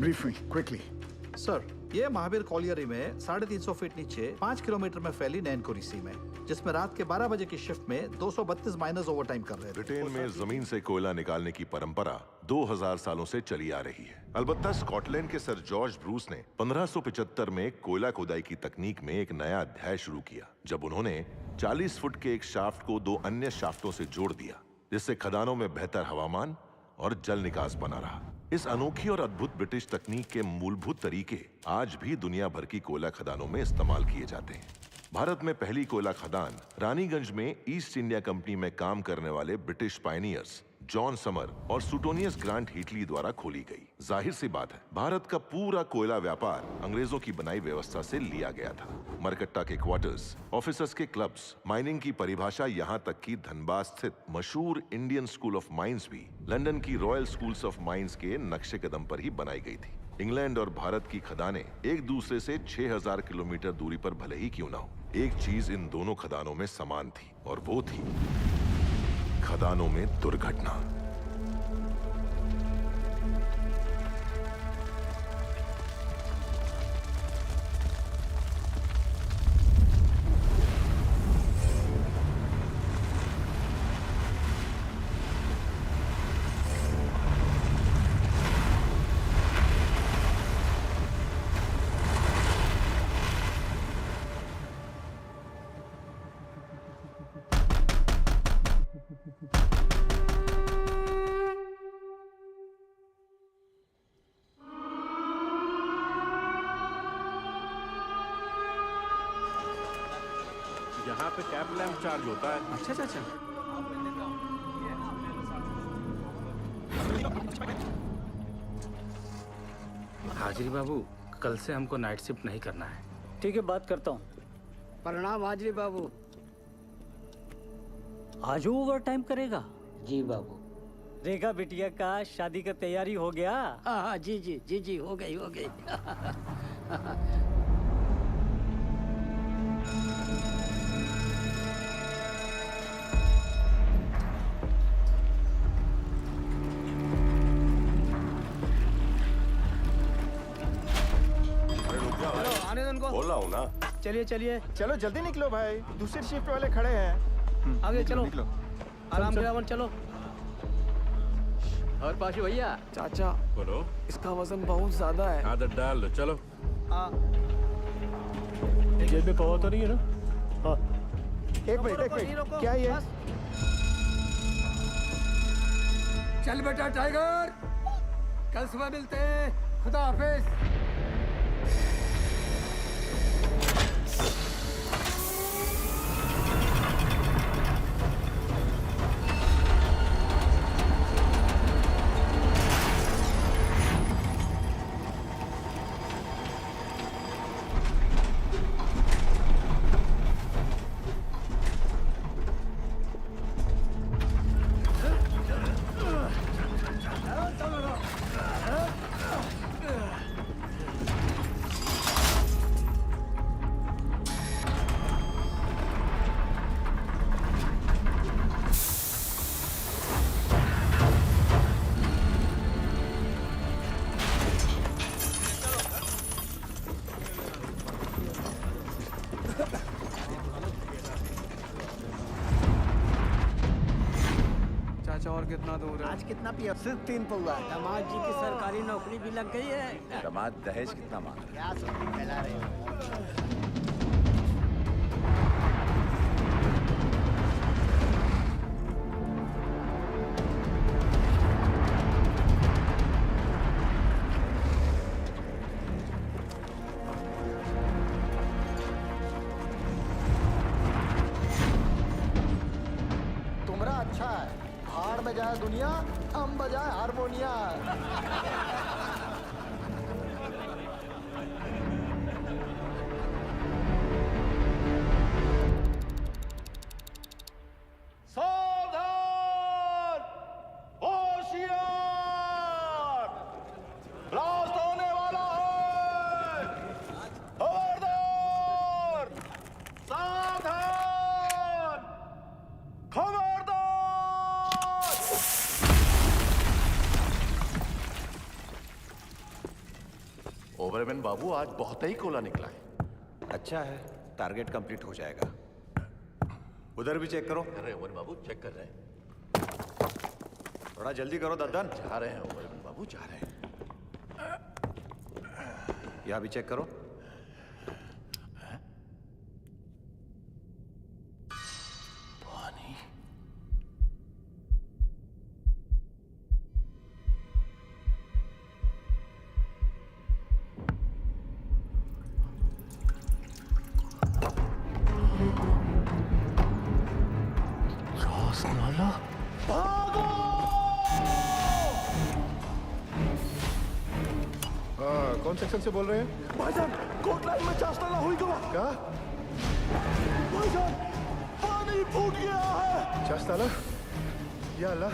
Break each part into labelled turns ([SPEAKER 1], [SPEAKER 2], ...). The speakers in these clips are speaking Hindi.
[SPEAKER 1] Brief me, quickly.
[SPEAKER 2] सर, ये महावीर कॉलियरी में 350 फीट नीचे 5 किलोमीटर में फैली नैनकोरी सी में, जिसमें रात के 12 बजे की शिफ्ट में 232 माइनर्स ओवरटाइम कर रहे थे।
[SPEAKER 3] ब्रिटेन में जमीन से कोयला निकालने की परंपरा 2000 सालों से चली आ रही है। अलबत्ता स्कॉटलैंड के सर जॉर्ज ब्रूस ने 1575 में कोयला खुदाई की तकनीक में एक नया अध्याय शुरू किया, जब उन्होंने 40 फुट के एक शाफ्ट को 2 अन्य शाफ्टों से जोड़ दिया, जिससे खदानों में बेहतर हवामान और जल निकास बना रहा। इस अनोखी और अद्भुत ब्रिटिश तकनीक के मूलभूत तरीके आज भी दुनिया भर की कोयला खदानों में इस्तेमाल किए जाते हैं। भारत में पहली कोयला खदान रानीगंज में ईस्ट इंडिया कंपनी में काम करने वाले ब्रिटिश पायनियर्स जॉन समर और सुटोनियस ग्रांट हीटली द्वारा खोली गई। जाहिर सी बात है, भारत का पूरा कोयला व्यापार अंग्रेजों की बनाई व्यवस्था से लिया गया था। मरकट्टा के क्वार्टर्स, ऑफिसर्स के क्लब्स, माइनिंग की परिभाषा, यहाँ तक कि धनबाद स्थित मशहूर इंडियन स्कूल ऑफ माइंस भी लंदन की रॉयल स्कूल्स ऑफ माइंस के नक्शे कदम पर ही बनाई गई थी। इंग्लैंड और भारत की खदानें एक दूसरे से 6000 किलोमीटर दूरी पर भले ही क्यों ना हो, एक चीज इन दोनों खदानों में समान थी, और वो थी खदानों में दुर्घटना।
[SPEAKER 4] यहाँ पे कैप लैंप चार्ज होता है।
[SPEAKER 5] अच्छा अच्छा अच्छा।
[SPEAKER 6] हाजिरी बाबू, कल से हमको नाइट शिफ्ट नहीं करना है।
[SPEAKER 5] ठीक है, बात करता हूँ।
[SPEAKER 7] प्रणाम हाजरी बाबू।
[SPEAKER 5] आज ओवर टाइम करेगा?
[SPEAKER 7] जी बाबू।
[SPEAKER 5] रेखा बिटिया का शादी का तैयारी हो गया?
[SPEAKER 7] हाँ जी जी जी जी, हो गई हो गई।
[SPEAKER 5] आने दो उनको।
[SPEAKER 3] बोल रहा हूँ ना।
[SPEAKER 5] चलिए चलिए,
[SPEAKER 8] चलो जल्दी निकलो भाई, दूसरी शिफ्ट वाले खड़े हैं।
[SPEAKER 5] आगे चलो,
[SPEAKER 8] निकलो।
[SPEAKER 5] आराम से आराम चलो।
[SPEAKER 7] और पाशु भैया,
[SPEAKER 8] चाचा,
[SPEAKER 4] बोलो।
[SPEAKER 8] इसका वजन बहुत ज्यादा है।
[SPEAKER 4] आदत डाल लो, चलो।
[SPEAKER 5] जेब में पवा तो नहीं है ना? हाँ।
[SPEAKER 8] एक मिनट, क्या ये?
[SPEAKER 7] चल बेटा टाइगर, कल सुबह मिलते हैं। खुदा हाफिज।
[SPEAKER 8] चाचा और कितना दूर है?
[SPEAKER 7] आज कितना पिया? सिर्फ 3 पौआ। दामाद जी की सरकारी नौकरी भी लग गई है।
[SPEAKER 9] दामाद दहेज कितना मांग रहे हैं?
[SPEAKER 7] क्या सुनती फैला रहे हो?
[SPEAKER 8] तुमरा अच्छा है, हार बजाए दुनिया, हम बजाए हारमोनिया।
[SPEAKER 3] सावधान! होशियार! ब्लास्ट होने वाला है! खबरदार! सावधान! खबरदार!
[SPEAKER 1] ओबेरमैन बाबू, आज बहुत ही कोला निकला है।
[SPEAKER 9] अच्छा है, टारगेट कंप्लीट हो जाएगा। उधर भी चेक करो।
[SPEAKER 1] अरे ओबेरमैन बाबू, चेक कर रहे हैं।
[SPEAKER 9] थोड़ा जल्दी करो दद्दन।
[SPEAKER 1] जा रहे हैं ओबेरमैन बाबू, जा रहे हैं।
[SPEAKER 9] यहाँ भी चेक करो।
[SPEAKER 1] पानी। रॉसनाला।
[SPEAKER 10] कौन सेक्शन से बोल रहे हैं?
[SPEAKER 1] भाईजान, कोट लाइन में चास्ताला हुई गवा।
[SPEAKER 10] क्या?
[SPEAKER 1] भाईजान, पानी फूट गया है।
[SPEAKER 10] चास्ताला? या अल्लाह।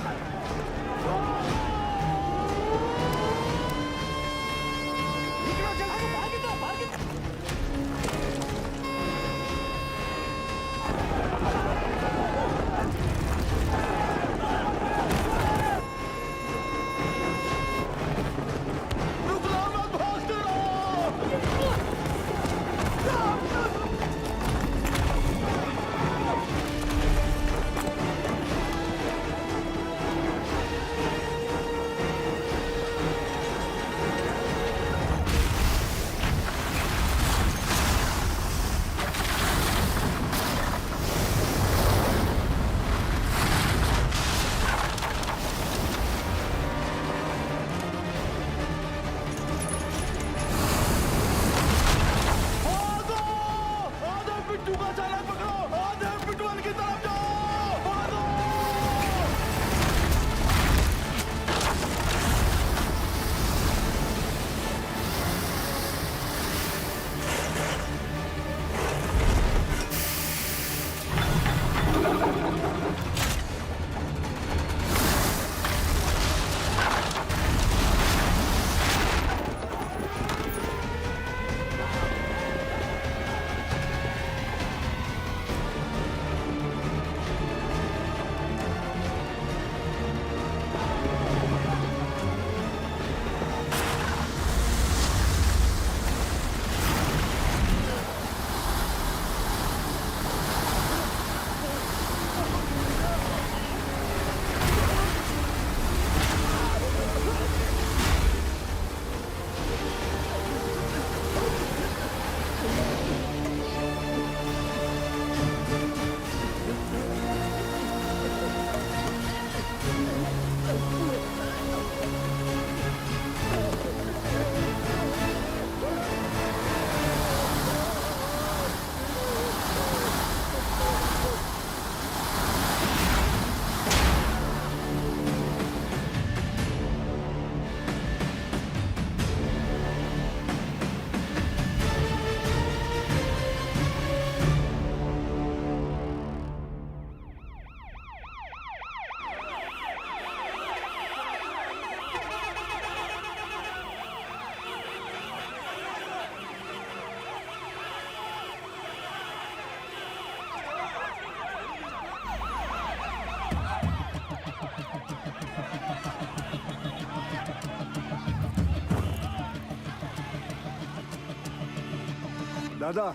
[SPEAKER 11] दादा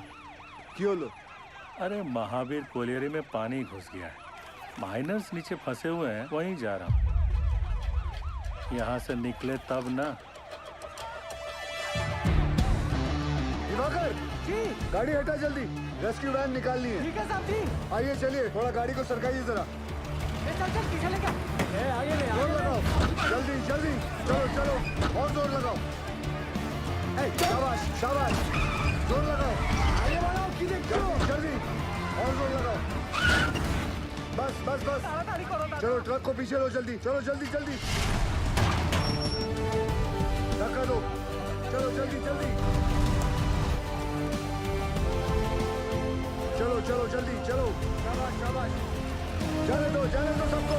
[SPEAKER 11] क्यों लो?
[SPEAKER 4] अरे महावीर कोलियरी में पानी घुस गया है। माइनर्स नीचे फंसे हुए हैं, वहीं जा रहा हूँ। यहाँ से निकले तब ना।
[SPEAKER 11] दिवाकर जी, गाड़ी हटा जल्दी, रेस्क्यू वैन निकालनी है।
[SPEAKER 7] ठीक है साहब जी।
[SPEAKER 11] आइए चलिए, थोड़ा गाड़ी को सरकाइए जरा।
[SPEAKER 7] चल चल पीछे ले क्या? आगे ले
[SPEAKER 11] जोर लगाओ, जल्दी जल्दी, चलो चलो, और जोर लगाओ। शाबाश शाबाश, जोर लगाओ,
[SPEAKER 7] आगे बढ़ाओ कि देखो।
[SPEAKER 11] जल्दी और जोर लगाओ। बस बस बस, चलो ट्रक को पीछे लो जल्दी, चलो जल्दी जल्दी, धक्का दो, चलो जल्दी जल्दी, चलो चलो जल्दी चलो, शाबाश शाबाश, जाने दो सबको।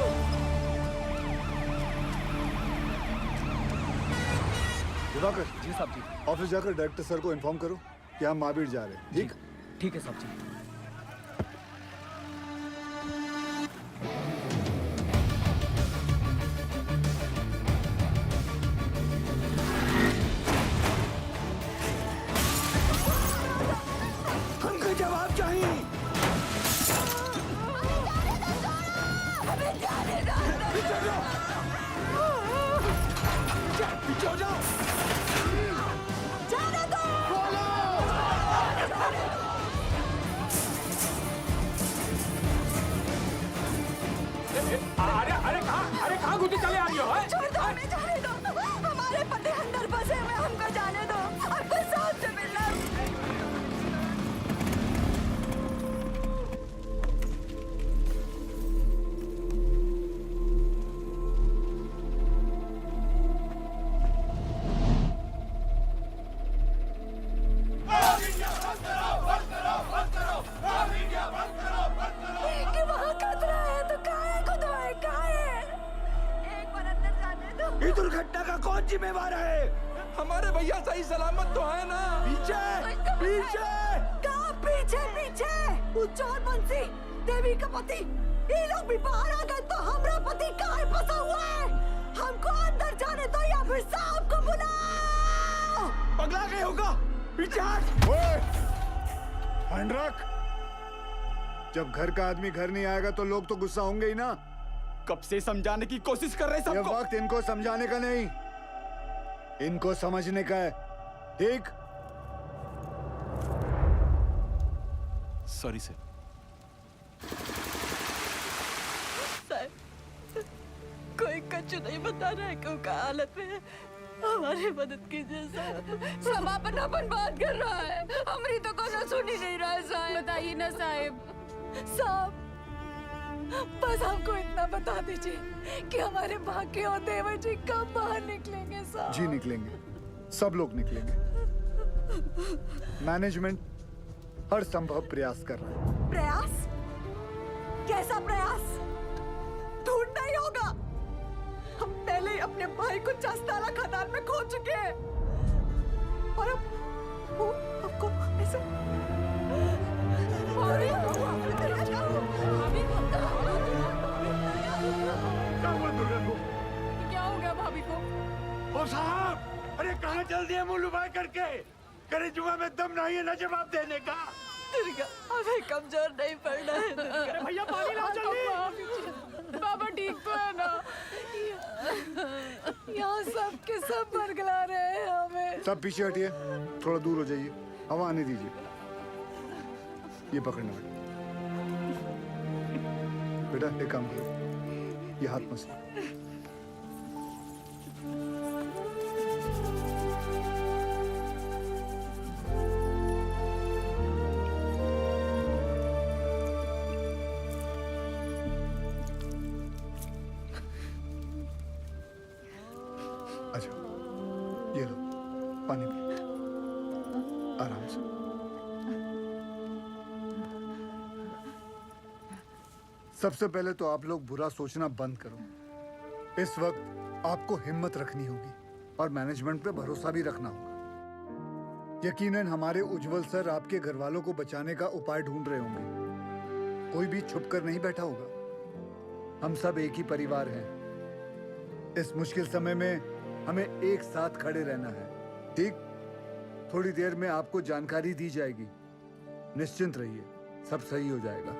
[SPEAKER 11] दिवाकर
[SPEAKER 7] जी साहब जी।
[SPEAKER 11] ऑफिस जाकर डायरेक्टर सर को इन्फॉर्म करो कि हम महावीर जा रहे हैं। ठीक?
[SPEAKER 7] ठीक है साहब जी। कहाँ घुसी चले आ रही हो?
[SPEAKER 12] छोड़ दो, हमें जाने दो। हमारे पति अंदर फंसे हुए, हमको जाने दो। हमको साहब से मिलना। कि वहाँ खतरा है तो कहाँ है खुदवाए, कहाँ है? एक बार अंदर जाने दो।
[SPEAKER 7] ये दुर्घटना का कौन जिम्मेवार है? हमारे भैया सही सलामत तो है ना? पीछे पीछे
[SPEAKER 12] कहाँ पीछे पीछे? उज्जवल बंसी, देवी का पति, ये लोग भी बाहर आ गए तो हमारा पति कहाँ फंसा हुआ है? हमको अंदर जाने दो या फिर साहब को बुलाओ।
[SPEAKER 7] पगला गए होगा। पीछे हट।
[SPEAKER 11] हैंड रख। जब घर का आदमी घर नहीं आएगा तो लोग तो गुस्सा होंगे ही ना।
[SPEAKER 7] कब से समझाने की कोशिश कर रहे
[SPEAKER 11] ये
[SPEAKER 7] सबको।
[SPEAKER 11] वक्त इनको समझाने का नहीं, इनको समझने का है। ठीक?
[SPEAKER 1] Sorry sir.
[SPEAKER 12] कोई कच्चू नहीं बता रहा है क्यों का हालत में है। हमारी मदद कीजिए साहब। सब अपन बात कर रहा है, हमारी तो कोई सुन ही नहीं रहा है साहब। बताइए ना साहब। साहब बस हमको इतना बता दीजिए कि हमारे भाग्य और देवर जी कब बाहर निकलेंगे साहब।
[SPEAKER 11] जी निकलेंगे, सब लोग निकलेंगे। मैनेजमेंट हर संभव प्रयास कर रहा है।
[SPEAKER 12] प्रयास? कैसा प्रयास? ढूंढना ही होगा। हम पहले ही अपने भाई को चस्ताला खदान में खो चुके हैं और अब वो हमको ऐसे क्या हो गया भाभी को?
[SPEAKER 7] ओ साहब, अरे कहाँ चल दिए मुंह लुभाए करके? करे जुआ में दम नहीं है ना जवाब देने का।
[SPEAKER 12] दुर्गा, हमें कमजोर नहीं पड़ना है दुर्गा।
[SPEAKER 7] भैया पानी लाओ जल्दी।
[SPEAKER 12] बाबा ठीक तो है ना? यहाँ सब के सब बरगला रहे हैं हमें।
[SPEAKER 11] सब पीछे हटिए, थोड़ा दूर हो जाइए, हवा आने दीजिए। ये पकड़ना बेटा, एक काम करो, ये हाथ मसलो। अच्छा, ये लो पानी पी, आराम से। सबसे पहले तो आप लोग बुरा सोचना बंद करो। इस वक्त आपको हिम्मत रखनी होगी और मैनेजमेंट पे भरोसा भी रखना होगा। यकीनन हमारे उज्जवल सर आपके घर वालों को बचाने का उपाय ढूंढ रहे होंगे। कोई भी छुप कर नहीं बैठा होगा। हम सब एक ही परिवार हैं। इस मुश्किल समय में हमें एक साथ खड़े रहना है। ठीक? थोड़ी देर में आपको जानकारी दी जाएगी। निश्चिंत रहिए, सब सही हो जाएगा।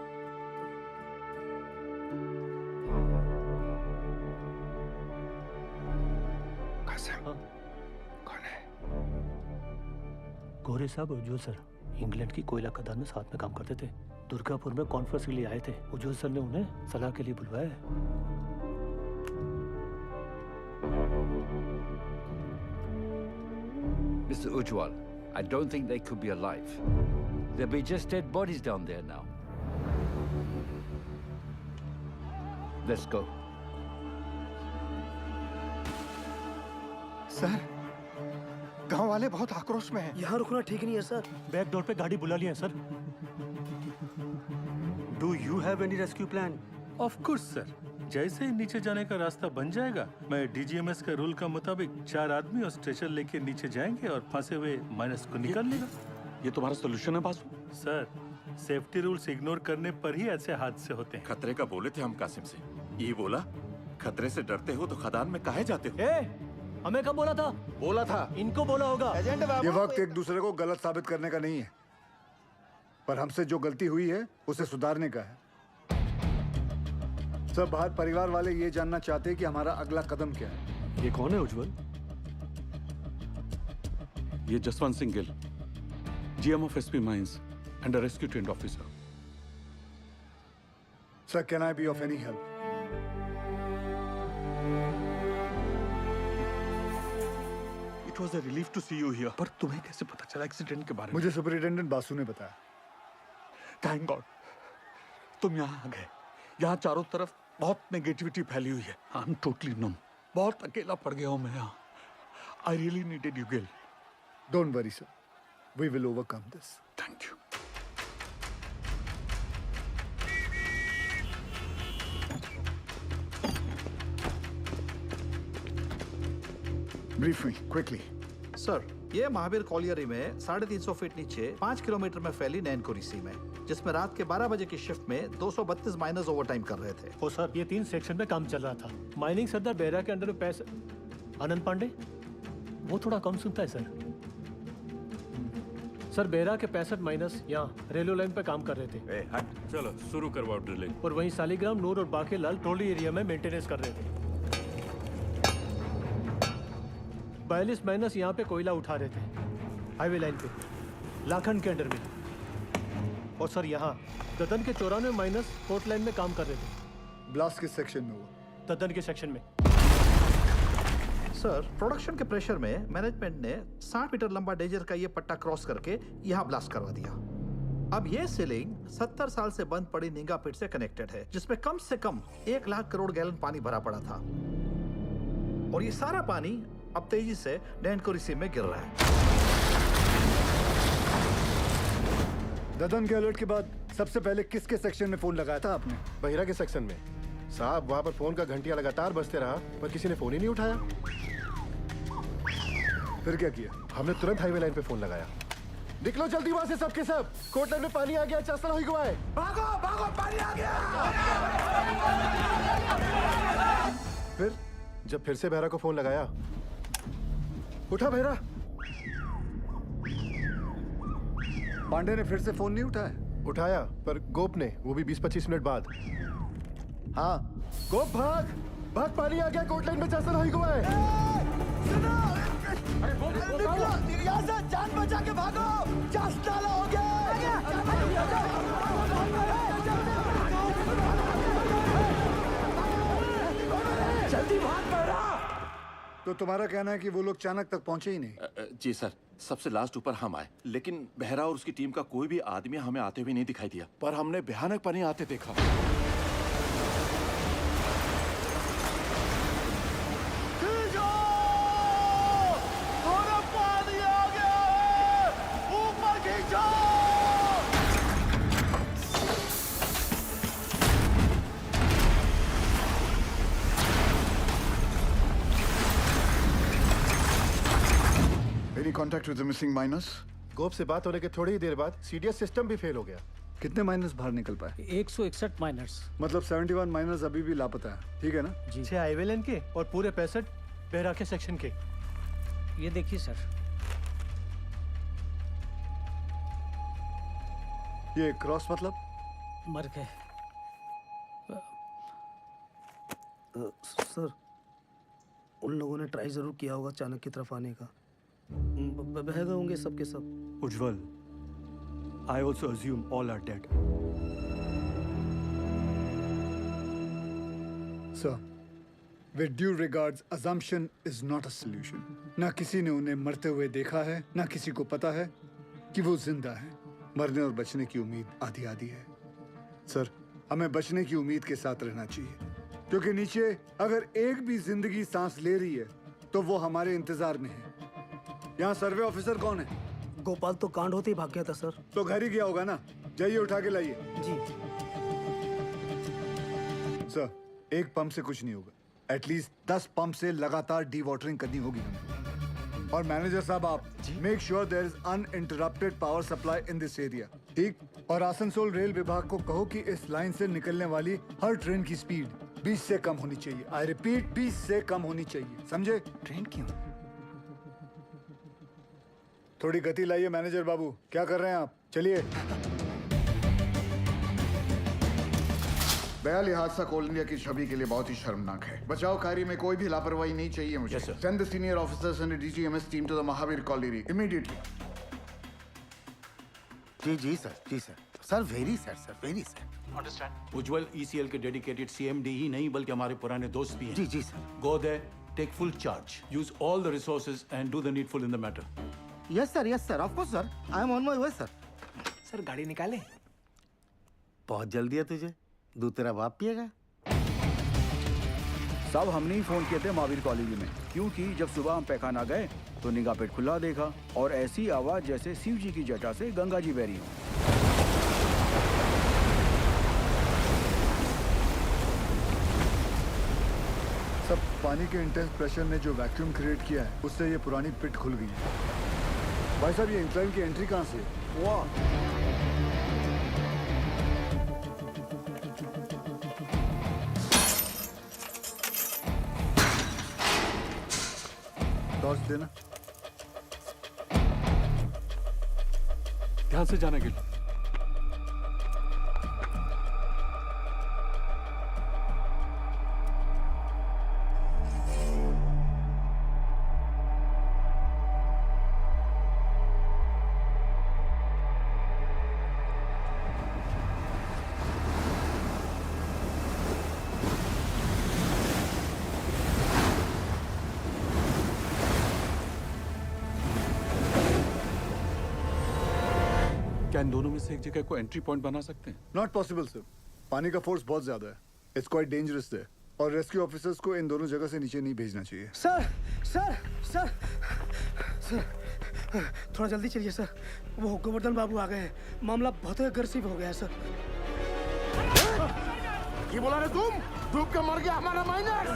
[SPEAKER 1] कौन है?
[SPEAKER 13] गोरे साहब उज्जवल सर इंग्लैंड की कोयला खदान में साथ में काम करते थे। दुर्गापुर में कॉन्फ्रेंस के लिए आए थे। उज्जवल सर ने उन्हें सलाह के लिए बुलवाया है।
[SPEAKER 14] Mr. Ujwal, I don't think they could be alive. There'll be just dead bodies down there now. Let's go.
[SPEAKER 10] Sir, गांव वाले बहुत आक्रोश में हैं।
[SPEAKER 13] यहाँ रुकना ठीक नहीं है सर। बैक डोर पे गाड़ी बुला लिया है sir.
[SPEAKER 4] Do you have any rescue plan? Of course sir. जैसे ही नीचे जाने का रास्ता बन जाएगा, मैं डीजीएमएस के रूल का मुताबिक 4 आदमी और स्ट्रेचर लेके नीचे जाएंगे और फंसे हुए माइनस को निकाल लेगा।
[SPEAKER 15] ये तुम्हारा सोल्यूशन है Basu?
[SPEAKER 4] Sir, safety rules ignore करने पर ही ऐसे हादसे होते हैं।
[SPEAKER 15] खतरे का बोले थे हम कासिम से। ये बोला, खतरे से डरते हो तो खदान में काहे जाते हो?
[SPEAKER 13] हमें कब बोला था?
[SPEAKER 10] बोला था,
[SPEAKER 13] इनको बोला होगा।
[SPEAKER 11] ये वक्त एक दूसरे को गलत साबित करने का नहीं है, पर हमसे जो गलती हुई है उसे सुधारने का है। सब बाहर परिवार वाले ये जानना चाहते हैं कि हमारा अगला कदम क्या है।
[SPEAKER 13] ये कौन है उज्जवल?
[SPEAKER 15] ये Jaswant Singh Gill, GM of SP mines and a rescue trained officer.
[SPEAKER 11] Sir, can I be of any help?
[SPEAKER 15] It was a relief to see you here. पर तुम्हें कैसे पता चला एक्सीडेंट के बारे में?
[SPEAKER 11] मुझे सुपरिटेंडेंट बासु ने बताया।
[SPEAKER 15] Thank God. तुम यहाँ आ गए। यहाँ चारों तरफ बहुत नेगेटिविटी फैली हुई है। I'm totally numb. बहुत अकेला पड़ गया हूँ मैं यहाँ। I really needed you, Gil.
[SPEAKER 11] Don't worry, sir. We will overcome this.
[SPEAKER 15] Thank you.
[SPEAKER 11] Brief me quickly.
[SPEAKER 2] Sir, ये महावीर कॉलियरी में 350 फीट नीचे 5 किलोमीटर में फैली नैनकोरिसी में, जिसमें रात के 12 बजे की शिफ्ट में 232 माइनर्स ओवरटाइम कर रहे थे।
[SPEAKER 13] ओ सर, ये 3 सेक्शन में काम चल रहा था। माइनिंग सरदार बेहरा के अंडर में पैसे आनंद पांडे, वो थोड़ा कम सुनता है सर। सर, बेहरा के 65 माइनस यहाँ रेलवे लाइन पे काम कर रहे थे।
[SPEAKER 4] चलो शुरू करवाओ ड्रिलिंग।
[SPEAKER 13] और वहीं सालीग्राम, नूर और बाकी लाल ट्रॉली एरिया में मेंटेनेंस कर रहे थे। 42 माइनस यहाँ पे कोयला उठा रहे थे हाईवे लाइन पे, लाखन के अंडर में। और सर, यहाँ ददन के 94 माइनस कोर्ट लाइन में काम कर रहे थे।
[SPEAKER 11] ब्लास्ट किस सेक्शन में हुआ?
[SPEAKER 13] ददन के सेक्शन में।
[SPEAKER 2] सर, प्रोडक्शन के प्रेशर में मैनेजमेंट ने 60 मीटर लंबा डेजर का ये पट्टा क्रॉस करके यहाँ ब्लास्ट करवा दिया। अब ये सीलिंग 70 साल से बंद पड़ी निंगा पिट से कनेक्टेड है, जिसमें कम से कम 1 लाख करोड़ गैलन पानी भरा पड़ा था। और ये सारा पानी अब तेजी से नैनकोरिसी में गिर रहा है।
[SPEAKER 11] ददन के अलर्ट के बाद सबसे पहले किसके सेक्शन में फोन लगाया था आपने?
[SPEAKER 1] बहिरा के सेक्शन में। साहब, वहाँ पर फोन का घंटिया लगातार बजते रहा, पर किसी ने फोन ही नहीं उठाया।
[SPEAKER 11] फिर क्या किया?
[SPEAKER 1] हमने तुरंत हाईवे लाइन पे फोन लगाया। निकलो जल्दी वहाँ से सबके सब। कोर्ट लाइन में पानी आ गया, चासल हो गया है।
[SPEAKER 7] भागो भागो, पानी आ गया।
[SPEAKER 1] फिर जब फिर से बहरा को फोन लगाया, उठा बहरा।
[SPEAKER 11] पांडे ने फिर से फोन नहीं उठाया?
[SPEAKER 1] उठाया, पर गोप ने, वो भी 20-25 मिनट बाद।
[SPEAKER 11] हाँ,
[SPEAKER 1] गोप भाग भाग, पानी आ गया, कोर्ट लाइन में चासल हो गया है।
[SPEAKER 7] यहाँ से जान बचा के भागो, चासल हो गया। जल्दी भाग बहरा।
[SPEAKER 11] तो तुम्हारा कहना है कि वो लोग चाणक तक पहुंचे ही नहीं?
[SPEAKER 16] जी सर, सबसे लास्ट ऊपर हम आए, लेकिन बहरा और उसकी टीम का कोई भी आदमी हमें आते हुए नहीं दिखाई दिया, पर हमने भयानक पानी आते देखा।
[SPEAKER 7] पानी आ गया है, ऊपर खींचो।
[SPEAKER 11] Any contact with the missing miners?
[SPEAKER 1] गोप से बात होने के थोड़ी ही देर बाद सीडीएस सिस्टम भी फेल हो गया।
[SPEAKER 11] कितने माइनर्स बाहर निकल पाए?
[SPEAKER 5] 161 माइनर्स।
[SPEAKER 11] मतलब 71 माइनर्स अभी भी लापता है, ठीक है ना?
[SPEAKER 13] जी। 6 हाईवे लाइन के और पूरे 65 बेहरा के सेक्शन के।
[SPEAKER 5] ये देखिए सर।
[SPEAKER 11] ये क्रॉस मतलब?
[SPEAKER 5] मर गए।
[SPEAKER 17] सर, उन लोगों ने ट्राई जरूर किया होगा चाणक की तरफ आने का। बह गए होंगे सबके सब।
[SPEAKER 13] उज्जवल, I also assume all are dead.
[SPEAKER 11] Sir, with due regards, assumption is not a solution. ना किसी ने उन्हें मरते हुए देखा है, ना किसी को पता है कि वो जिंदा है। मरने और बचने की उम्मीद आधी आधी है। सर, हमें बचने की उम्मीद के साथ रहना चाहिए, क्योंकि नीचे अगर एक भी जिंदगी सांस ले रही है तो वो हमारे इंतजार में है। यहाँ सर्वे ऑफिसर कौन है?
[SPEAKER 17] गोपाल तो कांड होते ही भाग गया था सर।
[SPEAKER 11] तो घर ही गया होगा ना? जाइए उठा के लाइए।
[SPEAKER 17] जी।
[SPEAKER 11] सर, एक पंप से कुछ नहीं होगा। एटलीस्ट 10 पंप से लगातार डी वाटरिंग करनी होगी हमें। और मैनेजर साहब, आप make sure there is uninterrupted power supply in this area, ठीक? और आसनसोल रेल विभाग को कहो कि इस लाइन से निकलने वाली हर ट्रेन की स्पीड 20 से कम होनी चाहिए। आई रिपीट, 20 से कम होनी चाहिए, समझे?
[SPEAKER 17] ट्रेन क्यों?
[SPEAKER 11] थोड़ी गति लाइए मैनेजर बाबू। क्या कर रहे हैं आप? चलिए।
[SPEAKER 18] बयाली हादसा कोल इंडिया की छवि के लिए बहुत ही शर्मनाक है। बचाव कार्य में कोई भी लापरवाही नहीं चाहिए मुझे। Send the senior officers and DGMS team to the Mahavir colony immediately.
[SPEAKER 10] जी सर, जी सर। Sir, very sir, very sir.
[SPEAKER 19] Understand. Ujjwal ECL के डेडिकेटेड सीएमडी ही नहीं बल्कि हमारे पुराने दोस्त भी हैं।
[SPEAKER 10] जी sir.
[SPEAKER 19] Go there,
[SPEAKER 15] take full charge. Use all the resources and do the needful in the matter.
[SPEAKER 10] Yes sir, of course sir. I am on my way sir.
[SPEAKER 17] Sir गाड़ी निकाले।
[SPEAKER 10] बहुत जल्दी है तुझे, दूध तेरा बाप पिएगा।
[SPEAKER 19] साहब हमने ही फोन किए थे महावीर कॉलोनी में, क्योंकि जब सुबह हम पैखाना गए तो निगाह पेट खुला देखा और ऐसी आवाज जैसे शिव जी की जटा से गंगा जी बह रही हो।
[SPEAKER 11] सब पानी के इंटेंस प्रेशर ने जो वैक्यूम क्रिएट किया है उससे ये पुरानी पिट खुल गई है। भाई साहब ये इंक्लाइन की एंट्री कहाँ से है? वाह, टॉर्च देना।
[SPEAKER 15] ध्यान से जाना गिल। क्या इन दोनों में से एक जगह को एंट्री पॉइंट बना सकते हैं?
[SPEAKER 11] नॉट पॉसिबल सर, पानी का फोर्स बहुत ज्यादा है। इट्स क्वाइट डेंजरस है और रेस्क्यू ऑफिसर्स को इन दोनों जगह से नीचे नहीं भेजना चाहिए।
[SPEAKER 17] सर थोड़ा जल्दी चलिए सर, वो गोवर्धन बाबू आ गए हैं, मामला बहुत अग्रेसिव हो गया है सर।
[SPEAKER 7] ये बोला रे तुम? डूब के मर गया हमारा माइनर।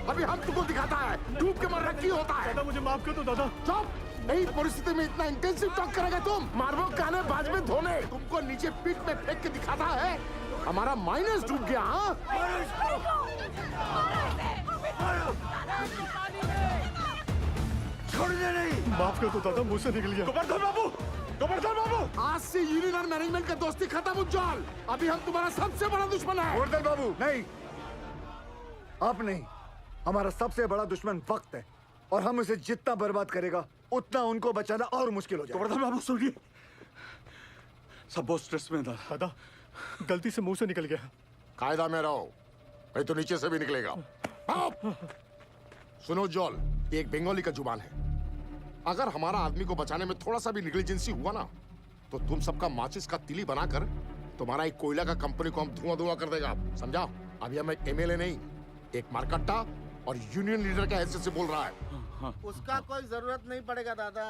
[SPEAKER 7] अभी हम तुमको दिखाता है डूब के मरना क्यों होता है।
[SPEAKER 13] दादा मुझे माफ कर दो दादा।
[SPEAKER 7] चुप, नई परिस्थिति में इतना इंटेंसिव टॉक करेगा तुम? मारबो काने बाज में धोने, तुमको नीचे पीठ में फेंक के दिखाता है हमारा माइनस डूब गया। हाँ छोड़ दे नहीं।
[SPEAKER 13] माफ कर दो दादा, मुंह से निकल गया।
[SPEAKER 7] गोवर्धन बाबू, आज से यूनियन और मैनेजमेंट का दोस्ती खत्म उज्जवल। अभी हम तुम्हारा सबसे बड़ा दुश्मन है।
[SPEAKER 11] गोवर्धन बाबू नहीं, आप नहीं, हमारा सबसे बड़ा दुश्मन वक्त है और हम उसे जितना बर्बाद करेगा उतना उनको बचाना और मुश्किल हो जाएगा।
[SPEAKER 15] गोवर्धन बाबू सुनिए, सब बहुत स्ट्रेस में था।
[SPEAKER 13] दादा गलती से मुंह से निकल गया।
[SPEAKER 7] कायदा में रहो, नहीं तो नीचे से भी निकलेगा। सुनो जॉल, ये एक बंगाली का जुबान है। अगर हमारा आदमी को बचाने में थोड़ा सा भी नेग्लिजेंसी हुआ ना तो तुम सबका माचिस का तिली बनाकर तुम्हारा एक कोयला का कंपनी को हम धुआं कर देगा, समझा? अभी हम एक एमएलए नहीं, एक मारकट्टा और यूनियन लीडर के हैसियत से बोल रहा है।
[SPEAKER 10] उसका कोई जरूरत नहीं पड़ेगा दादा।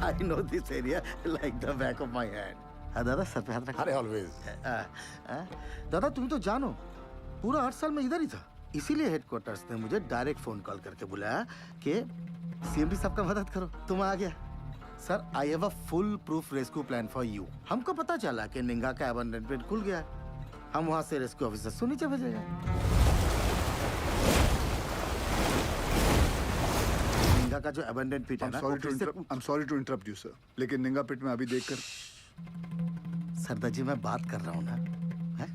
[SPEAKER 10] I know this area like the back of my hand. हाँ दादा, सर पे हाथ रख।
[SPEAKER 7] अरे ऑलवेज।
[SPEAKER 10] दादा तुम तो जानो, पूरा 8 साल में इधर ही था, इसीलिए हेडक्वार्टर्स ने मुझे डायरेक्ट फोन कॉल करके बुलाया कि सीएमडी साहब का मदद करो। तुम आ गया sir. I have a full proof rescue plan for you. हमको पता चला कि निंगा का अबंडनमेंट खुल गया, हम वहां से रेस्क्यू ऑफिसर को नीचे भेजेंगे। निंगा का जो अबंडन पिट है ना,
[SPEAKER 11] I'm sorry to interrupt you sir, लेकिन निंगा पिट में अभी देखकर।
[SPEAKER 10] सरदार जी मैं बात कर रहा हूँ ना, है?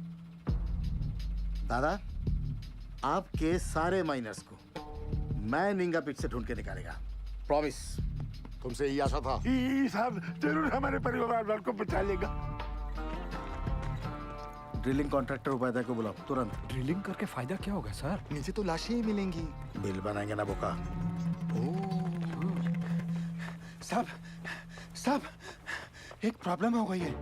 [SPEAKER 10] दादा आपके सारे माइनर्स को मैं निंगा पिट से ढूंढ के निकालेगा, प्रॉमिस।
[SPEAKER 7] तुमसे यही आशा था। साहब जरूर हमारे परिवार वालों को बचा लेगा।
[SPEAKER 10] ड्रिलिंग कॉन्ट्रैक्टर उपाध्याय को बुलाओ तुरंत।
[SPEAKER 15] ड्रिलिंग करके फायदा क्या होगा सर?
[SPEAKER 11] नीचे तो लाशें ही मिलेंगी।
[SPEAKER 10] बिल बनाएंगे ना बोका।
[SPEAKER 15] साहब एक प्रॉब्लम हो गई है।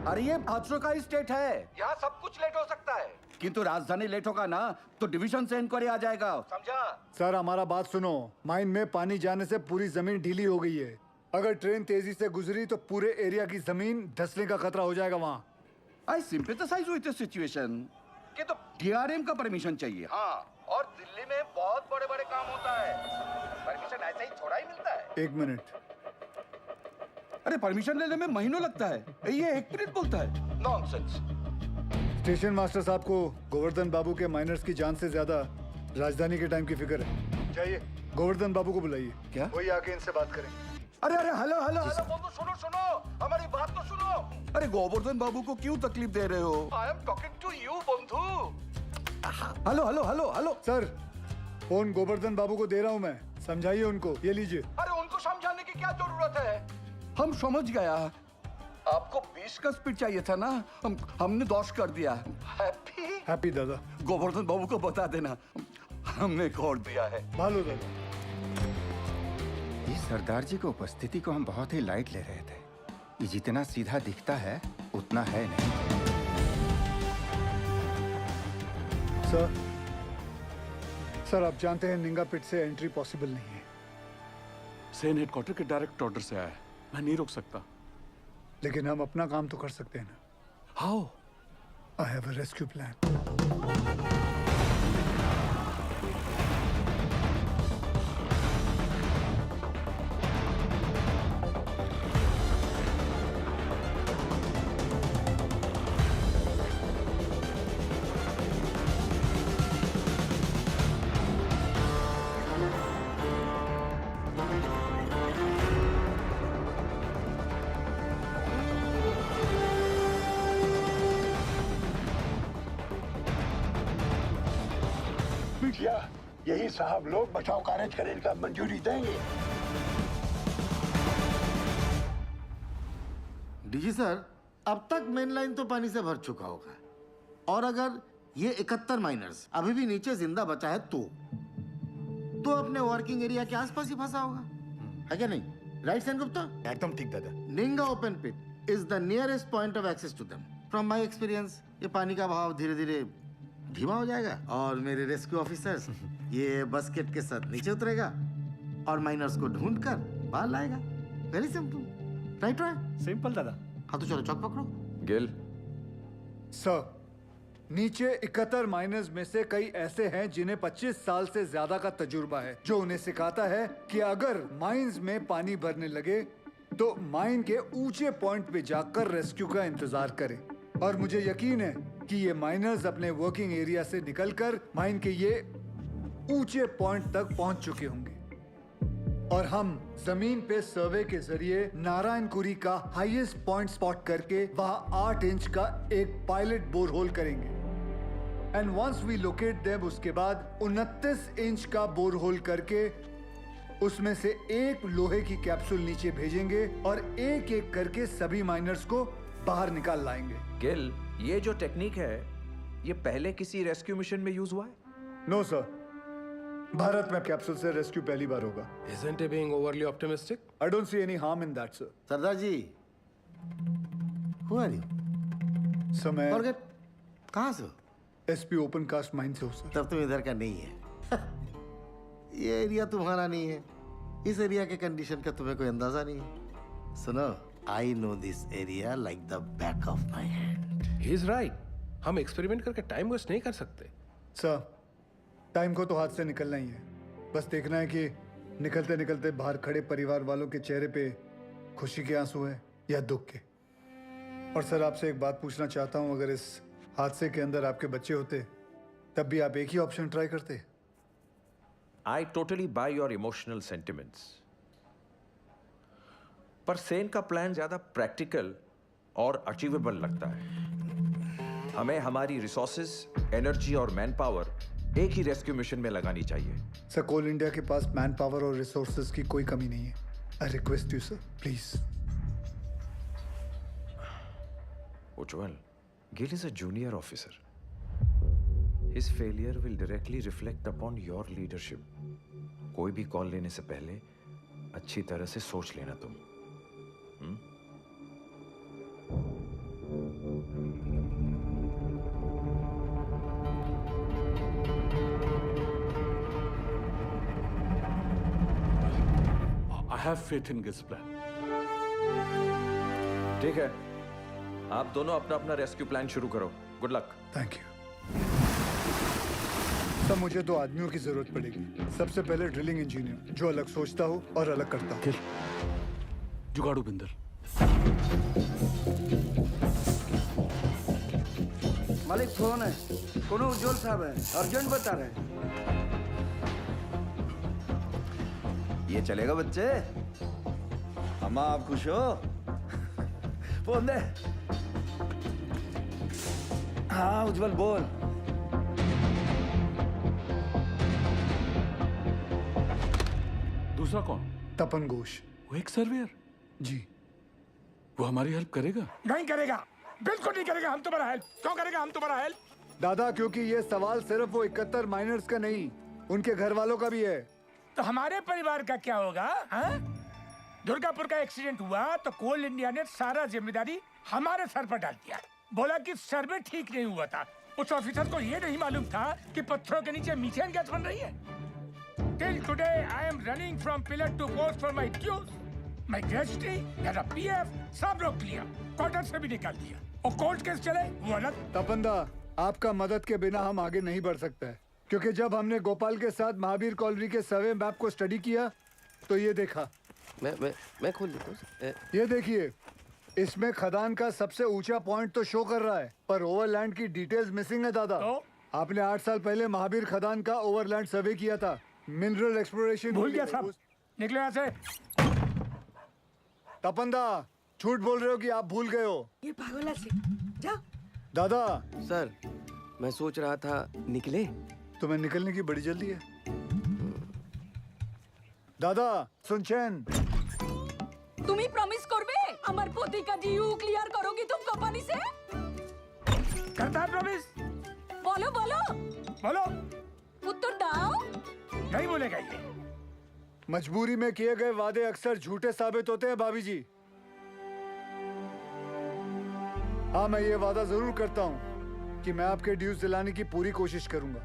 [SPEAKER 19] अरे ये हादसों का ही स्टेट है,
[SPEAKER 9] यहाँ सब कुछ लेट हो सकता है।
[SPEAKER 19] किंतु राजधानी लेट होगा ना तो डिवीजन से इंक्वायरी आ जाएगा,
[SPEAKER 9] समझा?
[SPEAKER 11] सर हमारा बात सुनो, माइन में पानी जाने से पूरी जमीन ढीली हो गई है। अगर ट्रेन तेजी से गुजरी तो पूरे एरिया की जमीन धंसने का खतरा हो जाएगा वहाँ।
[SPEAKER 19] आई सिंपैथाइज विद द सिचुएशन कि तो डीआरएम का परमिशन चाहिए।
[SPEAKER 9] हाँ, और दिल्ली में बहुत बड़े बड़े काम होता है, परमिशन ऐसे ही थोड़ा ही मिलता है।
[SPEAKER 11] 1 मिनट।
[SPEAKER 19] अरे परमिशन लेने में महीनों लगता है, ये 1 मिनट बोलता है।
[SPEAKER 9] नॉनसेंस।
[SPEAKER 11] स्टेशन मास्टर साहब को गोवर्धन बाबू के माइनर्स की जान से ज्यादा राजधानी के टाइम की फिक्र है। जाइए गोवर्धन बाबू को बुलाइए।
[SPEAKER 19] क्या?
[SPEAKER 11] वही आके इनसे बात करें।
[SPEAKER 19] अरे हेलो
[SPEAKER 9] बंधु सुनो, हमारी बात तो सुनो।
[SPEAKER 19] अरे गोवर्धन बाबू को क्यों तकलीफ दे रहे हो?
[SPEAKER 9] I am talking to you बंधु।
[SPEAKER 19] हेलो
[SPEAKER 11] सर फोन गोवर्धन बाबू को दे रहा हूँ मैं, समझाइए उनको। ये लीजिए।
[SPEAKER 9] अरे उनको समझाने की क्या जरूरत है?
[SPEAKER 15] हम समझ गया। आपको 20 का स्पीड चाहिए था ना, हमने 10 कर दिया। हैप्पी
[SPEAKER 11] हैप्पी दादा।
[SPEAKER 15] गोवर्धन बाबू को बता देना हमने खोल दिया है।
[SPEAKER 11] भालो दादा।
[SPEAKER 20] इस सरदार जी की उपस्थिति को हम बहुत ही लाइट ले रहे थे। ये जितना सीधा दिखता है उतना है नहीं।
[SPEAKER 11] सर आप जानते हैं निंगा पिट से एंट्री पॉसिबल नहीं है।
[SPEAKER 15] सेन हेडक्वार्टर के डायरेक्ट ऑर्डर से आया है, मैं नहीं रोक सकता।
[SPEAKER 11] लेकिन हम अपना काम तो कर सकते हैं ना।
[SPEAKER 15] How?
[SPEAKER 11] I have a rescue plan.
[SPEAKER 21] यही साहब लोग बचाव कार्य करने का मंजूरी देंगे।
[SPEAKER 10] डीजी सर, अब तक मेन लाइन तो पानी से भर चुका होगा, और अगर ये 71 माइनर्स अभी भी नीचे जिंदा बचा है तो अपने वर्किंग एरिया के आसपास ही फंसा होगा, है क्या नहीं? राइट सेन गुप्ता?
[SPEAKER 1] एकदम ठीक दादा।
[SPEAKER 10] Ningha open pit is the nearest point of access to them. From my experience ये पानी का बहाव धीरे धीरे धीमा हो जाएगा और मेरे रेस्क्यू ऑफिसर्स ये बस्केट के साथ नीचे उतरेगा और माइनर्स को ढूंढकर बाहर लाएगा। Very simple, right?
[SPEAKER 13] सिंपल दादा।
[SPEAKER 10] हाँ तो चलो चौक पकड़ो।
[SPEAKER 20] गिल
[SPEAKER 11] सर, नीचे 71 माइनर्स में से कई ऐसे हैं जिन्हें 25 साल से ज्यादा का तजुर्बा है, जो उन्हें सिखाता है कि अगर माइंस में पानी भरने लगे तो माइन के ऊंचे पॉइंट पे जाकर रेस्क्यू का इंतजार करें। और मुझे यकीन है कि ये माइनर्स अपने वर्किंग एरिया से निकलकर माइन के ये ऊंचे पॉइंट तक पहुंच चुके होंगे और हम जमीन पे सर्वे के जरिए नारायणकुरी का हाईएस्ट पॉइंट स्पॉट करके वहां 8 इंच का एक पायलट बोरहोल करेंगे। And once we locate them, उसके बाद 29 इंच का बोरहोल करके उसमें से एक लोहे की कैप्सूल नीचे भेजेंगे और एक एक करके सभी माइनर्स को बाहर निकाल लाएंगे।
[SPEAKER 22] गिल, ये जो टेक्निक है ये पहले किसी रेस्क्यू मिशन में यूज हुआ है?
[SPEAKER 11] नो सर, भारत में कैप्सूल से रेस्क्यू पहली बार होगा।
[SPEAKER 23] Isn't he being overly optimistic?
[SPEAKER 11] I don't see any harm in that, sir.
[SPEAKER 10] Sardar ji, who are you?
[SPEAKER 11] Sir मैं
[SPEAKER 10] Forget, कहाँ से हो?
[SPEAKER 11] SP ओपन कास्ट माइन से हो सर।
[SPEAKER 10] तब तुम इधर का नहीं है। ये एरिया तुम्हारा नहीं है। इस एरिया के कंडीशन का तुम्हें कोई अंदाजा नहीं है। सुनो, I know this area like the back of my hand.
[SPEAKER 23] He is right. हम एक्सपेरिमेंट करके टाइम वेस्ट नहीं कर सकते।
[SPEAKER 11] सर, टाइम को तो हाथ से निकलना ही है। बस देखना है कि निकलते निकलते बाहर खड़े परिवार वालों के चेहरे पे खुशी के आंसू हैं या दुख के। और सर आपसे एक बात पूछना चाहता हूँ, अगर इस हादसे के अंदर आपके बच्चे होते तब भी आप एक ही ऑप्शन ट्राई करते?
[SPEAKER 22] I totally buy your emotional sentiments. पर सेन का प्लान ज्यादा प्रैक्टिकल और अचीवेबल लगता है। हमें हमारी रिसोर्सेज, एनर्जी और मैन पावर एक ही रेस्क्यू मिशन में लगानी चाहिए।
[SPEAKER 11] सर, कोल इंडिया के पास मैन पावर और रिसोर्सेज की कोई कमी नहीं है। I request you sir, please.
[SPEAKER 22] Ujjwal, Gill is a junior officer. His failure will directly reflect upon your leadership. कोई भी कॉल लेने से पहले अच्छी तरह से सोच लेना तुम।
[SPEAKER 15] I have faith in Gil's plan.
[SPEAKER 22] ठीक है, आप दोनों अपना अपना रेस्क्यू प्लान शुरू करो। Good luck.
[SPEAKER 11] Thank you. सब मुझे 2 आदमियों की जरूरत पड़ेगी। सबसे पहले ड्रिलिंग इंजीनियर, जो अलग सोचता हो और अलग करता हो।
[SPEAKER 15] जुगाड़ू बिंदर।
[SPEAKER 17] मालिक फोन है, कोनो उज्जवल साहब है, अर्जेंट बता रहे हैं।
[SPEAKER 22] ये चलेगा बच्चे? अम्मा आप खुश हो? फोन दे।
[SPEAKER 17] हाँ उज्जवल बोल।
[SPEAKER 15] दूसरा कौन?
[SPEAKER 11] तपन घोष।
[SPEAKER 15] वो एक सर्वेयर।
[SPEAKER 11] जी।
[SPEAKER 15] वो हमारी हेल्प करेगा?
[SPEAKER 21] नहीं करेगा, बिल्कुल नहीं करेगा। हम तुम्हारा हेल्प क्यों करेगा? हम तुम्हारा हेल्प
[SPEAKER 11] दादा, क्योंकि ये सवाल सिर्फ वो 71 माइनर्स का नहीं, उनके घर वालों का भी है।
[SPEAKER 21] तो हमारे परिवार का क्या होगा? दुर्गापुर का एक्सीडेंट हुआ तो कोल इंडिया ने सारा जिम्मेदारी हमारे सर पर डाल दिया। बोला कि सर्वे ठीक नहीं हुआ था। उस ऑफिसर को ये नहीं मालूम था कि पत्थरों के नीचे मीथेन गैस बन रही है। Till today I am running from pillar to post for my dues. My gratuity, मेरा PF सब रोक लिया, क्वार्टर से भी निकाल दिया। और कोर्ट केस चले वो अलग।
[SPEAKER 11] तपंदा, आपका मदद के बिना हम आगे नहीं बढ़ सकते हैं, क्योंकि जब हमने गोपाल के साथ महावीर कॉलोनी के सर्वे मैप को स्टडी किया तो ये देखा।
[SPEAKER 3] मैं खोल देता हूँ।
[SPEAKER 11] ये देखिए, इसमें खदान का सबसे ऊंचा पॉइंट तो शो कर रहा है, पर ओवरलैंड की डिटेल्स मिसिंग है दादा। आपने 8 साल पहले महावीर खदान का ओवरलैंड सर्वे किया था। मिनरल एक्सप्लोरेशन
[SPEAKER 21] भूल गया सब। निकलो यहाँ से।
[SPEAKER 11] तपंदा, झूठ बोल रहे हो कि आप भूल गए हो?
[SPEAKER 12] ये पागल से जा।
[SPEAKER 11] दादा
[SPEAKER 3] सर, मैं सोच रहा था निकले।
[SPEAKER 11] तुम्हें निकलने की बड़ी जल्दी है। दादा सुनचैन,
[SPEAKER 12] তুমি প্রমিস করবে আমার প্রতিকা ডিউ ক্লিয়ার করোगी तुम कंपनी से?
[SPEAKER 21] करता प्रॉमिस।
[SPEAKER 12] बोलो बोलो
[SPEAKER 21] बोलो।
[SPEAKER 12] उत्तर दाओ।
[SPEAKER 21] नहीं बोलेगा ये।
[SPEAKER 11] मजबूरी में किए गए वादे अक्सर झूठे साबित होते हैं भाभी जी। हाँ, मैं ये वादा जरूर करता हूँ कि मैं आपके ड्यूज दिलाने की पूरी कोशिश करूंगा,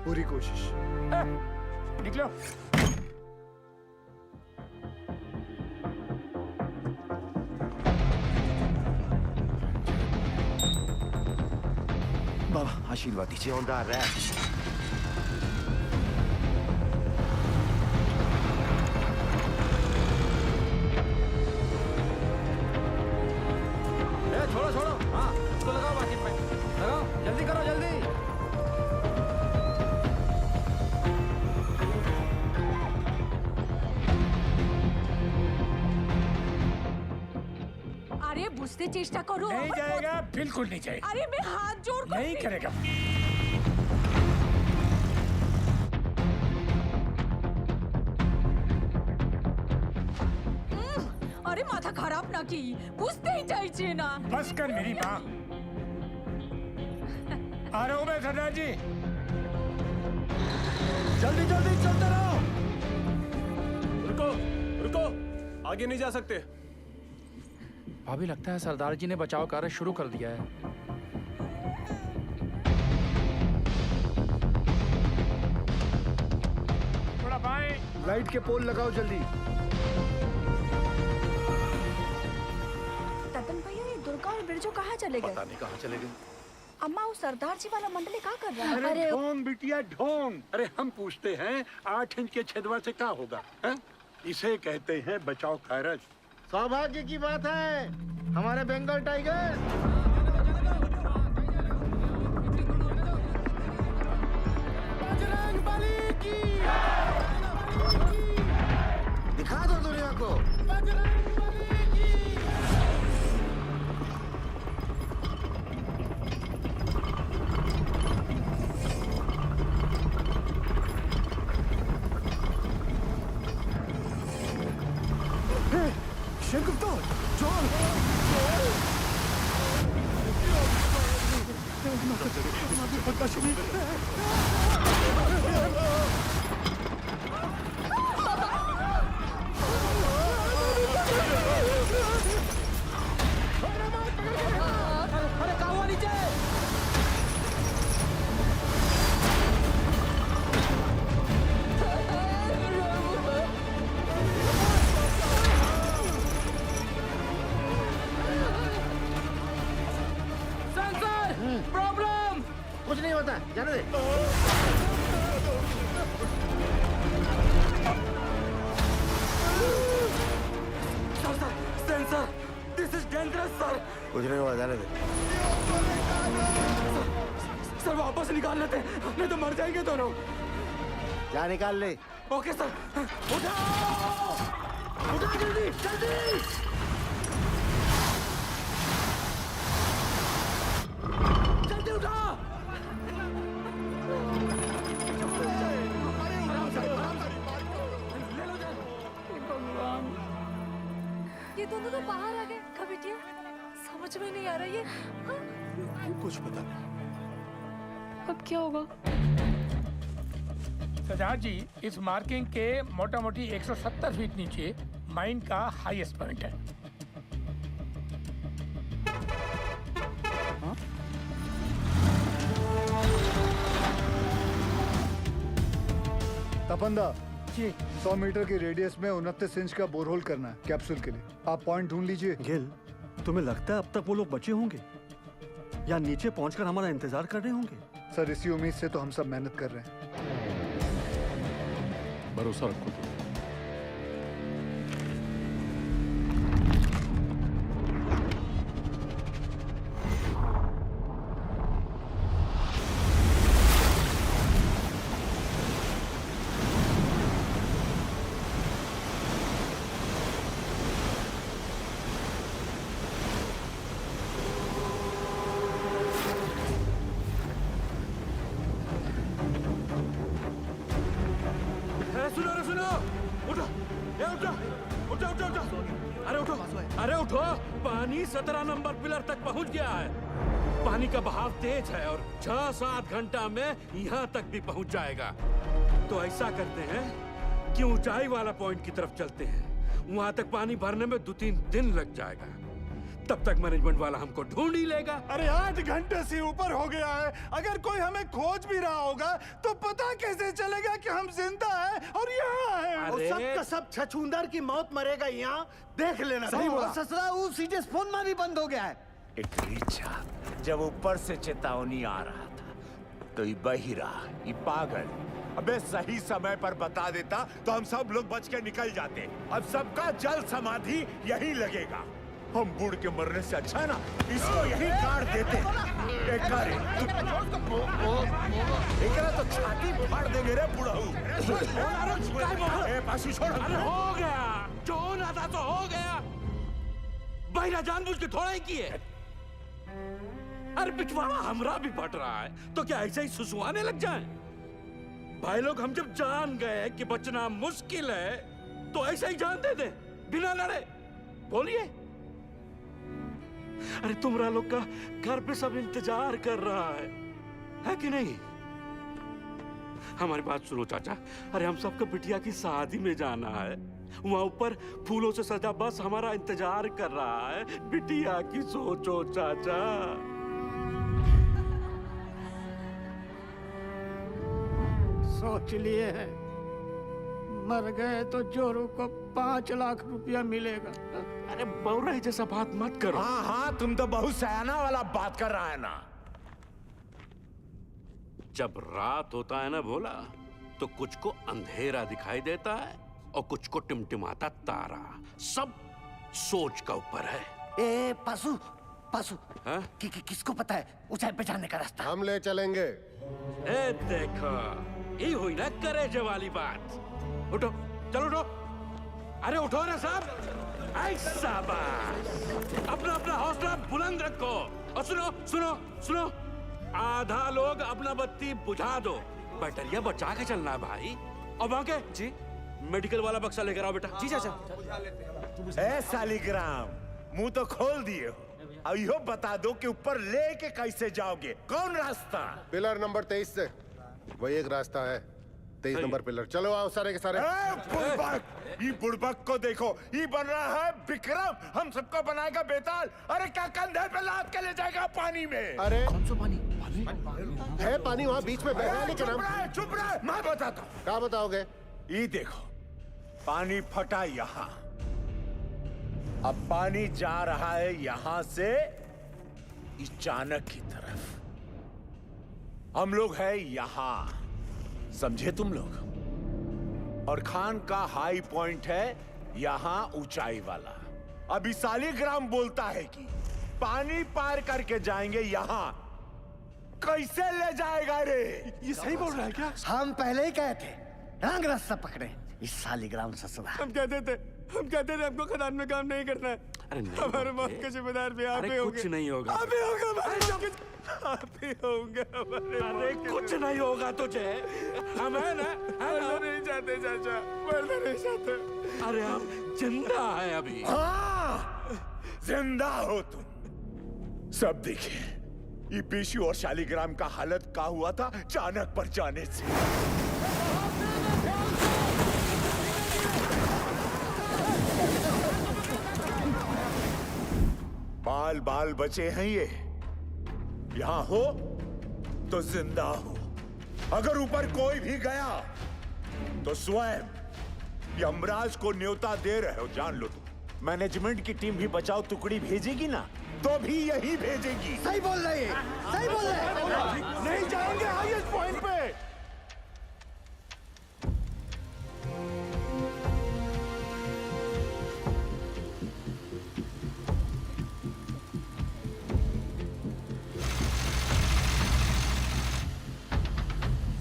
[SPEAKER 11] पूरी कोशिश।
[SPEAKER 21] निकलो।
[SPEAKER 20] बाबा आशीर्वाद दीजिए।
[SPEAKER 3] छोड़ो छोड़ो, हाँ इसको लगाओ बाकी पे, लगाओ जल्दी करो जल्दी।
[SPEAKER 12] अरे बुझते चेष्टा करो।
[SPEAKER 21] नहीं जाएगा, बिल्कुल नहीं जाएगा।
[SPEAKER 12] अरे मैं हाथ जोड़ कर
[SPEAKER 21] नहीं करेगा।
[SPEAKER 12] अरे माथा खराब ना की, बुझते ही चाहिए ना।
[SPEAKER 21] बस कर मेरी माँ। आ रहा हूँ मैं सरदार जी।
[SPEAKER 13] जल्दी जल्दी चलते रहो। रुको रुको, आगे नहीं जा सकते।
[SPEAKER 6] भाभी, लगता है सरदार जी ने बचाव कार्य शुरू कर दिया है।
[SPEAKER 21] थोड़ा बाएं।
[SPEAKER 11] लाइट के पोल लगाओ जल्दी।
[SPEAKER 12] ततन भैया, ये दुर्गा और बिरजू कहाँ चले गए?
[SPEAKER 16] पता नहीं कहाँ चले गए।
[SPEAKER 12] अम्मा, वो सरदार जी वाला मंडली क्या कर रहा है?
[SPEAKER 21] अरे ढोंग बिटिया ढोंग। अरे हम पूछते हैं 8 इंच के छेदवा से क्या होगा? इसे कहते हैं बचाव कार्य।
[SPEAKER 10] सौभाग्य की बात है, हमारे बंगाल टाइगर। बजरंगबली की। दिखा दो दुनिया को। बजरंगबली की।
[SPEAKER 11] शेरगुप्ता, जॉन।
[SPEAKER 3] अरे कहाँ हुआ नीचे?
[SPEAKER 10] प्रॉब्लम। कुछ नहीं होता, जाने दे।
[SPEAKER 3] Sensor, this is dangerous sir.
[SPEAKER 10] कुछ नहीं हुआ, जाने दे।
[SPEAKER 3] सर वापस निकाल लेते, नहीं तो मर जाएंगे दोनों।
[SPEAKER 10] जा निकाल ले।
[SPEAKER 3] Okay sir. उठाओ, उठाओ जल्दी जल्दी। जल्दी उठाओ।
[SPEAKER 12] भगवान, ये दोनों तो बाहर आ गए। समझ में नहीं आ रहा ये।
[SPEAKER 4] कुछ पता नहीं।
[SPEAKER 12] अब क्या होगा?
[SPEAKER 21] सजाद जी, इस मार्किंग के मोटा मोटी 170 फीट नीचे माइन का हाईएस्ट पॉइंट है।
[SPEAKER 11] तपंदा जी, 100 मीटर की रेडियस में 29 इंच का बोरहोल करना है कैप्सूल के लिए। आप पॉइंट ढूंढ लीजिए।
[SPEAKER 13] गिल, तुम्हें लगता है अब तक वो लोग बचे होंगे या नीचे पहुंचकर हमारा इंतजार कर रहे होंगे?
[SPEAKER 11] सर, इसी उम्मीद से तो हम सब मेहनत कर रहे हैं।
[SPEAKER 4] भरोसा रखो।
[SPEAKER 15] अरे उठो, पानी 17 नंबर पिलर तक पहुंच गया है। पानी का बहाव तेज है और 6-7 घंटा में यहाँ तक भी पहुंच जाएगा। तो ऐसा करते हैं कि ऊंचाई वाला पॉइंट की तरफ चलते हैं। वहाँ तक पानी भरने में 2-3 दिन लग जाएगा। तब तक मैनेजमेंट वाला हमको ढूंढ ही लेगा।
[SPEAKER 8] अरे 8 घंटे से ऊपर हो गया है। अगर कोई हमें खोज भी रहा होगा तो पता कैसे चलेगा कि हम जिंदा हैं और यहाँ हैं?
[SPEAKER 10] और सब का सब छछूंदर की मौत मरेगा यहाँ, देख लेना।
[SPEAKER 8] सही बोला।
[SPEAKER 10] ससुरा वो सीधे फोन में भी बंद हो गया है।
[SPEAKER 9] इकरीचा जब ऊपर से चेतावनी आ रहा था तो ये बहिरा, ये पागल अबे सही समय पर बता देता तो हम सब लोग बच के निकल जाते। अब सबका जल समाधि यहीं लगेगा। हम बूढ़ के मरने से अच्छा है ना इसको यहीं काट देते। एक तो छाती फाड़ देंगे रे बुढ़ाऊ। पासी छोड़।
[SPEAKER 15] अरे हो गया, जो होना था तो हो गया। बहिरा जानबूझ के थोड़ा ही किए। अरे पिछवाड़ा हमरा भी फट रहा है तो क्या ऐसे ही सुसुआने लग जाएं? भाई लोग, हम जब जान गए कि बचना मुश्किल है तो ऐसे ही जान दे दे बिना लड़े। बोलिए। अरे तुमरा लोग का घर पे सब इंतजार कर रहा है कि नहीं? हमारी बात सुनो चाचा। अरे हम सबको बिटिया की शादी में जाना है। वहाँ ऊपर फूलों से सजा बस हमारा इंतजार कर रहा है। बिटिया की सोचो चाचा।
[SPEAKER 14] सोच लिए हैं, मर गए तो जोरू को 5 लाख रुपया मिलेगा।
[SPEAKER 15] अरे बौराई जैसा बात मत करो।
[SPEAKER 9] हाँ हाँ, तुम तो बहुत सयाना वाला बात कर रहा है ना।
[SPEAKER 15] जब रात होता है ना भोला, तो कुछ को अंधेरा दिखाई देता है और कुछ को टिमटिमाता तारा। सब सोच का ऊपर है।
[SPEAKER 10] ए पासु, पासु, किसको पता है ऊंचाई पे जाने का रास्ता?
[SPEAKER 7] हम ले चलेंगे।
[SPEAKER 15] ए देखो, ये हुई ना करेजे वाली बात। उठो, चलो उठो। अरे उठो ना साहब। ऐसा बात। अपना अपना हौसला बुलंद रखो। और सुनो सुनो सुनो, आधा लोग अपना बत्ती बुझा दो। बैटरिया बचा के चलना है भाई। और वहां के जी मेडिकल वाला बक्सा लेकर आओ बेटा।
[SPEAKER 9] जी चाचा। ए सालिग्राम, मुंह तो खोल दिए हो। अब यो बता दो कि ऊपर लेके कैसे जाओगे? कौन रास्ता?
[SPEAKER 7] पिलर नंबर 23 से। वही एक रास्ता है, 23 नंबर पिलर। चलो आओ सारे के सारे।
[SPEAKER 9] ये बुड़बक को देखो, ये बन रहा है विक्रम। हम सबको बनाएगा बेताल। अरे क्या कंधे पे लाद के ले जाएगा पानी में?
[SPEAKER 7] अरे
[SPEAKER 10] कौन सा पानी?
[SPEAKER 7] है पानी वहाँ बीच में बह रहा है। लेकिन
[SPEAKER 9] चुप रहे, मैं बताता हूँ।
[SPEAKER 7] क्या बताओगे?
[SPEAKER 9] ये देखो, पानी फटा यहाँ। अब पानी जा रहा है यहाँ से इस चाणक की तरफ। हम लोग हैं यहाँ, समझे तुम लोग? और खान का हाई पॉइंट है यहाँ ऊंचाई वाला। अभी सालिग्राम बोलता है कि पानी पार करके जाएंगे यहाँ। कैसे ले जाएगा रे?
[SPEAKER 10] ये सही बोल रहा है क्या? हम पहले ही कहे थे रंग रास्ता पकड़े। इस सालिग्राम ससुरा।
[SPEAKER 14] हम कहते थे हमको खदान में काम नहीं करना है।
[SPEAKER 15] अरे नहीं,
[SPEAKER 14] हमारे मौत के जिम्मेदार भी आप ही होंगे।
[SPEAKER 15] कुछ नहीं होगा।
[SPEAKER 14] आप ही होगा हमारे। आप ही होंगे हमारे।
[SPEAKER 15] अरे कुछ नहीं होगा तुझे। हम है ना,
[SPEAKER 14] मरना नहीं चाहते चाचा, मरना नहीं चाहते।
[SPEAKER 15] अरे हम जिंदा है अभी।
[SPEAKER 9] हाँ, जिंदा हो तुम। सब देखिए, ये पेशी और शालिग्राम का हालत का हुआ था चाणक पर जाने से। बाल बाल बचे हैं ये, यहां हो तो जिंदा हो। अगर ऊपर कोई भी गया तो स्वयं यमराज को न्योता दे रहे हो, जान लो तुम। मैनेजमेंट की टीम भी बचाओ टुकड़ी भेजेगी ना, तो भी यही भेजेगी।
[SPEAKER 8] सही बोल रहे हैं, सही बोल रहे हैं। नहीं जाएंगे हाईएस्ट पॉइंट पे।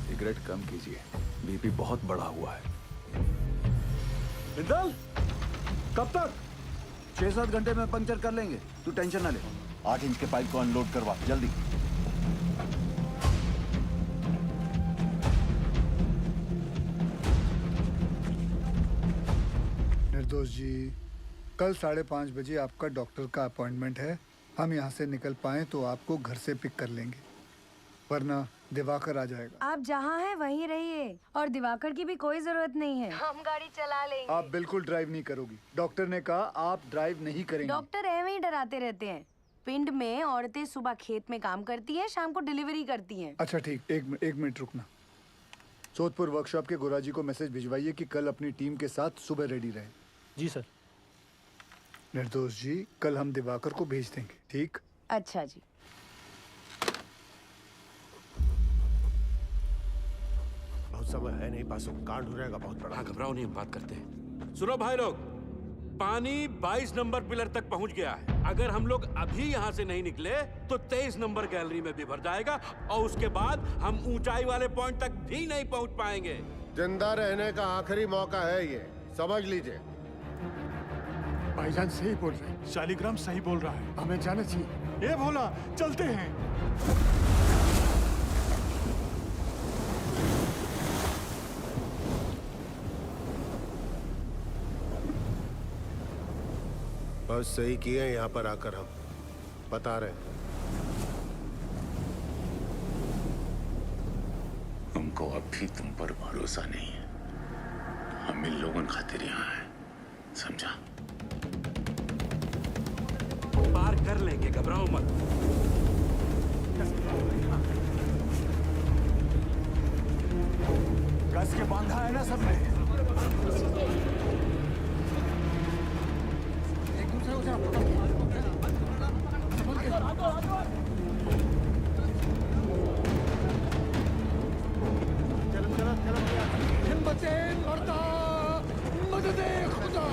[SPEAKER 15] सिगरेट कम कीजिए, बीपी बहुत बढ़ा हुआ है।
[SPEAKER 19] बिंदल, कब तक? 6-7 घंटे में पंक्चर कर लेंगे, तू टेंशन ना ले। 8 इंच के पाइप को अनलोड करवा जल्दी।
[SPEAKER 11] निर्दोष जी, कल 5:30 बजे आपका डॉक्टर का अपॉइंटमेंट है। हम यहाँ से निकल पाए तो आपको घर से पिक कर लेंगे, वरना दिवाकर आ जाएगा।
[SPEAKER 12] आप जहाँ हैं वहीं रहिए, और दिवाकर की भी कोई जरूरत नहीं है, हम गाड़ी चला लेंगे।
[SPEAKER 11] आप बिल्कुल ड्राइव नहीं करोगी, डॉक्टर ने कहा आप ड्राइव नहीं करेंगे।
[SPEAKER 12] डॉक्टर ऐਵੇਂ ही डराते रहते हैं। पिंड में औरतें सुबह खेत में काम करती हैं, शाम को डिलीवरी करती हैं।
[SPEAKER 11] अच्छा ठीक, एक मिनट रुकना। सोदपुर वर्कशॉप के गुराजी को मैसेज भिजवाइए कि कल अपनी टीम के साथ सुबह रेडी रहे।
[SPEAKER 13] जी सर।
[SPEAKER 11] निर्दोष जी, कल हम दिवाकर को भेज देंगे, ठीक?
[SPEAKER 12] अच्छा जी।
[SPEAKER 4] बहुत समय है नहीं, पास कांड हो जाएगा बहुत बड़ा।
[SPEAKER 23] घबराओ नहीं, हम बात करते हैं। सुनो भाई लोग, पानी 22 नंबर पिलर तक पहुंच गया है। अगर हम लोग अभी यहाँ से नहीं निकले तो 23 नंबर गैलरी में भी भर जाएगा, और उसके बाद हम ऊंचाई वाले पॉइंट तक भी नहीं पहुंच पाएंगे।
[SPEAKER 7] जिंदा रहने का आखिरी मौका है ये, समझ लीजिए।
[SPEAKER 8] भाईजान सही बोल रहे हैं, शालिग्राम सही बोल रहा है, हमें जाना चाहिए। ये भोला, चलते हैं।
[SPEAKER 4] बस सही किए यहाँ पर आकर, हम बता रहे हैं।
[SPEAKER 9] हमको अब भी तुम पर भरोसा नहीं है। हम इन लोगों खातिर यहाँ हैं, समझा?
[SPEAKER 23] पार कर लेंगे, घबराओ मत।
[SPEAKER 8] कस के बांधा है ना सबने। एक दूसरे को हिम्मते मर्दा, मददे खुदा।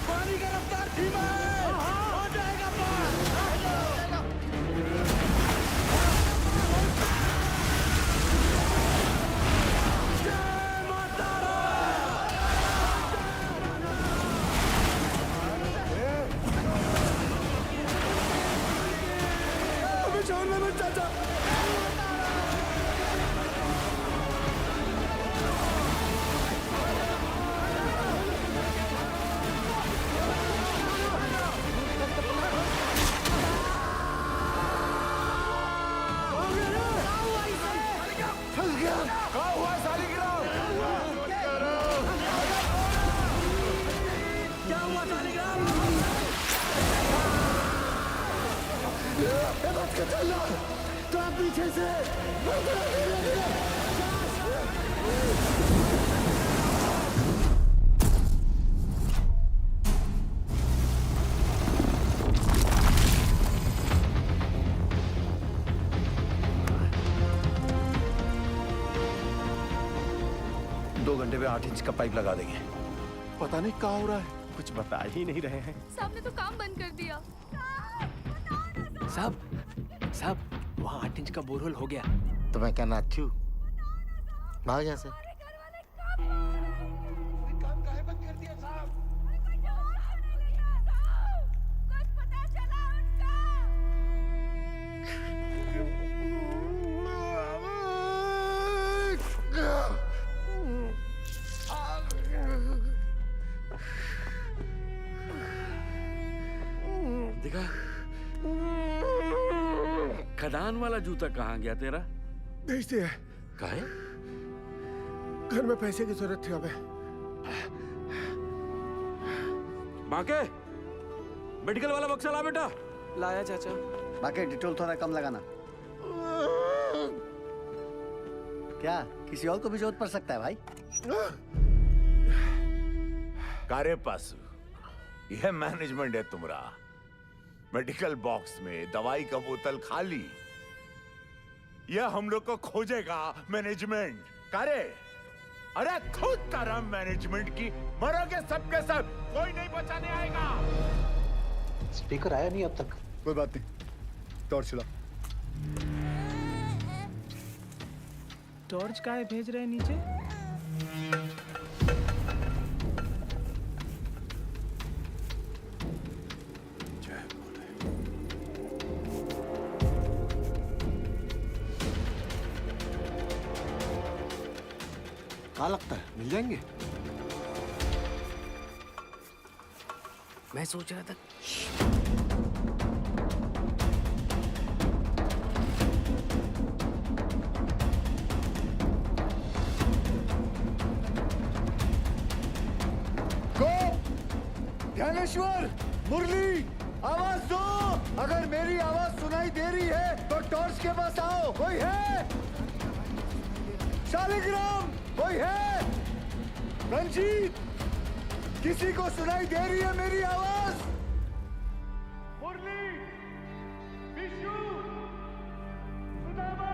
[SPEAKER 8] पानी का रफ्तार धीमा है, हो जाएगा पार। अभी छोड़ना मत चाचा। तो आप पीछे से
[SPEAKER 19] दो घंटे में 8 इंच का पाइप लगा देंगे।
[SPEAKER 4] पता नहीं क्या हो रहा है, कुछ बता ही नहीं रहे हैं।
[SPEAKER 12] साहब ने तो काम बंद कर दिया।
[SPEAKER 17] साहब, वहाँ 8 इंच का बोरहोल हो गया।
[SPEAKER 10] तो मैं क्या नाचू? भाग यहाँ से।
[SPEAKER 23] खदान वाला जूता कहाँ गया तेरा?
[SPEAKER 7] भेज दिया।
[SPEAKER 23] काहे?
[SPEAKER 7] घर में पैसे की जरूरत थी अबे।
[SPEAKER 23] बाके मेडिकल वाला बक्सा ला बेटा।
[SPEAKER 2] लाया चाचा।
[SPEAKER 5] बाकी डिटेल थोड़ा कम लगाना। क्या किसी और को भी जरूरत पड़ सकता है भाई?
[SPEAKER 9] कारे पासु, यह मैनेजमेंट है तुम्हारा। मेडिकल बॉक्स में दवाई का बोतल खाली, यह हम लोग को खोजेगा मैनेजमेंट। कारे, अरे खुद तरह मैनेजमेंट की मरोगे सबके सब, कोई नहीं बचाने आएगा।
[SPEAKER 5] स्पीकर आया नहीं अब तक।
[SPEAKER 11] कोई बात नहीं, टॉर्च चला।
[SPEAKER 2] टॉर्च काहे भेज रहे हैं नीचे?
[SPEAKER 5] कहाँ लगता है मिल जाएंगे?
[SPEAKER 2] मैं सोच रहा था
[SPEAKER 11] ध्यानेश्वर, मुरली, आवाज दो। अगर मेरी आवाज सुनाई दे रही है तो टॉर्च के पास आओ। कोई है? शालिग्राम, कोई है? रंजीत, किसी को सुनाई दे रही है मेरी आवाज? मुरली, विशु, सुदामा,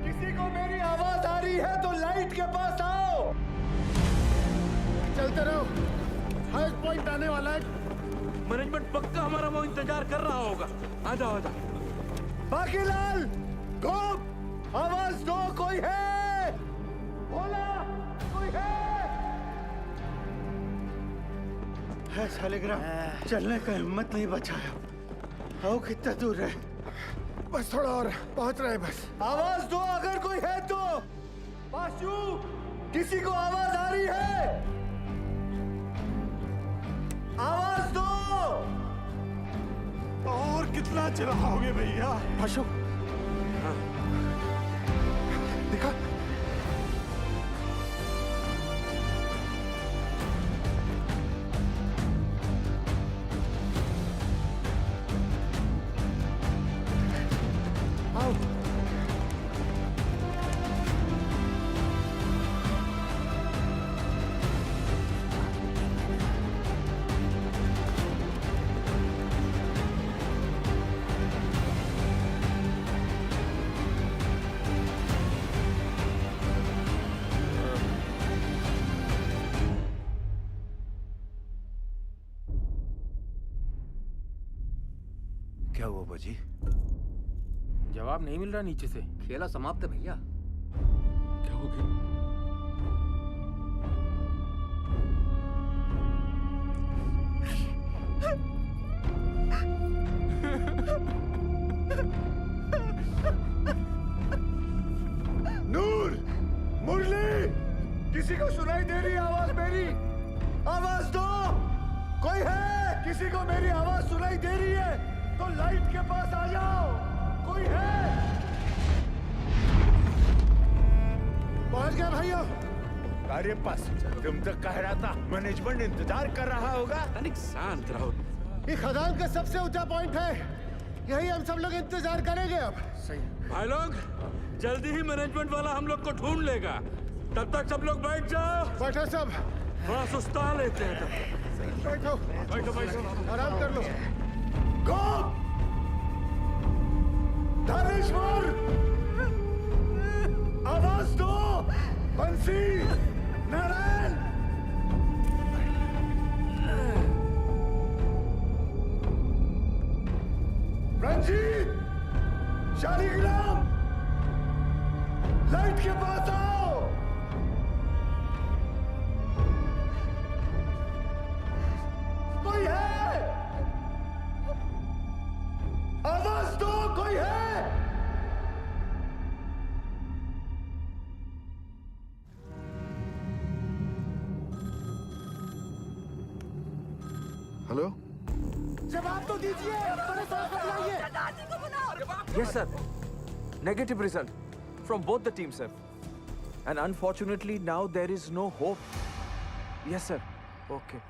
[SPEAKER 11] किसी को मेरी आवाज आ रही है तो लाइट के पास आओ।
[SPEAKER 7] चलते रहो, हाईएस्ट पॉइंट आने वाला है।
[SPEAKER 23] मैनेजमेंट पक्का हमारा वो इंतजार कर रहा होगा। आ जाओ आ जाओ।
[SPEAKER 11] बाकीलाल, गोप, आवाज दो। कोई है? भोला, कोई है? शालिग्राम, चलने का हिम्मत नहीं बचाया। आओ, कितना दूर है?
[SPEAKER 7] बस थोड़ा और, पहुंच रहे बस।
[SPEAKER 11] आवाज दो अगर कोई है तो। पाशु, किसी को आवाज आ रही है? आवाज दो।
[SPEAKER 8] और कितना चिल्लाओगे भैया?
[SPEAKER 11] पाशु,
[SPEAKER 7] दिखा।
[SPEAKER 11] आओ।
[SPEAKER 20] क्या हुआ बाजी?
[SPEAKER 3] जवाब नहीं मिल रहा नीचे से।
[SPEAKER 5] खेला समाप्त है भैया।
[SPEAKER 23] क्या हो गया?
[SPEAKER 11] नूर, मुरली, किसी को सुनाई दे रही आवाज मेरी? आवाज दो। कोई है? किसी को मेरी आवाज सुनाई दे रही है तो लाइट के पास आ जाओ। कोई है?
[SPEAKER 7] पहुंच गया भैया।
[SPEAKER 9] अरे पास, तुम तो कह रहा था मैनेजमेंट इंतजार कर रहा होगा।
[SPEAKER 23] तनिक शांत रहो।
[SPEAKER 7] ये खदान का सबसे ऊंचा पॉइंट है, यही हम सब लोग इंतजार करेंगे अब।
[SPEAKER 11] सही।
[SPEAKER 23] भाई लोग, जल्दी ही मैनेजमेंट वाला हम लोग को ढूंढ लेगा। तब तक सब लोग बैठ जाओ।
[SPEAKER 7] बैठो सब।
[SPEAKER 23] थोड़ा सुस्ता लेते हैं तब।
[SPEAKER 7] बैठो
[SPEAKER 23] बैठो बैठो,
[SPEAKER 7] आराम कर लो।
[SPEAKER 11] गोप, धानेश्वर, आवाज दो। बंसी, नारायण, रंजीत, शालिग्राम, लाइट के पास आओ। कोई है? आवाज दो। कोई है?
[SPEAKER 1] हेलो,
[SPEAKER 7] जवाब
[SPEAKER 3] जवाब तो दीजिए। बड़े साहब को बुलाइए।
[SPEAKER 12] सरदार जी को बुलाओ।
[SPEAKER 3] Yes, sir. Negative result from both the teams, sir. And unfortunately, now there is no hope. Yes, sir. Okay.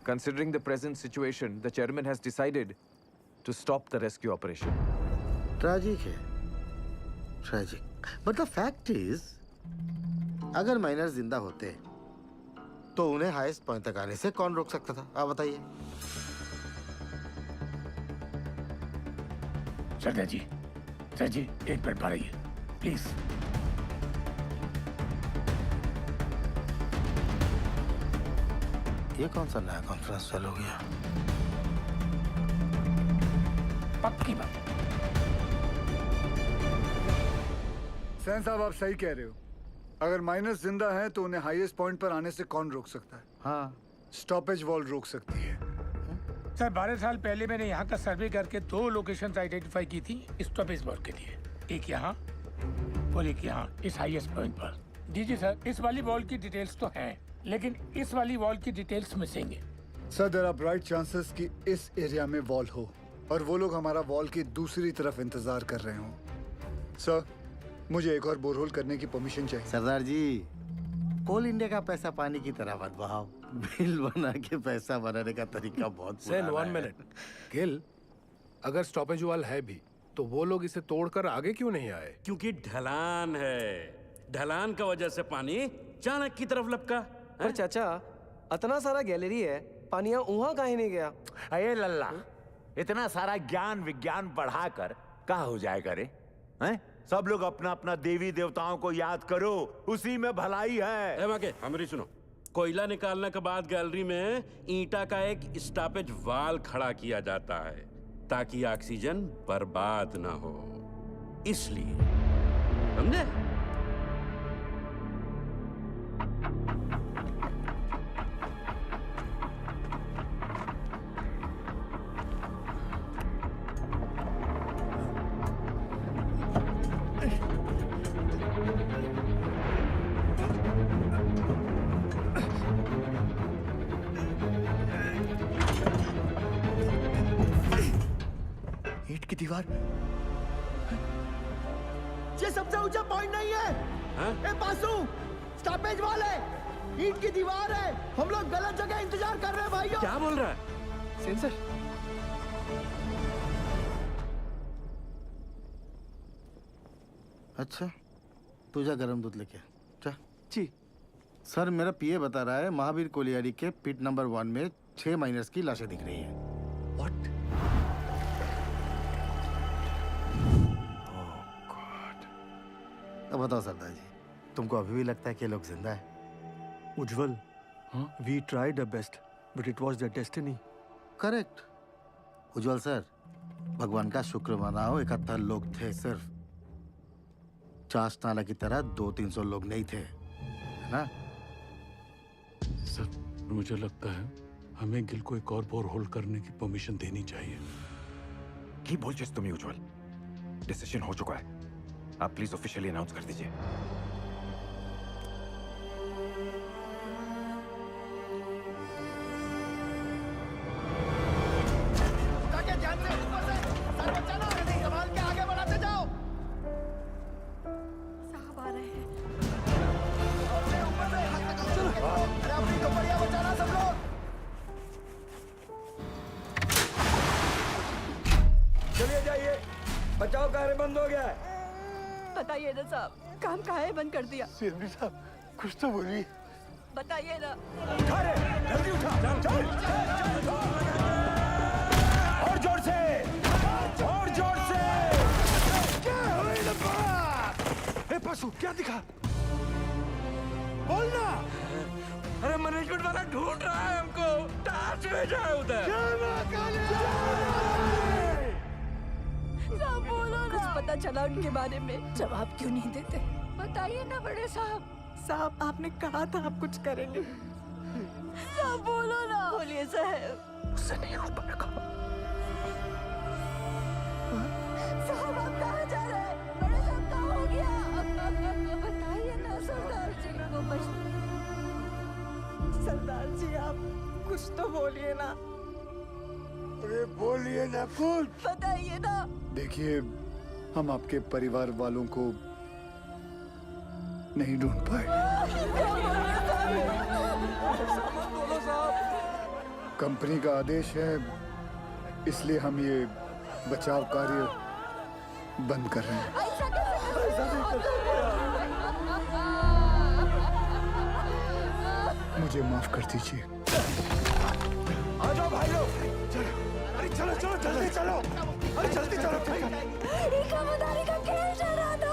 [SPEAKER 3] Considering the present situation, the chairman has decided to stop the rescue operation.
[SPEAKER 10] Tragic है, tragic. But the fact is, अगर माइनर्स जिंदा होते तो उन्हें हाईएस्ट पॉइंट तक आने से कौन रोक सकता था? आप बताइए।
[SPEAKER 21] सरदार जी, सर जी, एक मिनट रहिए प्लीज।
[SPEAKER 10] ये कौन सा नया कॉन्फ्रेंस चालू हो गया?
[SPEAKER 21] पक्की बात।
[SPEAKER 11] सैन साहब, आप सही कह रहे हो। अगर माइनस जिंदा हैं तो उन्हें हाईएस्ट पॉइंट पर आने से कौन रोक सकता है?
[SPEAKER 10] हाँ,
[SPEAKER 11] स्टॉपेज वॉल रोक सकती है।
[SPEAKER 21] सर 12 साल पहले मैंने यहाँ का सर्वे करके 2 लोकेशंस आइडेंटिफाई की थी स्टॉपेज वॉल के लिए, एक यहाँ और एक यहाँ इस हाईएस्ट पॉइंट पर। जी सर, इस वाली वॉल की डिटेल्स तो हैं, लेकिन इस वाली वॉल की डिटेल्स मिसिंग है।
[SPEAKER 11] Sir, there are bright chances कि इस एरिया में वॉल हो और वो लोग हमारा वॉल की दूसरी तरफ इंतजार कर रहे हों। सर, मुझे एक और बोरहोल करने की परमिशन चाहिए।
[SPEAKER 10] सरदार जी, कोल इंडिया का पैसा पानी की तरह मत बहाओ। बिल बना के पैसा बनाने का तरीका बहुत
[SPEAKER 6] सेन,
[SPEAKER 10] पुराना
[SPEAKER 6] 1
[SPEAKER 10] है।
[SPEAKER 6] मिनट। गिल, अगर स्टॉपेज वाल है भी तो वो लोग इसे तोड़कर आगे क्यों नहीं आए?
[SPEAKER 23] क्योंकि ढलान है। ढलान का वजह से पानी चाणक्य की तरफ लपका।
[SPEAKER 2] पर चाचा, इतना सारा गैलरी है, पानी वहां काहे नहीं गया?
[SPEAKER 9] अरे लल्ला, इतना सारा ज्ञान विज्ञान पढ़ाकर कहाँ हो जाए करे? हैं? सब लोग अपना अपना देवी देवताओं को याद करो, उसी में भलाई है।
[SPEAKER 23] हमारी सुनो। कोयला निकालने के बाद गैलरी में ईंटा का एक स्टॉपेज वाल खड़ा किया जाता है ताकि ऑक्सीजन बर्बाद ना हो, इसलिए। समझे?
[SPEAKER 5] ईंट की दीवार। ये सबसे ऊंचा पॉइंट नहीं है। ए पासू, स्टॉपेज वाल है, ईंट की दीवार है। हम लोग गलत जगह इंतजार कर रहे हैं भाइयों।
[SPEAKER 23] क्या बोल रहा है?
[SPEAKER 2] सेंसर।
[SPEAKER 10] अच्छा, तू जा गरम दूध लेके जा।
[SPEAKER 2] जी
[SPEAKER 10] सर, मेरा पीए बता रहा है महावीर कोलियारी के पिट नंबर 1 में 6 माइनर्स की लाशें दिख रही हैं।
[SPEAKER 2] व्हाट?
[SPEAKER 10] अब बताओ सरदार जी, तुमको अभी भी लगता है कि ये लोग जिंदा है?
[SPEAKER 17] Ujjwal, we tried our best but it was their destiny.
[SPEAKER 10] Correct Ujjwal sir, भगवान का शुक्र मनाओ 71 लोग थे सिर्फ। चास नाला की तरह 200-300 लोग नहीं थे, है ना?
[SPEAKER 15] सर, मुझे लगता है हमें गिल को एक और बोर होल करने की परमिशन देनी चाहिए।
[SPEAKER 20] की बोल जिस तुम्हें उज्जवल, डिसीजन हो चुका है। आप प्लीज ऑफिशियली अनाउंस कर दीजिए।
[SPEAKER 5] ध्यान से, ऊपर से, सर बचाना, संभाल के आगे बढ़ाते जाओ।
[SPEAKER 12] साहब आ रहे हैं।
[SPEAKER 5] ऊपर से, अरे अपनी को बढ़िया बचाना सब लोग।
[SPEAKER 3] चलिए जाइए, बचाव कार्य बंद हो गया है।
[SPEAKER 12] बताइए ना साहब, काम काहे बंद कर दिया?
[SPEAKER 11] सीएमडी साहब, कुछ तो बोलिए।
[SPEAKER 12] बताइए ना।
[SPEAKER 9] उठा रे, जल्दी उठा, चल। और जोर से, और जोर से।
[SPEAKER 8] क्या हुई लपा? ए पशु, क्या दिखा? बोलना।
[SPEAKER 23] अरे मैनेजमेंट वाला ढूंढ रहा है हमको। टास्क भेजा है उधर।
[SPEAKER 12] साहब बोलो ना। कुछ पता चला उनके बारे में? जवाब क्यों नहीं देते? बताइए ना बड़े साहब।
[SPEAKER 18] साहब, आपने कहा था आप कुछ करेंगे।
[SPEAKER 12] साहब बोलो ना। बोलिए साहब।
[SPEAKER 20] उससे नहीं हो पाएगा।
[SPEAKER 12] साहब आप कहाँ जा रहे हैं? बड़े साहब कहाँ हो गया? बताइए ना सरदार जी को।
[SPEAKER 18] सरदार जी, आप कुछ तो बोलिए ना।
[SPEAKER 11] बताइए ना कुछ।
[SPEAKER 12] बताइए ना।
[SPEAKER 11] देखिए, हम आपके परिवार वालों को नहीं ढूंढ पाए। कंपनी का आदेश है, इसलिए हम ये बचाव कार्य बंद कर रहे हैं। मुझे माफ कर दीजिए।
[SPEAKER 8] आ जाओ भाई लोग, चलो, अरे चलो चलो जल्दी चलो, अरे जल्दी चलो।
[SPEAKER 12] खबरदारी का खेल चल रहा था।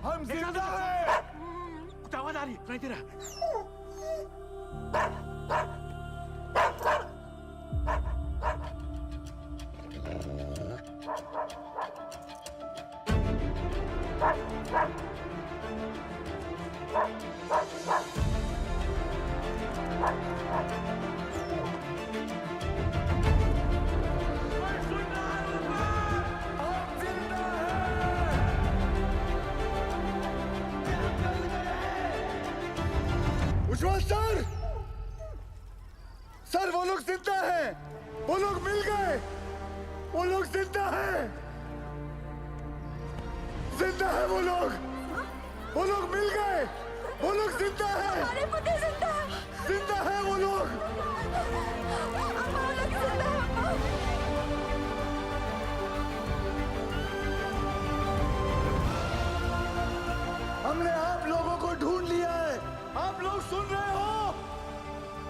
[SPEAKER 8] हम जिंदा हैं।
[SPEAKER 15] आवाज आ रही है, सुनाई दे रहा
[SPEAKER 11] उज्जवल सर, सर वो लोग जिंदा हैं, वो लोग मिल गए, वो लोग जिंदा हैं, जिंदा है वो लोग मिल गए, वो लोग जिंदा हैं,
[SPEAKER 12] हमारे पति जिंदा है,
[SPEAKER 11] जिंदा है वो लोग।
[SPEAKER 12] हमारे लोग जिंदा है।
[SPEAKER 11] हमने आप लोगों को ढूंढ लिया है, आप लोग सुन रहे हो?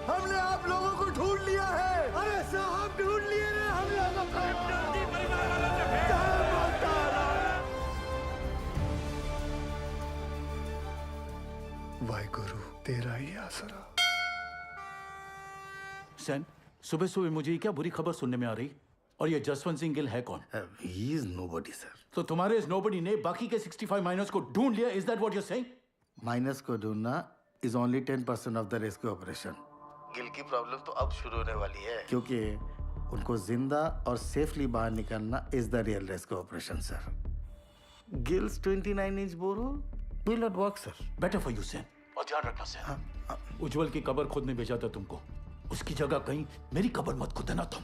[SPEAKER 11] हमने आप लोगों को ढूंढ लिया है। अरे साहब ढूंढ लिए ना हम लोगों को। वाहिगुरु तेरा ही आसरा।
[SPEAKER 15] सैन, सुबह सुबह मुझे ये क्या बुरी खबर सुनने में आ रही? और ये जसवंत सिंह गिल है कौन?
[SPEAKER 10] He is nobody, sir.
[SPEAKER 15] तो तुम्हारे इस नोबडी ने बाकी के 65 माइनर्स को ढूंढ लिया? Is that what you're saying?
[SPEAKER 10] Minus को ढूंढना is only 10% of the rescue operation. Gill की प्रॉब्लम तो अब शुरू होने वाली है, क्योंकि उनको जिंदा और सेफली बाहर निकालना is the real rescue operation, sir. Gil's 29-inch borehole will not work, sir.
[SPEAKER 15] Better for you, Sen. और ध्यान रखना सैन, उज्जवल की कब्र खोदने भेजा था तुमको, उसकी जगह कहीं मेरी कब्र मत खोदना तुम।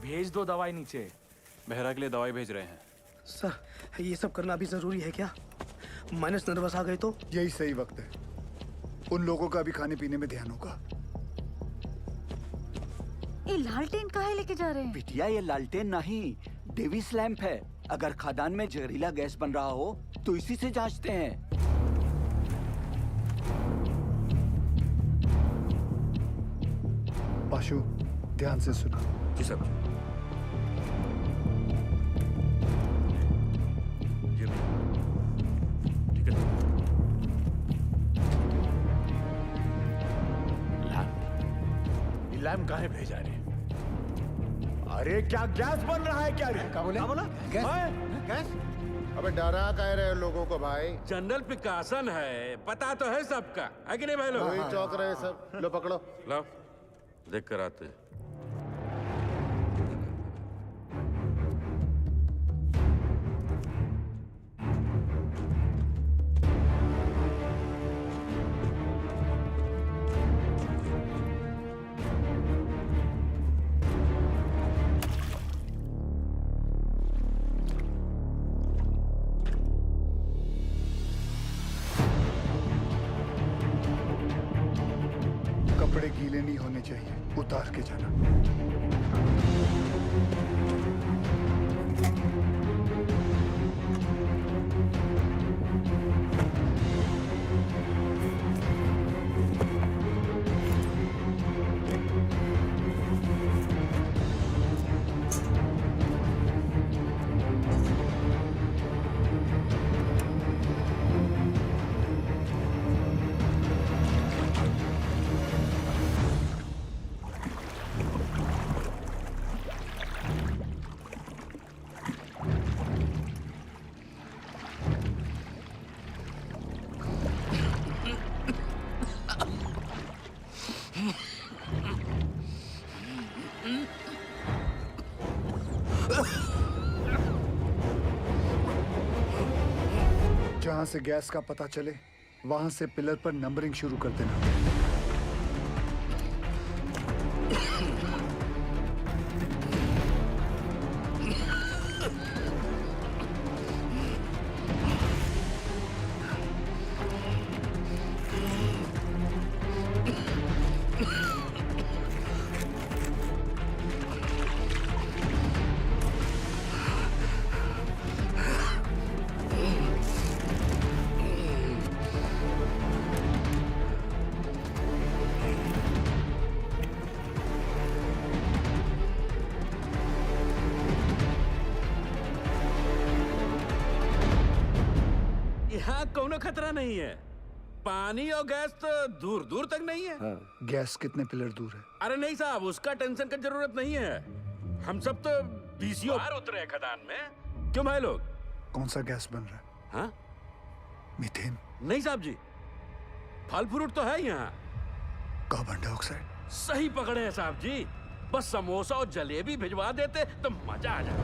[SPEAKER 3] भेज दो दवाई नीचे।
[SPEAKER 14] बेहरा के लिए दवाई भेज रहे हैं।
[SPEAKER 17] सर, ये सब करना अभी जरूरी है क्या? माइनस नर्वस आ गए तो?
[SPEAKER 11] यही सही वक्त है, उन लोगों का भी खाने पीने में ध्यान होगा।
[SPEAKER 16] ये लालटेन काहे लेके जा रहे हैं?
[SPEAKER 22] बिटिया, ये लालटेन नहीं, डेविस लैंप है। अगर खदान में जहरीला गैस बन रहा हो तो इसी से जांचते हैं।
[SPEAKER 11] पाशु, ध्यान से सुना।
[SPEAKER 20] जी साहब। ठीक है।
[SPEAKER 9] लैम्प काहे भेजा रे? अरे क्या गैस बन रहा है क्या रे?
[SPEAKER 4] क्या बोला?
[SPEAKER 9] गैस?
[SPEAKER 4] अबे डरा कह रहे हो लोगों को भाई?
[SPEAKER 23] जनरल पिकासन है, पता तो है सबका, है कि नहीं भाई लोग?
[SPEAKER 4] वही चौक रहे सब। लो पकड़ो।
[SPEAKER 23] लो, देख कर आते हैं।
[SPEAKER 11] कपड़े गीले नहीं होने चाहिए, उतार के जाना। जहां से गैस का पता चले वहां से पिलर पर नंबरिंग शुरू कर देना।
[SPEAKER 23] यहाँ कोनो खतरा नहीं है। पानी और गैस तो दूर दूर तक नहीं है।
[SPEAKER 11] गैस कितने पिलर दूर है?
[SPEAKER 23] अरे नहीं साहब, उसका टेंशन की जरूरत नहीं है। हम सब तो बीसीओ बाहर उतरे हैं खदान में। क्यों भाई लोग?
[SPEAKER 11] कौन सा गैस बन रहा है?
[SPEAKER 23] हाँ?
[SPEAKER 11] मीथेन?
[SPEAKER 23] नहीं साहब जी, फल फ्रूट तो है यहाँ।
[SPEAKER 11] Carbon dioxide?
[SPEAKER 23] सही पकड़े हैं साहब जी। बस समोसा और जलेबी भिजवा देते तो मजा आ जाता।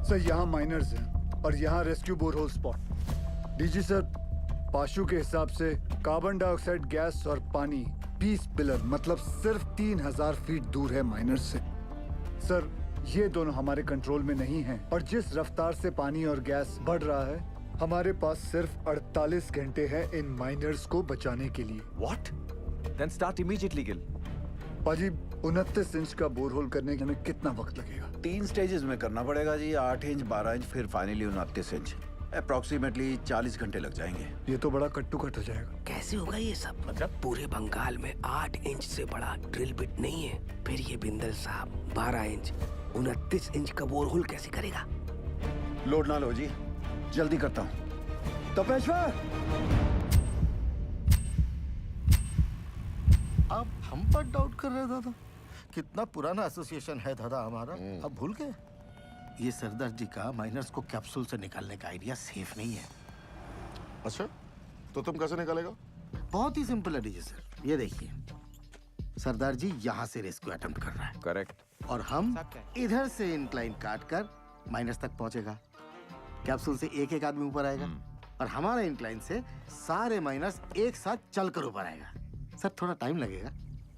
[SPEAKER 11] सर यहाँ माइनर्स हैं और यहाँ rescue borehole spot. DG sir, पाशु के हिसाब से कार्बन डाइऑक्साइड गैस और पानी 20 पिलर मतलब सिर्फ 3000 फीट दूर है माइनर्स से। सर ये दोनों हमारे कंट्रोल में नहीं हैं और जिस रफ्तार से पानी और गैस बढ़ रहा है हमारे पास सिर्फ 48 घंटे हैं इन माइनर्स को बचाने के लिए।
[SPEAKER 3] What? Then start immediately, Gill.
[SPEAKER 11] पाजी 29 इंच का बोरहोल करने में कितना वक्त लगेगा?
[SPEAKER 1] 3 स्टेजेस में करना पड़ेगा जी। 8 इंच, 12 इंच, फिर फाइनली 29 इंच। अप्रोक्सीमेटली 40 घंटे लग जाएंगे।
[SPEAKER 11] ये तो बड़ा कट्टू कट हो जाएगा।
[SPEAKER 17] कैसे होगा ये सब? मतलब पूरे बंगाल में 8 इंच से बड़ा ड्रिल बिट नहीं है। फिर ये बिंदल साहब 12 इंच 29 इंच का बोरहोल कैसे करेगा?
[SPEAKER 1] लोड ना लो जी, जल्दी करता हूँ। तो पेशवा
[SPEAKER 10] आप हम पर डाउट कर रहे दादा? कितना पुराना एसोसिएशन है दादा हमारा, अब भूल गए? ये सरदार जी का माइनर्स को कैप्सूल से निकालने का आइडिया सेफ नहीं है।
[SPEAKER 7] अच्छा, तो तुम कैसे निकालेगा?
[SPEAKER 10] बहुत ही सिंपल है डीजी सर, ये देखिए सरदार जी यहाँ से रेस्क्यू अटेम्प्ट कर रहा है।
[SPEAKER 3] करेक्ट।
[SPEAKER 10] और हम इधर से इंक्लाइन काट कर माइनस तक पहुंचेगा। कैप्सूल से एक एक आदमी ऊपर आएगा और हमारा इंक्लाइन से सारे माइनर्स एक साथ चलकर ऊपर आएगा। सर थोड़ा टाइम लगेगा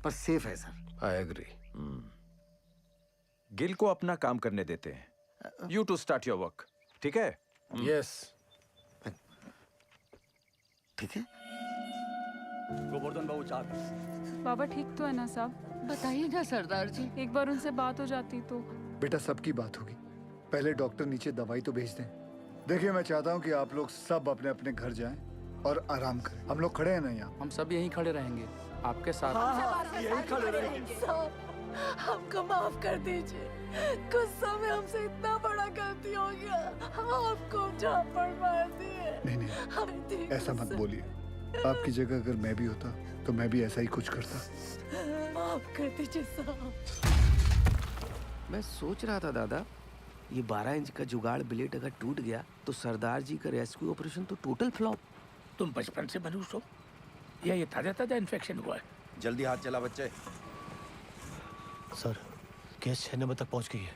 [SPEAKER 10] पर सेफ है सर।
[SPEAKER 3] I agree. गिल को अपना काम करने देते हैं। You to start your work. ठीक है?
[SPEAKER 6] Yes.
[SPEAKER 10] ठीक है।
[SPEAKER 22] गोवर्धन बाबू चार।
[SPEAKER 12] बाबा ठीक तो है ना साहब?
[SPEAKER 16] बताइए ना सरदार जी।
[SPEAKER 12] एक बार उनसे बात हो जाती तो।
[SPEAKER 11] बेटा सबकी बात होगी, पहले डॉक्टर नीचे दवाई तो भेज दें। देखिए मैं चाहता हूँ कि आप लोग सब अपने अपने घर जाएं और आराम करें। हम लोग खड़े हैं ना यहाँ?
[SPEAKER 14] हम सब यहीं खड़े रहेंगे आपके साथ।
[SPEAKER 12] यही खड़े रहेंगे।
[SPEAKER 18] हमको माफ कर दीजिए, गुस्सा में हमसे इतना बड़ा गलती हो गया, आपको झापड़ मार दिए।
[SPEAKER 11] नहीं ऐसा मत बोलिए। आपकी जगह अगर मैं भी होता तो मैं भी ऐसा ही कुछ करता।
[SPEAKER 18] माफ कर दीजिए साहब।
[SPEAKER 17] मैं सोच रहा था दादा, ये 12 इंच का जुगाड़ ब्लेड अगर टूट गया तो सरदार जी का रेस्क्यू ऑपरेशन तो टोटल फ्लॉप।
[SPEAKER 21] तुम बचपन से मनुष्य हो या ये ताजा ताजा इन्फेक्शन हुआ है?
[SPEAKER 1] जल्दी हाथ चला बच्चे।
[SPEAKER 5] सर गैस 6 नंबर तक पहुंच गई है।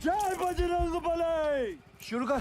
[SPEAKER 9] जय बजरंग बली। शुरू कर।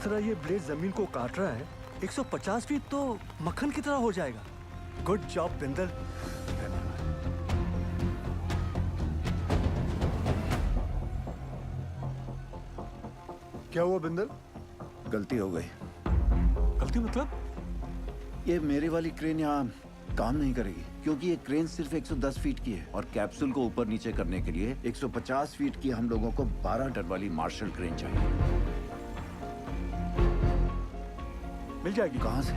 [SPEAKER 5] जिस तरह ये ब्लेड जमीन को काट रहा है 150 फीट तो मक्खन की तरह हो जाएगा। Good job Bindal.
[SPEAKER 11] क्या हुआ बिंदल?
[SPEAKER 1] गलती हो गई।
[SPEAKER 11] गलती मतलब?
[SPEAKER 1] ये मेरी वाली क्रेन यहाँ काम नहीं करेगी क्योंकि ये क्रेन सिर्फ 110 फीट की है और कैप्सूल को ऊपर नीचे करने के लिए 150 फीट की हम लोगों को 12 टन वाली मार्शल क्रेन चाहिए।
[SPEAKER 11] मिल जाएगी।
[SPEAKER 1] कहाँ से?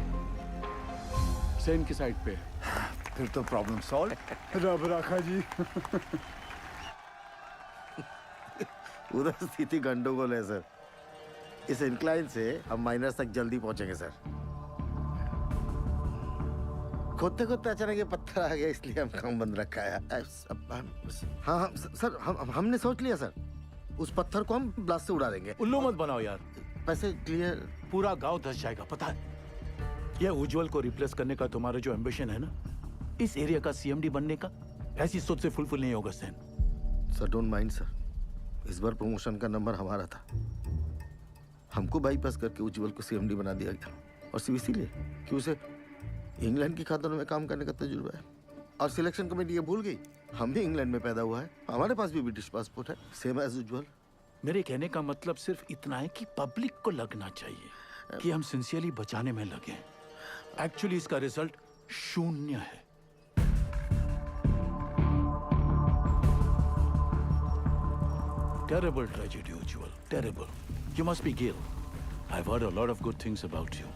[SPEAKER 15] सेन की साइड पे।
[SPEAKER 11] फिर तो प्रॉब्लम सॉल्व। रब राखा जी।
[SPEAKER 10] उधर स्थिति गंडोगोल है सर। इस इंक्लाइन से हम माइनर्स तक जल्दी पहुंचेंगे सर। खोदते खोदते अचानक ये पत्थर आ गया इसलिए हम काम बंद रखा है। हाँ हाँ सर हमने सोच लिया सर। उस पत्थर को हम ब्लास्ट से उड़ा देंगे।
[SPEAKER 9] उल्लू मत बनाओ यार।
[SPEAKER 10] पैसे क्लियर।
[SPEAKER 9] पूरा गांव धस जाएगा पता है। यह उज्जवल को रिप्लेस करने का तुम्हारा जो एम्बिशन है ना, इस एरिया का सीएमडी बनने का, ऐसी सोच से फुलफिल नहीं होगा Sen.
[SPEAKER 10] Sir don't mind sir, इस बार प्रमोशन का नंबर हमारा था। हमको बाईपास करके उज्जवल को सीएमडी बना दिया गया और सिर्फ इसीलिए कि उसे इंग्लैंड की खातों में काम करने का तजुर्बा है। और सिलेक्शन कमेटी ये भूल गई हम भी इंग्लैंड में पैदा हुआ है, हमारे पास भी ब्रिटिश पासपोर्ट है, सेम एज उज्जवल।
[SPEAKER 9] मेरे कहने का मतलब सिर्फ इतना है कि पब्लिक को लगना चाहिए कि हम सिंसियरली बचाने में लगे। एक्चुअली इसका रिजल्ट 0 है। Terrible tragedy, Ujjwal. Terrible. You must be Gil. I've heard a lot of good things about you.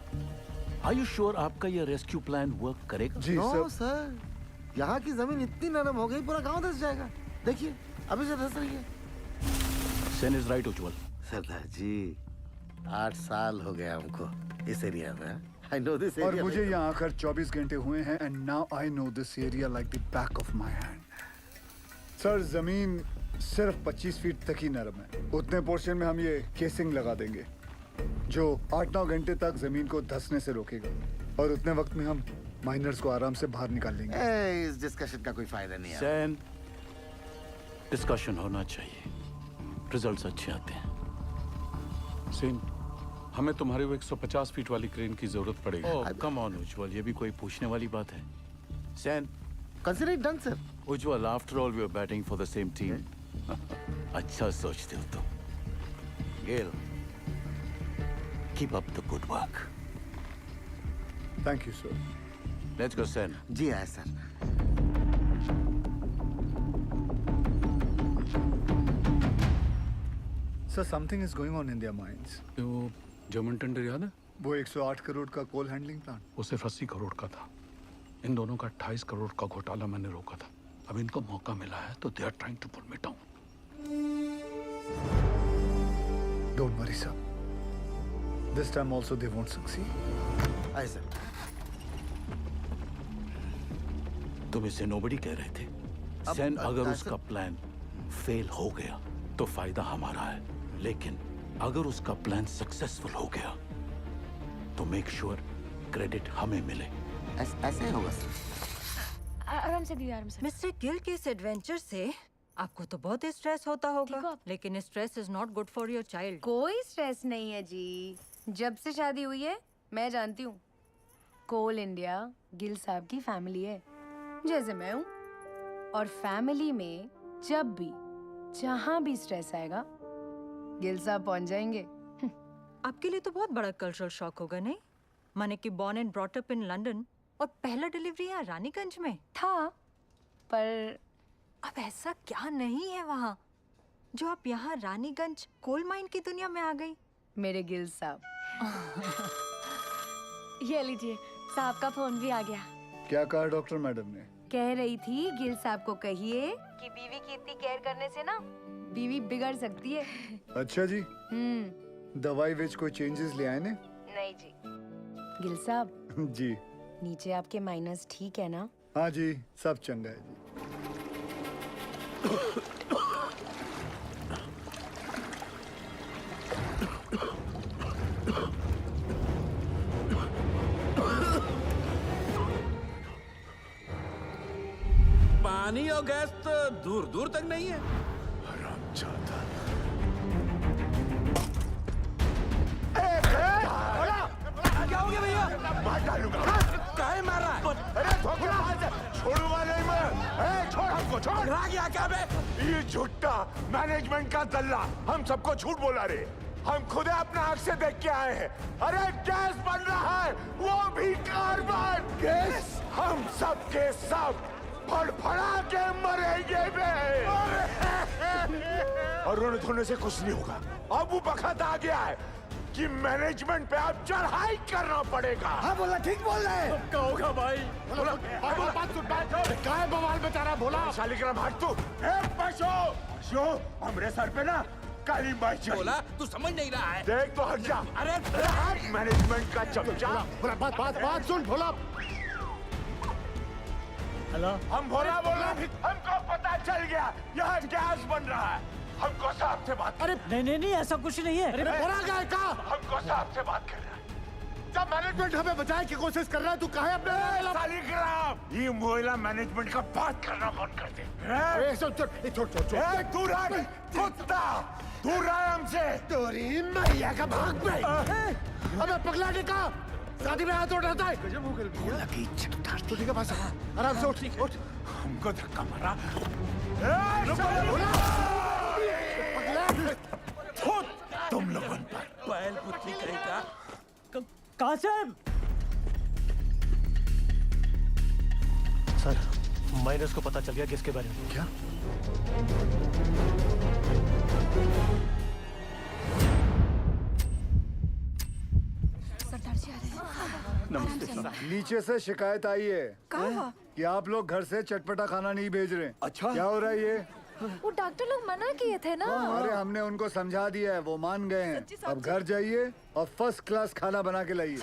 [SPEAKER 9] Are you sure आपका ये रेस्क्यू प्लान वर्क करेगा?
[SPEAKER 10] जी सर। यहाँ की जमीन इतनी नरम हो गई पूरा गांव धस जाएगा। देखिए अभी से धस रही है।
[SPEAKER 9] Sen is right, Ujjwal.
[SPEAKER 10] सरदार जी 8 साल हो गए हमको इस एरिया में। I know this area.
[SPEAKER 11] और मुझे यहाँ आकर 24 घंटे हुए हैं and now I know this area like the back of my hand. Sir जमीन सिर्फ 25 फीट तक ही नरम है। उतने पोर्शन में हम ये केसिंग लगा देंगे जो 8-9 घंटे तक जमीन को धंसने से रोकेगा और उतने वक्त में हम माइनर्स को आराम से बाहर निकाल लेंगे।
[SPEAKER 10] इस डिस्कशन का कोई फायदा नहीं है।
[SPEAKER 9] Sen, डिस्कशन होना चाहिए। रिजल्ट्स अच्छे आते हैं।
[SPEAKER 15] सेन, हमें तुम्हारे वो 150 फीट वाली क्रेन की जरूरत पड़ेगी।
[SPEAKER 9] ओह कम ऑन उज्जवल, ये भी कोई पूछने वाली बात है? Sen,
[SPEAKER 10] consider it done, sir.
[SPEAKER 9] Ujjwal, after all, we are batting for the same team. अच्छा सोचते हो तुम। Gil, keep up the good work.
[SPEAKER 11] Thank you, sir.
[SPEAKER 9] Let's go, Sen.
[SPEAKER 10] जी आए sir.
[SPEAKER 11] Sir, something is going on in their minds.
[SPEAKER 15] वो जर्मन टेंडर याद है?
[SPEAKER 11] वो 108 करोड़ का कोल हैंडलिंग प्लांट।
[SPEAKER 15] वो सिर्फ 80 करोड़ का था। इन दोनों का 28 करोड़ का घोटाला मैंने रोका था। अब इनको मौका मिला है तो they are trying to pull me down.
[SPEAKER 11] Don't worry, sir. This time also they won't succeed.
[SPEAKER 10] आए सर।
[SPEAKER 9] तुम इसे नोबडी कह रहे थे। सेन, अगर उसका प्लान फेल हो गया तो फायदा हमारा है, लेकिन अगर उसका प्लान सक्सेसफुल हो गया तो मेक श्योर क्रेडिट हमें मिले।
[SPEAKER 10] ऐसे होगा सर।
[SPEAKER 12] आराम से दिया, आराम से।
[SPEAKER 2] मिस्टर गिल के इस एडवेंचर से आपको तो बहुत स्ट्रेस होता होगा, लेकिन stress is not good for your child.
[SPEAKER 12] कोई स्ट्रेस नहीं है जी। जब से शादी हुई है मैं जानती हूँ, कोल इंडिया गिल साहब की फैमिली है जैसे मैं हूँ। और फैमिली में जब भी जहाँ भी स्ट्रेस आएगा गिल साहब पहुँच जाएंगे।
[SPEAKER 2] आपके लिए तो बहुत बड़ा कल्चरल शॉक होगा, नहीं? माने कि born and brought up in London और पहला डिलीवरी यहाँ रानीगंज में
[SPEAKER 12] था, पर
[SPEAKER 2] अब ऐसा क्या नहीं है वहाँ जो आप यहाँ रानीगंज कोल माइन की दुनिया में आ गई?
[SPEAKER 12] मेरे गिल साहब। ये लीजिए, साहब का फोन भी आ गया।
[SPEAKER 11] क्या कहा डॉक्टर मैडम ने?
[SPEAKER 12] कह रही थी गिल साहब को कहिए कि बीवी की इतनी केयर करने से ना बीवी बिगड़ सकती है।
[SPEAKER 11] अच्छा जी। दवाई विच कोई चेंजेस ले आए ने?
[SPEAKER 12] नहीं जी। गिल साहब
[SPEAKER 11] जी।
[SPEAKER 12] नीचे आपके माइनस ठीक है ना?
[SPEAKER 11] हाँ जी, सब चंगा है जी।
[SPEAKER 23] पानी और गैस तो दूर दूर तक नहीं है।
[SPEAKER 11] हरामजादा।
[SPEAKER 7] छोड़
[SPEAKER 9] पगला गया क्या बे?
[SPEAKER 7] ये झूठा मैनेजमेंट का दल्ला हम सबको झूठ बोला रे। हम खुद अपना आंख से देख के आए हैं। अरे गैस बन रहा है, वो भी कार्बन गैस। हम सब के सब फड़फड़ा के मरेंगे बे। और रोने धोने से कुछ नहीं होगा। अब वो वक्त आ गया है कि मैनेजमेंट पे अब चढ़ाई करना पड़ेगा।
[SPEAKER 5] हाँ बोला, ठीक बोल रहे हैं।
[SPEAKER 7] क्या होगा भाई? बोला, बात सुन, बात सुन। काय बवाल बेचारा बोला। शालिग्राम हट तू। पशु हमरे सर पे ना काली माई चढ़ी।
[SPEAKER 23] बोला तू समझ नहीं रहा है।
[SPEAKER 7] देख तो हट जा।
[SPEAKER 23] अरे
[SPEAKER 7] मैनेजमेंट का चमचा। बोला, बात सुन भोला।
[SPEAKER 5] हेलो,
[SPEAKER 7] हम भोला बोला, हमको पता चल गया यहाँ गैस बन रहा है। हमको साहब से बात।
[SPEAKER 5] अरे नहीं ऐसा कुछ नहीं है।
[SPEAKER 7] अरे भोला गए का? हमको साहब से बात कर रहा है। जब मैनेजमेंट हमें बचाने की कोशिश कर रहा है, तू कहे अपने शालिग्राम ये मोहल्ला मैनेजमेंट का बात करना बंद कर दे। छोड़ दूर रह कुत्ता, दूर रह हमसे। तोरी मैया का भाग में। अबे पगला के का शादी में हाथ उठाता है। भोला की इज्जत उतार दी। ठीक है बस, आराम से उठ। हमको धक्का मारा। तुम लोगों पर
[SPEAKER 23] बैल बुद्धि कहेगा।
[SPEAKER 5] कहाँ साहब?
[SPEAKER 8] सर, माइनस को पता चल गया किसके बारे में।
[SPEAKER 11] क्या?
[SPEAKER 12] सरदार जी आ रहे हैं।
[SPEAKER 11] नमस्ते। नीचे से शिकायत आई है कि आप लोग घर से चटपटा खाना नहीं भेज रहे।
[SPEAKER 10] अच्छा,
[SPEAKER 11] क्या हो रहा है ये?
[SPEAKER 12] वो डॉक्टर लोग मना किए थे ना।
[SPEAKER 11] अरे हमने उनको समझा दिया है, वो मान गए हैं। अब घर जाइए और फर्स्ट क्लास खाना बना के लाइए।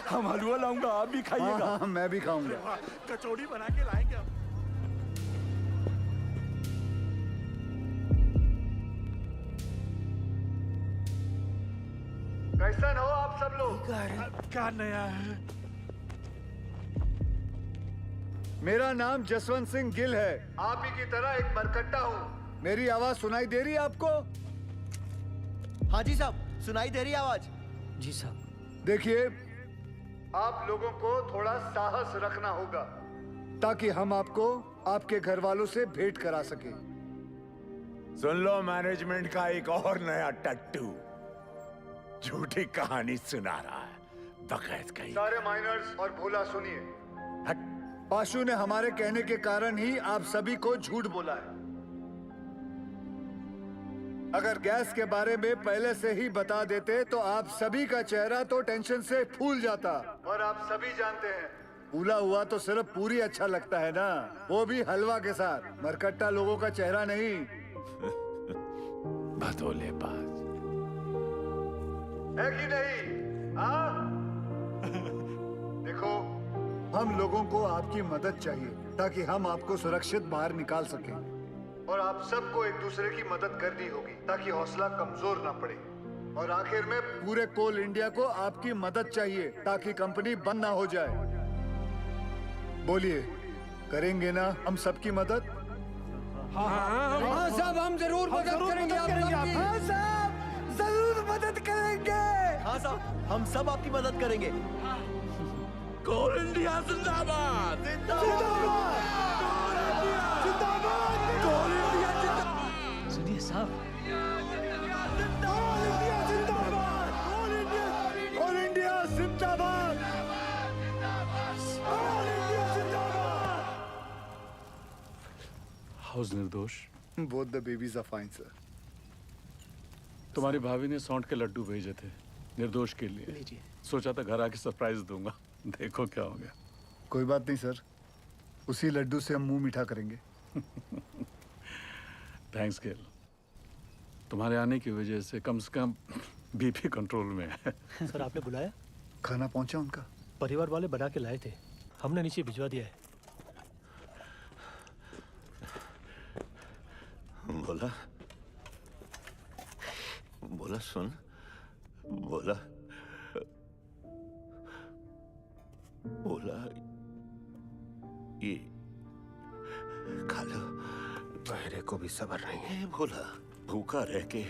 [SPEAKER 9] हम हलवा लाऊंगा, आप भी खाइएगा।
[SPEAKER 11] हाँ, मैं भी खाऊंगा।
[SPEAKER 9] कचौड़ी बना के लाएंगे हम।
[SPEAKER 11] कैसन हो आप सब लोग?
[SPEAKER 9] क्या नया है?
[SPEAKER 11] मेरा नाम जसवंत सिंह गिल है। आप ही की तरह एक मरकट्टा हूँ। मेरी आवाज सुनाई दे रही है आपको?
[SPEAKER 5] हाँ जी साहब, सुनाई दे रही आवाज।
[SPEAKER 8] जी साहब।
[SPEAKER 11] देखिए, आप लोगों को थोड़ा साहस रखना होगा ताकि हम आपको आपके घर वालों से भेंट करा सके।
[SPEAKER 9] सुन लो, मैनेजमेंट का एक और नया टट्टू झूठी कहानी सुना रहा है। बकैत कहीं।
[SPEAKER 11] सारे माइनर्स और भोला सुनिए। पाशु ने हमारे कहने के कारण ही आप सभी को झूठ बोला है। अगर गैस के बारे में पहले से ही बता देते तो आप सभी का चेहरा तो टेंशन से फूल जाता। और आप सभी जानते हैं, फूला हुआ तो सिर्फ पूरी अच्छा लगता है ना, वो भी हलवा के साथ। मरकट्टा लोगों का चेहरा नहीं।
[SPEAKER 9] भदोले बाज
[SPEAKER 11] है कि नहीं? हाँ? देखो, हम लोगों को आपकी मदद चाहिए ताकि हम आपको सुरक्षित बाहर निकाल सकें। और आप सबको एक दूसरे की मदद करनी होगी ताकि हौसला कमजोर ना पड़े। और आखिर में पूरे कोल इंडिया को आपकी मदद चाहिए ताकि कंपनी बंद ना हो जाए। बोलिए, करेंगे ना हम सबकी मदद?
[SPEAKER 5] हाँ साहब, हम जरूर मदद करेंगे आपकी। हाँ साहब, जरूर मदद करेंगे। हाँ साहब, हम सब आपकी मदद करेंगे।
[SPEAKER 23] कोल इंडिया जिंदाबाद।
[SPEAKER 8] सुनिए साहब,
[SPEAKER 11] कोल इंडिया जिंदाबाद।
[SPEAKER 15] हाउस निर्दोष।
[SPEAKER 11] Both the babies are fine sir.
[SPEAKER 15] तुम्हारी भाभी ने सौंठ के लड्डू भेजे थे निर्दोष के लिए। सोचा था घर आके सरप्राइज दूंगा, देखो क्या हो गया।
[SPEAKER 11] कोई बात नहीं सर, उसी लड्डू से हम मुंह मीठा करेंगे।
[SPEAKER 15] थैंक्स गिल, तुम्हारे आने की वजह से कम बीपी कंट्रोल में है।
[SPEAKER 8] सर आपने बुलाया?
[SPEAKER 11] खाना पहुंचा उनका?
[SPEAKER 8] परिवार वाले बना के लाए थे, हमने नीचे भिजवा दिया है।
[SPEAKER 13] बोला बोला सुन, बोला बोला ये खा लो।
[SPEAKER 7] मेरे को भी सब्र नहीं है।
[SPEAKER 13] बोला भूखा रह के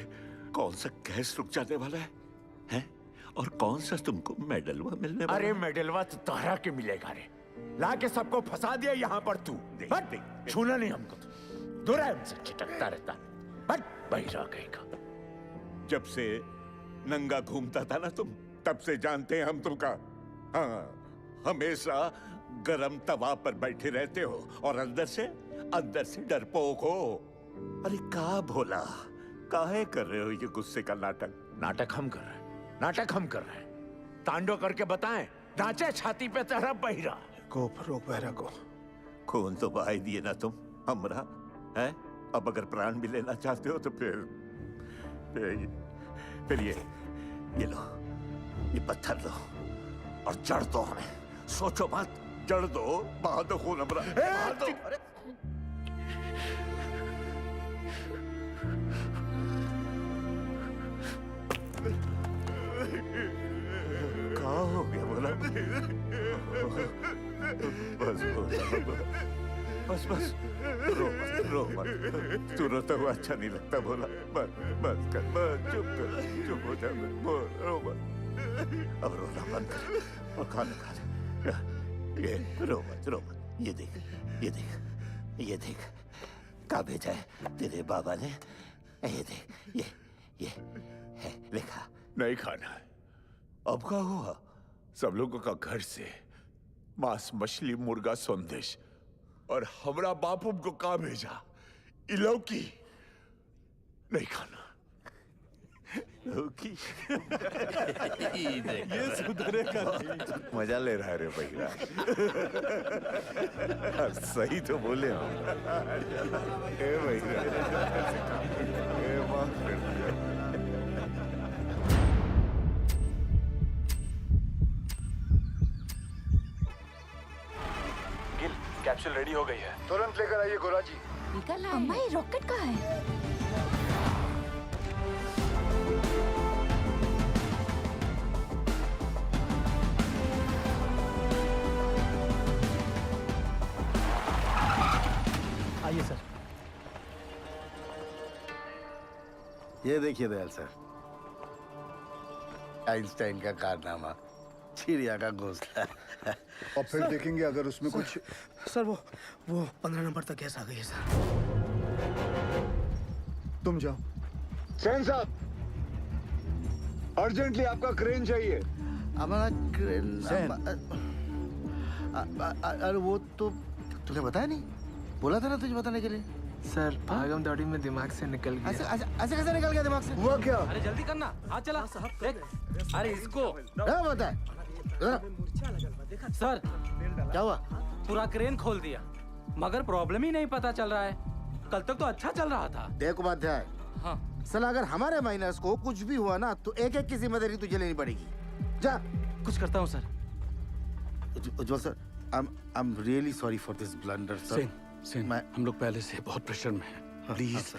[SPEAKER 13] कौन सा गैस रुक जाने वाला है, हैं? और कौन सा तुमको मेडलवा मिलने वाला?
[SPEAKER 9] अरे मेडलवा तो तारा के मिलेगा रे। ला के सबको फंसा दिया यहाँ पर तू। देख छूना नहीं हमको। दुरान से चिटकता रहता। बट बहिरा कहेगा।
[SPEAKER 13] जब से नंगा घूमता था ना तुम, तब से जानते हैं हम तुमका। हाँ, हमेशा गरम तवा पर बैठे रहते हो और अंदर से डरपोक हो। अरे का भोला, काहे कर रहे हो ये गुस्से का नाटक?
[SPEAKER 9] नाटक हम कर रहे हैं, नाटक हम कर रहे हैं। तांडव करके बताएं, नाचे छाती पे तेरा बहिरा।
[SPEAKER 13] को रोक बहरा को। खून तो बहा ही दिए ना तुम हमरा, है? अब अगर प्राण भी लेना चाहते हो तो फिर ये लो, ये पत्थर लो और जड़ दो हमें। सोचो मत, जड़ दो, बहा दो खून हमरा, बहा दो। क्या हो गया बोला? बस रो मत। तू रोता हुआ अच्छा नहीं लगता बोला। बस चुप हो जा, रो मत। अब रोना बंद कर और खाना खा ले। ये रो मत। ये देख क्या भेजा है तेरे बाबा ने। ये देख, ये है लिखा।
[SPEAKER 9] नहीं खाना है। अब क्या हुआ? सब लोगों का घर से मांस, मछली, मुर्गा, संदेश, और हमरा बापू को कहा भेजा? इलौकी नहीं खाना।
[SPEAKER 13] लौकी
[SPEAKER 9] ये सुधरेगा नहीं। मजा ले रहा है रे भैया। सही तो बोले हम। ए भैया, माफ कर दिया।
[SPEAKER 3] कैप्सूल रेडी हो गई है।
[SPEAKER 11] तुरंत लेकर आइए गोरा जी।
[SPEAKER 12] निकल आए। अम्मा, ये रॉकेट कहाँ है?
[SPEAKER 8] आइए सर।
[SPEAKER 10] ये देखिए दयाल सर, आइंस्टाइन का कारनामा, चिड़िया का घोंसला।
[SPEAKER 11] और फिर देखेंगे अगर उसमें कुछ।
[SPEAKER 17] सर वो 15 नंबर तक गैस आ गई है सर।
[SPEAKER 11] तुम जाओ। सेन साहब, अर्जेंटली आपका क्रेन चाहिए।
[SPEAKER 10] हमारा क्रेन। अरे वो तो तुझे बताया नहीं, बोला था ना तुझे बताने के लिए।
[SPEAKER 14] सर भागम दौड़ी में दिमाग से निकल गया।
[SPEAKER 10] ऐसे कैसे निकल गया दिमाग से?
[SPEAKER 11] हुआ क्या?
[SPEAKER 14] अरे जल्दी करना, हाथ चला। अरे इसको
[SPEAKER 10] बता
[SPEAKER 14] सर,
[SPEAKER 10] क्या हुआ?
[SPEAKER 14] पूरा क्रेन खोल दिया, मगर प्रॉब्लम ही नहीं पता चल रहा है। कल तक तो अच्छा चल रहा था।
[SPEAKER 10] देख उपाध्याय,
[SPEAKER 14] हाँ
[SPEAKER 10] सर अगर हमारे माइनस को कुछ भी हुआ ना तो एक की जिम्मेदारी तुझे लेनी पड़ेगी। जा।
[SPEAKER 14] कुछ करता हूँ sir.
[SPEAKER 10] Ujjwal sir, I am really sorry for this blunder sir.
[SPEAKER 15] Sen, हम लोग पहले से बहुत प्रेशर में हैं। प्लीज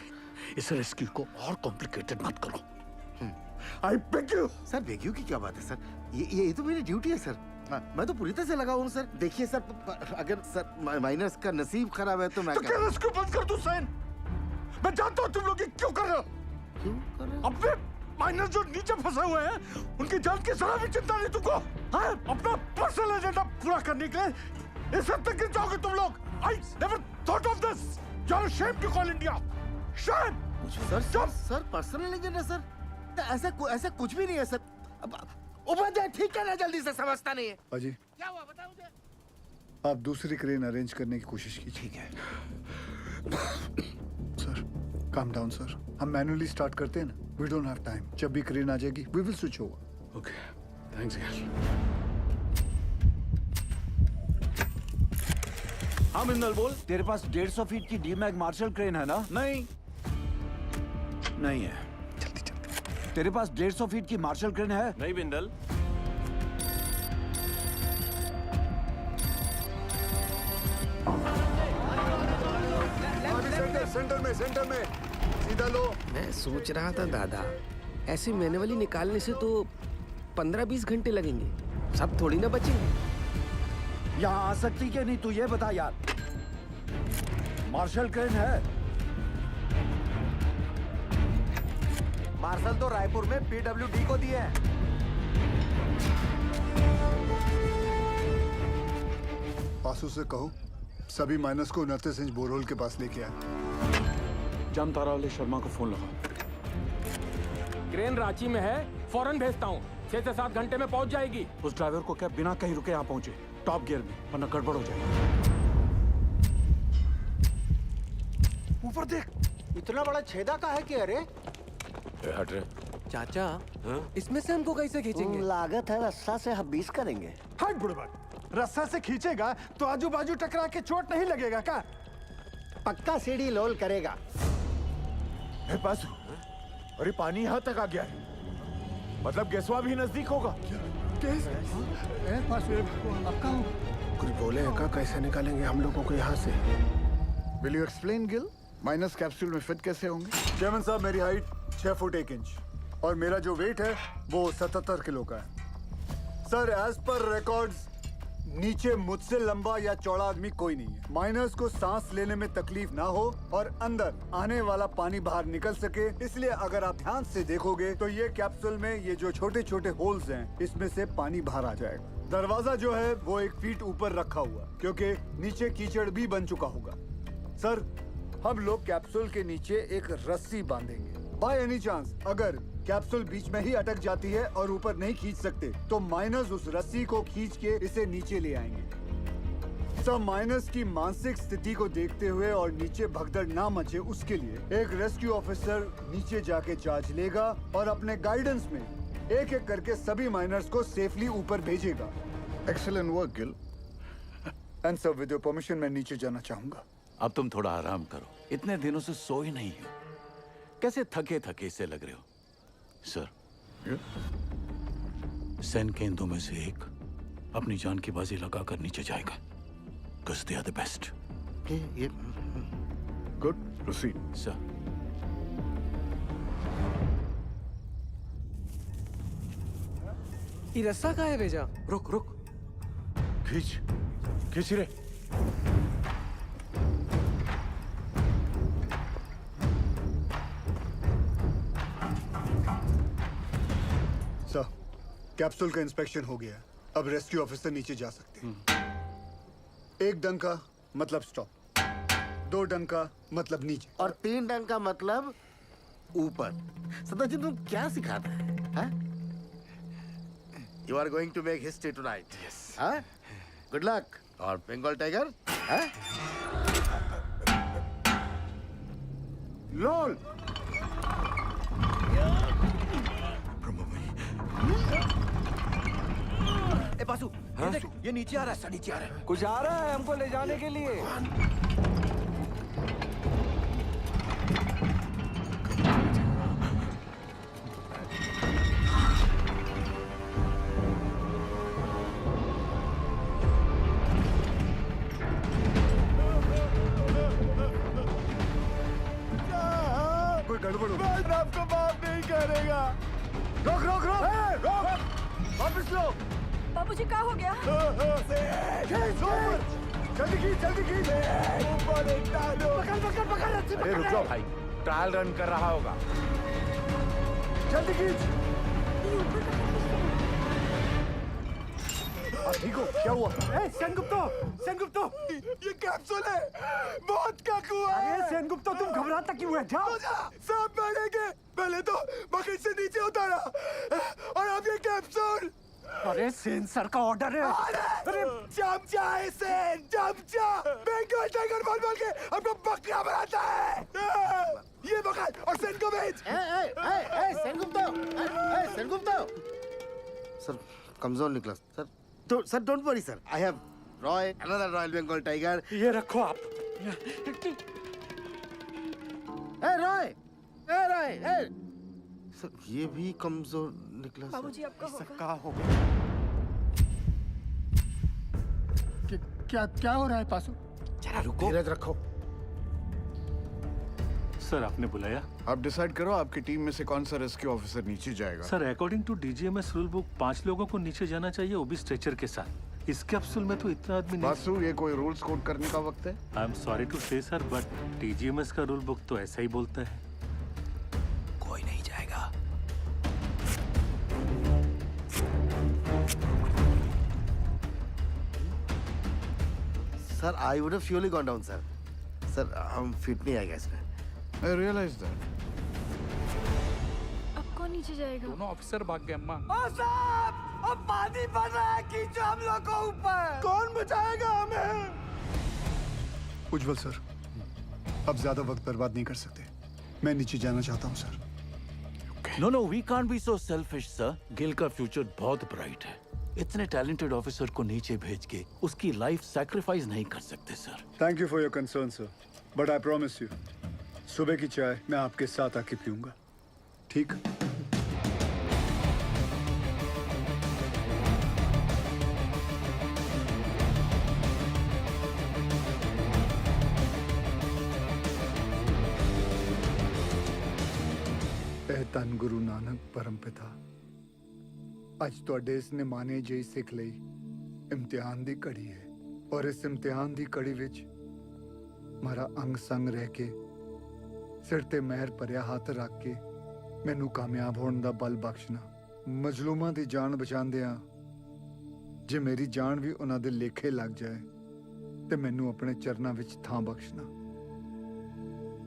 [SPEAKER 15] इस रेस्क्यू को और कॉम्प्लिकेटेड मत करो।
[SPEAKER 10] I beg you. Sir beg you की क्या बात है सर? ये तो मेरी ड्यूटी है सर। मैं तो पूरी तरह से लगा हूँ सर। देखिए सर, अगर सर माइनस का नसीब खराब है तो मैं
[SPEAKER 15] क्या रेस्क्यू बंद कर दूं सेन? मैं जानता हूँ तुम लोग ये क्यों कर रहे हो।
[SPEAKER 10] क्यों कर रहे हो?
[SPEAKER 15] अपने माइनस जो नीचे फंसे हुए हैं उनकी जान की जरा भी चिंता नहीं तुमको। हाँ, अपना पर्सनल एजेंडा पूरा करने के लिए इस हद तक गिर जाओगे तुम लोग। I never thought of this. You're ashamed to call India. Shame.
[SPEAKER 10] Sir personal agenda sir, ऐसा कुछ भी नहीं है सर। उपाध्याय ठीक है ना, जल्दी से समझता नहीं है।
[SPEAKER 11] अजी,
[SPEAKER 10] क्या हुआ बताओ मुझे।
[SPEAKER 11] आप दूसरी क्रेन अरेंज करने की कोशिश कीजिए। ठीक है सर, काम डाउन सर। हम मैन्युअली स्टार्ट करते हैं ना, वी डोंट हैव टाइम। जब भी क्रेन आ जाएगी we will switch over.
[SPEAKER 15] Okay, thanks यार।
[SPEAKER 1] हाँ बिंदल बोल। तेरे पास 150 फीट की डीमैग मार्शल क्रेन है ना? नहीं है। तेरे पास 150 फीट की मार्शल क्रेन है?
[SPEAKER 23] नहीं बिंदल।
[SPEAKER 11] सेंटर में सीधा लो।
[SPEAKER 17] मैं सोच रहा था दादा, ऐसे मैनुअली निकालने से तो 15-20 घंटे लगेंगे, सब थोड़ी ना बचेंगे।
[SPEAKER 1] यहाँ आ सकती क्या नहीं, तू ये बता यार। मार्शल क्रेन है?
[SPEAKER 5] मार्शल तो रायपुर में PWD को दिए हैं।
[SPEAKER 11] पासू से कहो सभी माइनस को 29 इंच बोरहोल के पास लेके आए।
[SPEAKER 15] जामतारा वाले शर्मा को फोन लगा।
[SPEAKER 14] क्रेन रांची में है, फौरन भेजता हूँ। 6 से 7 घंटे में पहुंच जाएगी।
[SPEAKER 15] उस ड्राइवर को क्या बिना कहीं रुके यहाँ पहुंचे, टॉप गियर में, वरना गड़बड़ हो जाएगी।
[SPEAKER 5] ऊपर देख, इतना बड़ा छेदा का है कि अरे
[SPEAKER 23] हट रहे।
[SPEAKER 17] चाचा इसमें से हमको कैसे खींचेंगे?
[SPEAKER 5] लागत है रस्सा से हम 20 करेंगे।
[SPEAKER 11] हट बुढ़बा, रस्सा से खींचेगा तो आजू बाजू टकरा के चोट नहीं लगेगा क्या?
[SPEAKER 5] पक्का सीढ़ी लोल करेगा।
[SPEAKER 9] पासू, अरे पानी यहाँ तक आ गया है, मतलब गेसवा भी नजदीक होगा।
[SPEAKER 6] कुछ बोले का कैसे निकालेंगे हम लोगों को यहाँ से?
[SPEAKER 11] Will you explain Gill? Minus capsule में फिट कैसे होंगे? चेयरमैन साहब, मेरी हाइट 6 फुट 1 इंच और मेरा जो वेट है वो 77 किलो का है। सर, एज पर रिकॉर्ड्स नीचे मुझसे लंबा या चौड़ा आदमी कोई नहीं है। माइनर्स को सांस लेने में तकलीफ ना हो और अंदर आने वाला पानी बाहर निकल सके, इसलिए अगर आप ध्यान से देखोगे तो ये कैप्सूल में ये जो छोटे छोटे होल्स हैं, इसमें से पानी बाहर आ जाएगा। दरवाजा जो है वो 1 फीट ऊपर रखा हुआ, क्योंकि नीचे कीचड़ भी बन चुका होगा। सर, हम लोग कैप्सूल के नीचे एक रस्सी बांधेंगे। बाय एनी चांस अगर कैप्सूल बीच में ही अटक जाती है और ऊपर नहीं खींच सकते, तो माइनर्स उस रस्सी को खींच के इसे नीचे ले आएंगे। सब माइनर्स की मानसिक स्थिति को देखते हुए और नीचे भगदड़ ना मचे उसके लिए एक रेस्क्यू ऑफिसर नीचे जाके चार्ज लेगा और अपने गाइडेंस में एक एक करके सभी माइनर्स को सेफली ऊपर भेजेगा। Excellent work Gill. And sir, with your permission मैं नीचे जाना चाहूंगा।
[SPEAKER 1] अब तुम थोड़ा आराम करो, इतने दिनों से सो ही नहीं हो, कैसे थके थके से लग रहे हो। सर, सैन केंद्रों में से एक अपनी जान की बाजी लगाकर नीचे जाएगा। Because they are the best.
[SPEAKER 11] Good. Proceed.
[SPEAKER 1] Sir.
[SPEAKER 17] ये रस्सा कहाँ है भेजा?
[SPEAKER 23] रुक रुक, खींच खींच रे।
[SPEAKER 11] सर, कैप्सूल का इंस्पेक्शन हो गया है। अब रेस्क्यू ऑफिसर नीचे जा सकते हैं। 1 डंका मतलब स्टॉप, 2 डंका मतलब नीचे,
[SPEAKER 10] और 3 डंका मतलब ऊपर। सदाजी, तुम क्या सिखाता है? You are going to make history tonight. Yes. Good luck. और बंगाल टाइगर
[SPEAKER 11] लोल।
[SPEAKER 5] ए बासु, ये देख, ये नीचे आ रहा है, नीचे आ रहा है।
[SPEAKER 3] कुछ आ रहा है हमको ले जाने के लिए।
[SPEAKER 11] कोई गड़बड़ हो।
[SPEAKER 9] मैं आपको माफ नहीं करेगा।
[SPEAKER 11] रोक रोक रोक रोक, वापस लो।
[SPEAKER 12] बाबूजी, क्या हो गया?
[SPEAKER 11] जल्दी की, जल्दी की।
[SPEAKER 9] ऊपर एक डालो।
[SPEAKER 11] पकड़ पकड़ पकड़, अच्छी
[SPEAKER 9] अरे
[SPEAKER 11] पकड़।
[SPEAKER 9] रुक जाओ भाई, ट्रायल रन कर रहा होगा।
[SPEAKER 11] जल्दी की। ठीक हो? क्या हुआ?
[SPEAKER 9] सेनगुप्तो, सेनगुप्तो, ये कैप्सूल है, मौत का कुआं।
[SPEAKER 11] अरे सेनगुप्तो, तुम घबराता क्यों है? जाओ।
[SPEAKER 9] सब मरेंगे। पहले तो बकेट से नीचे उतारा और अब ये कैप्सूल।
[SPEAKER 11] अरे सेन सर का ऑर्डर है।
[SPEAKER 9] अरे चमचा है सेन, चमचा। बंगाल टाइगर बोल बोल के हमको बकरा बनाता है। ये बकरा और सेन को भेज।
[SPEAKER 10] सेनगुप्ता। सर, कमजोर निकला। Sir, sir don't worry sir, I have Roy, another royal Bengal tiger.
[SPEAKER 15] ये रखो आप।
[SPEAKER 10] रॉय, सर ये भी कमजोर निकला।
[SPEAKER 12] बाबूजी, आपका होगा।
[SPEAKER 10] कहाँ हो गया?
[SPEAKER 11] क्या हो रहा है पासु?
[SPEAKER 10] जरा रुको, धीरज रखो।
[SPEAKER 8] सर, आपने बुलाया?
[SPEAKER 11] आप डिसाइड करो आपकी टीम में से कौन सा रेस्क्यू ऑफिसर नीचे जाएगा।
[SPEAKER 8] Sir, according to DGMS rule book 5 लोगों को नीचे जाना चाहिए, वो भी स्ट्रेचर के साथ। इस कैप्सूल में तो इतना आदमी नहीं।
[SPEAKER 11] बासु, ये कोई रूल्स कोड करने का वक्त है?
[SPEAKER 8] आई एम सॉरी टू से सर, बट डीजीएमएस का रूल बुक तो ऐसा ही बोलता है।
[SPEAKER 17] कोई नहीं जाएगा।
[SPEAKER 10] Sir, I would have surely gone down, sir. Sir हम फिट नहीं आएगा इसमें।
[SPEAKER 6] I realize that.
[SPEAKER 12] अब कौन नीचे जाएगा?
[SPEAKER 15] दोनों ऑफिसर भाग गए अम्मा।
[SPEAKER 5] ओ साहब, अब पानी बढ़ रहा है, खींचो हम लोग को ऊपर। कौन बचाएगा हमें?
[SPEAKER 11] उज्जवल सर, अब ज्यादा वक्त बर्बाद नहीं कर सकते। मैं नीचे जाना चाहता हूँ sir.
[SPEAKER 15] No no we can't be so selfish sir. Gill का फ्यूचर बहुत ब्राइट है। इतने टैलेंटेड ऑफिसर को नीचे भेज के उसकी लाइफ सैक्रिफाइस नहीं कर सकते sir.
[SPEAKER 11] Thank you for your concern sir, but I promise you सुबह की चाय मैं आपके साथ आके पीऊंगा, ठीक? ਧੰਨ ਗੁਰੂ ਨਾਨਕ ਪਰਮ ਪਿਤਾ, ਅੱਜ ਤੁਹਾਡੇ ਇਸ ਨਿਮਾਣੇ ਜਿਹੀ ਸਿੱਖ ਲਈ ਇਮਤਿਹਾਨ ਦੀ ਘੜੀ ਹੈ ਔਰ ਇਸ ਇਮਤਿਹਾਨ ਦੀ ਘੜੀ ਵਿੱਚ ਮਾਰਾ ਅੰਗ ਸੰਗ ਰਹਿ ਕੇ ਸਿਰ ਤੇ ਮਹਿਰ ਭਰਿਆ ਹੱਥ ਰੱਖ ਕੇ ਮੈਨੂੰ ਕਾਮਯਾਬ ਹੋਣ ਦਾ ਬਲ ਬਖਸ਼ਣਾ। ਮਜ਼ਲੂਮਾਂ ਦੀ ਜਾਨ ਬਚਾਉਂਦਿਆਂ ਜੇ ਮੇਰੀ ਜਾਨ ਵੀ ਉਹਨਾਂ ਦੇ ਲੇਖੇ ਲੱਗ ਜਾਏ ਤੇ ਮੈਨੂੰ ਆਪਣੇ ਚਰਨਾਂ ਵਿੱਚ ਥਾਂ ਬਖਸ਼ਣਾ।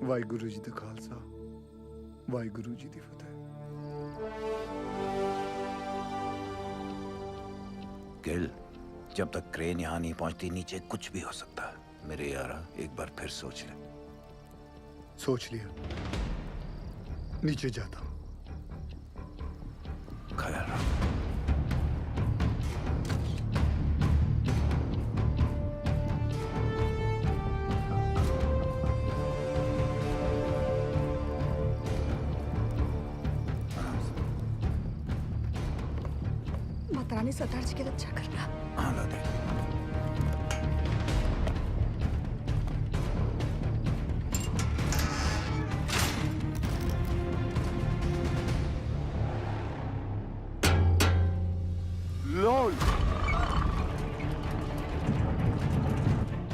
[SPEAKER 11] ਵਾਹਿਗੁਰੂ ਜੀ ਦਾ ਖਾਲਸਾ, वाहिगुरु जी दी फतेह।
[SPEAKER 1] गिल, जब तक क्रेन यहाँ नहीं पहुंचती नीचे कुछ भी हो सकता है। मेरे यारा एक बार फिर सोच ले।
[SPEAKER 11] सोच लिया, नीचे जाता हूँ।
[SPEAKER 1] ख्याल रखो।
[SPEAKER 12] रानी सरदार जी की रक्षा करना।
[SPEAKER 1] हाँ लादे।
[SPEAKER 11] लोल।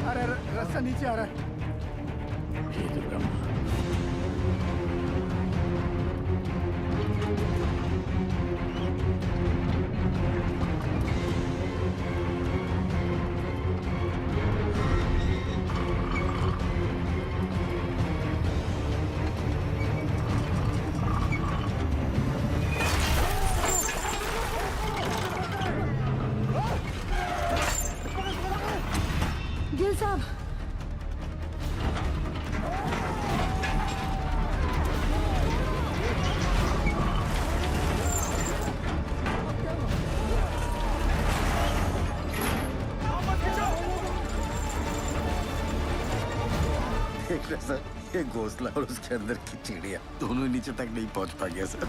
[SPEAKER 11] अरे रास्ता नीचे आ रहा है।
[SPEAKER 12] गिल साहब,
[SPEAKER 10] देख रहे सर, ये घोंसला और उसके अंदर की चिड़िया दोनों नीचे तक नहीं पहुंच पाएंगे सर।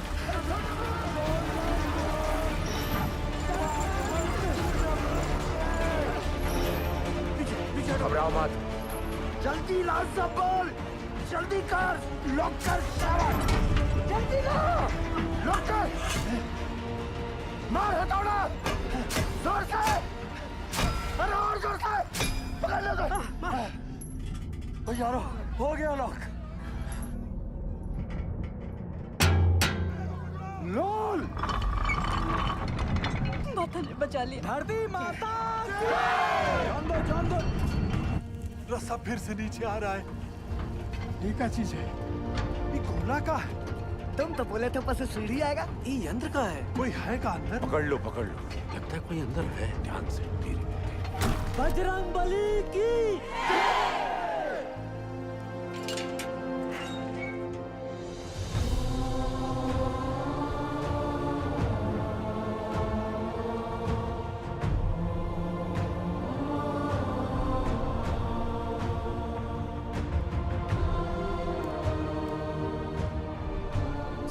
[SPEAKER 5] घबराओ मत। जल्दी ला सब बोल, जल्दी कर, लॉक कर शाबाश, जल्दी ला, लॉक कर, मार हथौड़ा, जोर से, अरे और जोर से, पकड़ लो तो। ओ यारो, हो गया लॉक। लोल,
[SPEAKER 12] माता ने बचा लिया।
[SPEAKER 5] धरती माता, जान दो।
[SPEAKER 15] रास्ता फिर से नीचे आ रहा है।
[SPEAKER 11] ये क्या चीज है?
[SPEAKER 5] ये गोला का है। तुम तो बोले थे ऊपर से सीढ़ी आएगा। ये यंत्र का है।
[SPEAKER 15] कोई है का अंदर?
[SPEAKER 23] पकड़ लो लगता है कोई अंदर है। ध्यान से धीरे।
[SPEAKER 5] बजरंग बली की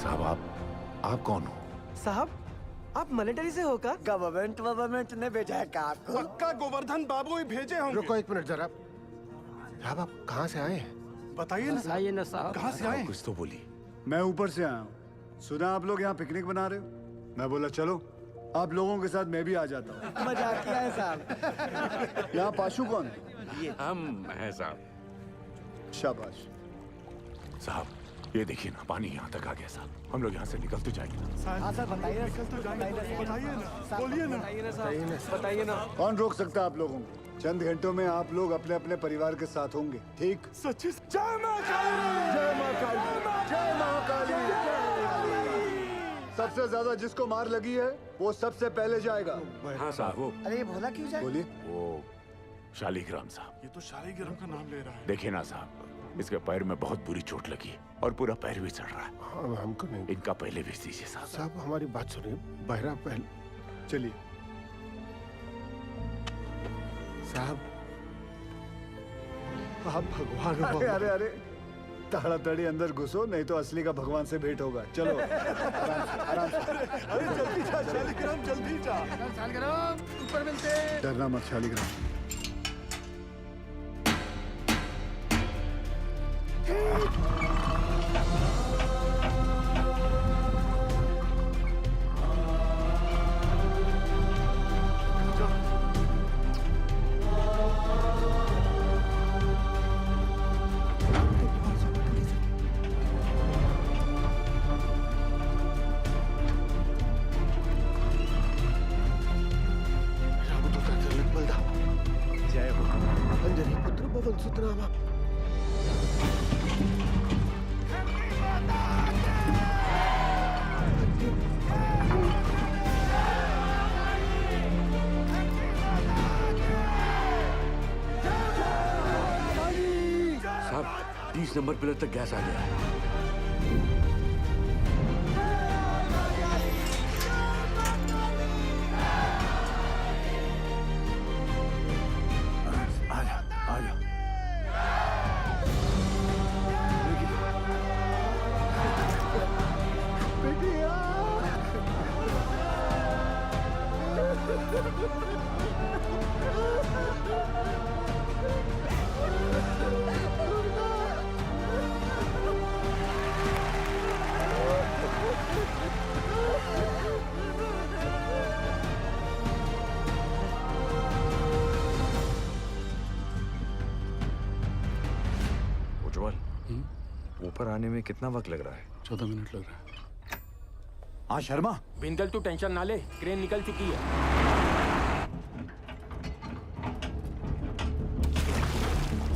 [SPEAKER 1] साहब, आप कौन हो?
[SPEAKER 5] साहब, आप मिलिट्री से हो क्या? गवर्नमेंट ने भेजा है क्या आपको?
[SPEAKER 7] पक्का गोवर्धन बाबू ही भेजे होंगे।
[SPEAKER 6] रुको एक मिनट जरा। साहब आप कहाँ से आए हैं?
[SPEAKER 5] बताइए ना साहब।
[SPEAKER 6] कहाँ से आए?
[SPEAKER 23] कुछ तो बोली।
[SPEAKER 11] मैं ऊपर से आया हूँ। सुना आप लोग यहाँ पिकनिक बना रहे हो। मैं बोला चलो आप लोगों के साथ मैं भी आ जाता हूँ।
[SPEAKER 5] मजाक किया है साहब।
[SPEAKER 11] यहाँ पाशु कौन?
[SPEAKER 23] हम हैं साहब।
[SPEAKER 11] शाबाश।
[SPEAKER 23] साहब,
[SPEAKER 13] ये देखिए ना, पानी यहाँ तक आ गया साहब। हम लोग यहाँ से निकल तो जाएंगे।
[SPEAKER 10] हाँ सर बताइए,
[SPEAKER 11] बोलिए ना,
[SPEAKER 3] बताइए ना।
[SPEAKER 11] कौन रोक सकता है आप लोगों को? चंद घंटों में आप लोग अपने अपने परिवार के साथ होंगे, ठीक?
[SPEAKER 9] सच्ची जय मां काली,
[SPEAKER 11] जय मां काली, जय मां काली। सबसे ज्यादा जिसको मार लगी है वो सबसे पहले जाएगा।
[SPEAKER 13] हाँ साहब, वो
[SPEAKER 10] अरे ये भोला क्यों जाए?
[SPEAKER 11] बोलिए।
[SPEAKER 13] वो शालिग्राम साहब।
[SPEAKER 9] ये तो शालिग्राम का नाम ले रहा है।
[SPEAKER 13] देखिए ना साहब, इसके पैर में बहुत बुरी चोट लगी और पूरा पैर भी चढ़ रहा है।
[SPEAKER 7] हाँ, हमको नहीं।
[SPEAKER 13] इनका पहले भी दीजिए साहब।
[SPEAKER 7] साहब हमारी बात सुनिए, बहरा पहले।
[SPEAKER 11] चलिए
[SPEAKER 7] साहब, आप भगवान हो।
[SPEAKER 11] अरे अरे अरे, ताड़ाताड़ी अंदर घुसो, नहीं तो असली का भगवान से भेंट होगा। चलो आराम से।
[SPEAKER 9] अरे जल्दी जा शालिग्राम, जल्दी जा।
[SPEAKER 10] शालिग्राम ऊपर मिलते।
[SPEAKER 11] डरना मत शालिग्राम।
[SPEAKER 17] जय हो।
[SPEAKER 7] अंजनी पुत्र पवन सुतनामा।
[SPEAKER 23] साहब 30 नंबर पिलर तक गैस आ गया है।
[SPEAKER 3] उज्जवल, ऊपर आने में कितना वक्त लग रहा है?
[SPEAKER 6] 14 मिनट लग रहा है।
[SPEAKER 1] हाँ शर्मा,
[SPEAKER 14] बिंदल तू टेंशन ना ले, क्रेन निकल चुकी है।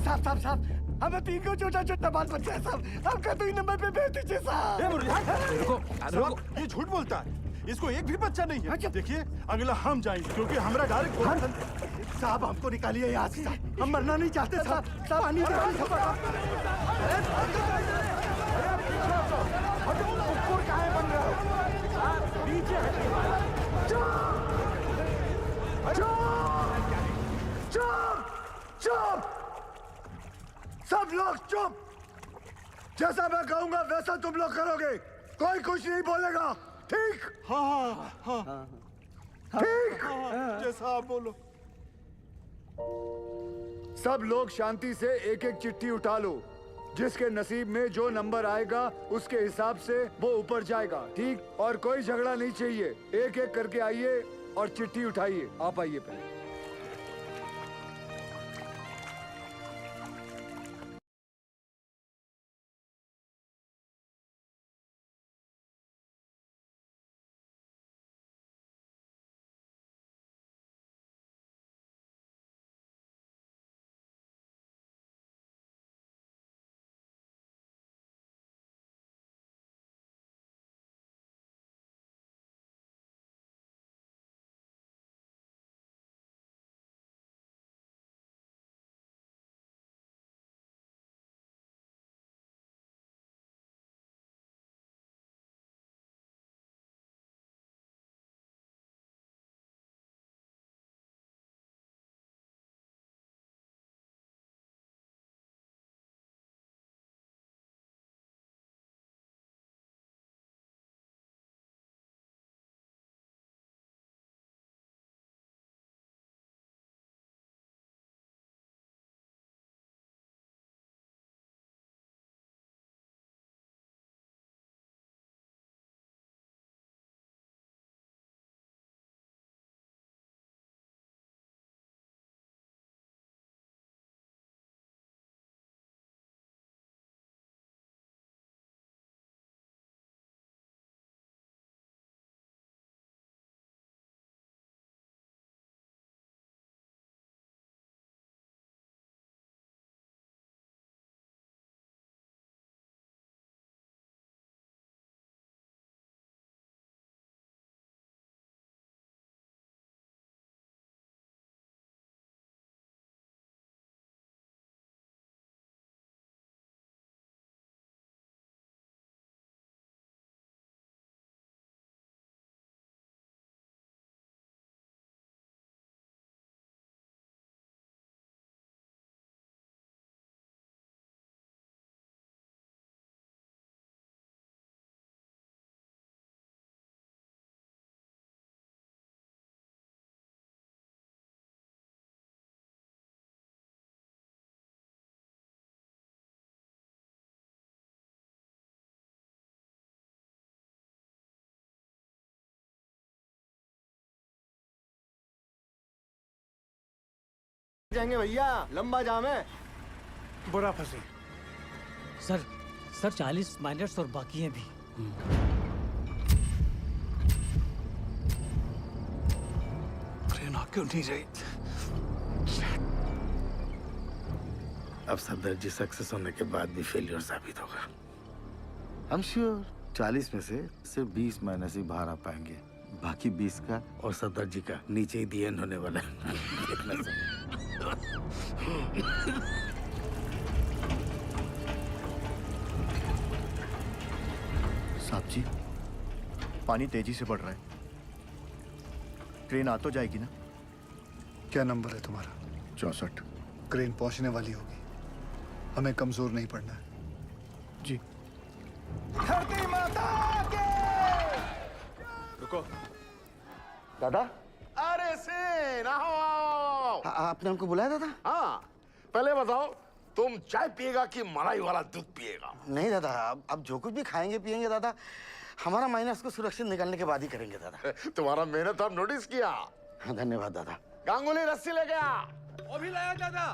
[SPEAKER 10] साहब साहब, हमें 3 को छोटा छोटा बाल बच्चा है साहब। आपका 2 नंबर पे भेज दीजिए साहब।
[SPEAKER 9] ये झूठ बोलता है, इसको एक भी बच्चा नहीं है। देखिए अगला हम जाएंगे, क्योंकि हमारा डायरेक्ट।
[SPEAKER 10] साहब हमको निकालिए यहाँ से साहब, हम मरना नहीं चाहते साहब। साहब पानी
[SPEAKER 11] चुप! सब लोग चुप! जैसा मैं कहूंगा वैसा तुम लोग करोगे। कोई कुछ नहीं बोलेगा, ठीक?
[SPEAKER 9] हाँ हाँ हाँ
[SPEAKER 11] ठीक?
[SPEAKER 9] जैसा आप बोलो।
[SPEAKER 11] सब लोग शांति से एक एक चिट्ठी उठा लो। जिसके नसीब में जो नंबर आएगा उसके हिसाब से वो ऊपर जाएगा, ठीक? और कोई झगड़ा नहीं चाहिए। एक एक करके आइए और चिट्ठी उठाइए। आप आइए पहले।
[SPEAKER 5] जाएंगे भैया, लंबा जाम है।
[SPEAKER 21] बुरा फंसे।
[SPEAKER 14] सर 40 माइनर्स और बाकी हैं भी।
[SPEAKER 15] ट्रेन आ क्यों नहीं रही?
[SPEAKER 10] अब सफदर जी सक्सेस होने के बाद भी फेलियर साबित होगा। I'm sure 40 में से सिर्फ 20 माइनस ही बाहर आ पाएंगे, बाकी 20 का और सफदर जी का नीचे ही दी एंड होने वाला है। देखना सर।
[SPEAKER 5] साहब जी, पानी तेजी से बढ़ रहा है, ट्रेन आ तो जाएगी ना?
[SPEAKER 11] क्या नंबर है तुम्हारा?
[SPEAKER 5] 64।
[SPEAKER 11] क्रेन पहुंचने वाली होगी, हमें कमजोर नहीं पड़ना है।
[SPEAKER 5] जी।
[SPEAKER 21] धरती माता के।
[SPEAKER 7] रुको दादा। अरे सेन, आओ।
[SPEAKER 10] आपने हमको बुलाया दादा?
[SPEAKER 7] हाँ, पहले बताओ तुम चाय पिएगा कि मलाई वाला दूध पिएगा?
[SPEAKER 10] नहीं दादा, अब जो कुछ भी खाएंगे पिएंगे दादा, हमारा माइनस को सुरक्षित निकालने के बाद ही करेंगे दादा।
[SPEAKER 7] तुम्हारा मेहनत हम नोटिस किया।
[SPEAKER 10] धन्यवाद दादा।
[SPEAKER 7] गांगुली रस्सी ले गया।
[SPEAKER 14] वो भी लाया दादा।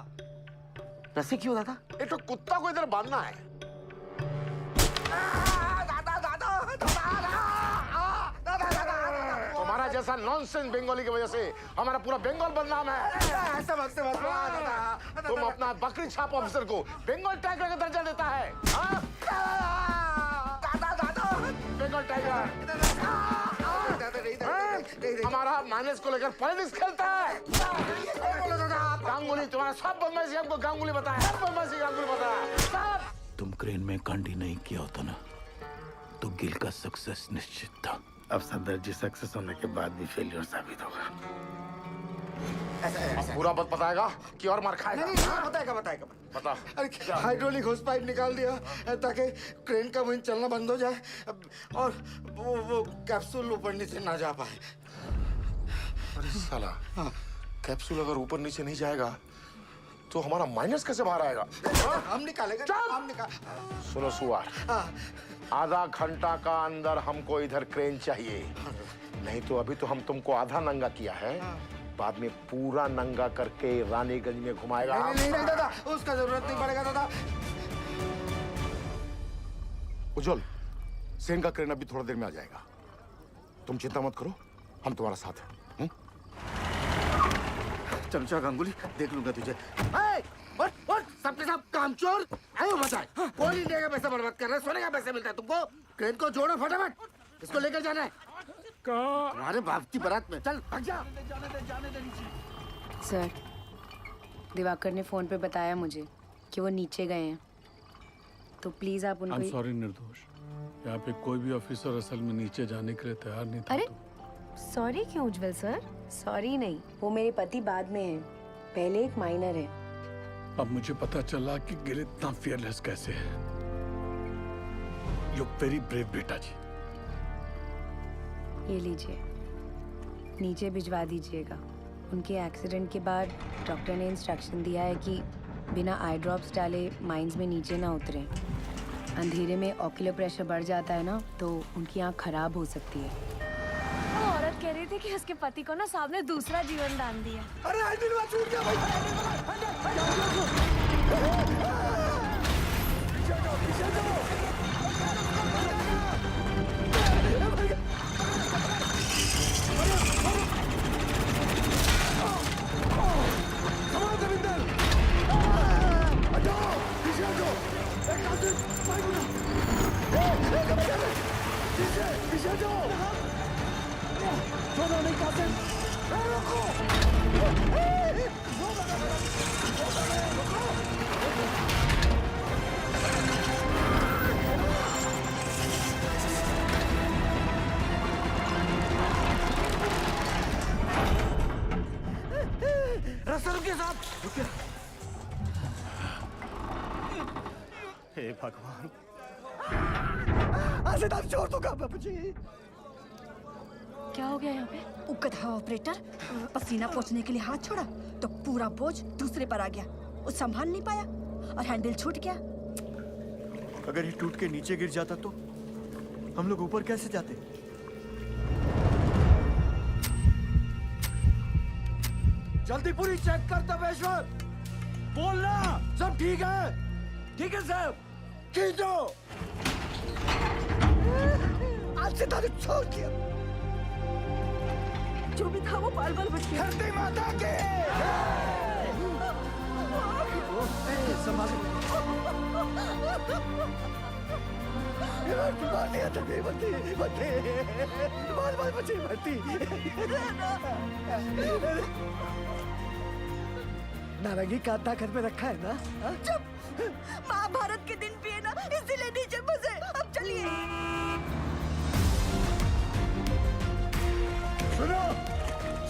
[SPEAKER 10] रस्सी क्यों दादा?
[SPEAKER 7] एक तो कुत्ता को इधर बांधना है। तुम्हारा जैसा नॉनसेंस बंगाली की वजह से हमारा पूरा बंगाल बदनाम है।
[SPEAKER 10] ऐसा मत से मत।
[SPEAKER 7] तुम अपना बकरी छाप ऑफिसर को बंगाल टाइगर का दर्जा देता है। बंगाल टाइगर हमारा माइनस को लेकर पॉलिटिक्स खेलता है। गांगुली तुम्हारा सब बदमाशी हमको गांगुली बताया, सब बदमाशी गांगुली बताया।
[SPEAKER 15] तुम क्रेन में कांडी नहीं किया होता ना, तो गिल का सक्सेस निश्चित था।
[SPEAKER 10] अब सफदर जी सक्सेस होने के बाद भी फेलियर साबित होगा।
[SPEAKER 7] पूरा बात बताएगा कि और मार खाएगा?
[SPEAKER 10] नहीं, बताएगा।
[SPEAKER 7] बता।
[SPEAKER 10] अरे हाइड्रोलिक होस पाइप निकाल दिया ताकि क्रेन का विंड चलना बंद हो जाए और वो कैप्सूल ऊपर नीचे ना जा पाए।
[SPEAKER 7] अरे साला, कैप्सूल अगर ऊपर नीचे नहीं जाएगा तो हमारा माइनस कैसे बाहर आएगा?
[SPEAKER 10] हम निकालेंगे।
[SPEAKER 7] सुनो सुआर, आधा घंटा का अंदर हमको इधर क्रेन चाहिए, नहीं तो अभी तो हम तुमको आधा नंगा किया है, बाद में पूरा नंगा करके रानीगंज में घुमाएगा।
[SPEAKER 10] नहीं दादा, उसका जरूरत नहीं पड़ेगा दादा।
[SPEAKER 7] उज्जवल, सेन का क्रेन अभी थोड़ा देर में आ जाएगा, तुम चिंता मत करो, हम तुम्हारा साथ हैं।
[SPEAKER 10] चमचा गांगुली, देख लूंगा तुझे। सबके सब कामचोर आयो बचाए। कोई नहीं देगा पैसा बर्बाद कर रहे, सोने का पैसा मिलता है तुमको। क्रेन को जोड़ो फटाफट, इसको लेकर जाना है तुम्हारे बाप की बारात में। चल भाग जा।
[SPEAKER 4] सर, दिवाकर ने फोन पे बताया मुझे कि वो नीचे गए हैं, तो प्लीज आप उनको।
[SPEAKER 8] सॉरी निर्दोष, यहाँ पे कोई भी ऑफिसर असल में नीचे जाने के लिए तैयार नहीं था।
[SPEAKER 4] अरे सॉरी क्यों उज्जवल सर? सॉरी नहीं, वो मेरे पति बाद में है, पहले एक माइनर है।
[SPEAKER 8] अब मुझे पता चला कि गिल इतना फियरलेस कैसे है। यू वेरी ब्रेव बेटा जी।
[SPEAKER 4] ये लीजिए, नीचे भिजवा दीजिएगा। उनके एक्सीडेंट के बाद डॉक्टर ने इंस्ट्रक्शन दिया है कि बिना आई ड्रॉप्स डाले माइंस में नीचे ना उतरें। अंधेरे में ऑक्यूलर प्रेशर बढ़ जाता है ना, तो उनकी आँख खराब हो सकती है।
[SPEAKER 12] वो औरत कह रही थी कि उसके पति को ना साहब ने दूसरा जीवन दान दिया।
[SPEAKER 5] अरे दिलवा छूट गया भाई।
[SPEAKER 10] रास्ता रुकिए साहब, रुकिए।
[SPEAKER 5] हे भगवान, आसेदार छोड़ दो बाबू जी।
[SPEAKER 12] क्या हो गया यहाँ पे?
[SPEAKER 18] उकथा ऑपरेटर पसीना पोंछने के लिए हाथ छोड़ा तो पूरा बोझ दूसरे पर आ गया। वो संभाल नहीं पाया और हैंडल छूट गया।
[SPEAKER 5] अगर ये टूट के नीचे गिर जाता तो हम लोग ऊपर कैसे जाते? जल्दी पूरी चेक कर तपेश्वर। बोलना सब ठीक है? ठीक है साहब। खींचो। आज से तारीख छोड़ दिया।
[SPEAKER 18] जो भी था वो बाल बाल बच गया।
[SPEAKER 5] धरती माता के। संभालो। बाल बाल बचे भर्ती। नारंगी कांता घर में रखा है ना?
[SPEAKER 18] चुप। महाभारत के दिन भी है ना, इसीलिए नीचे बसे। अब चलिए।
[SPEAKER 11] सुनो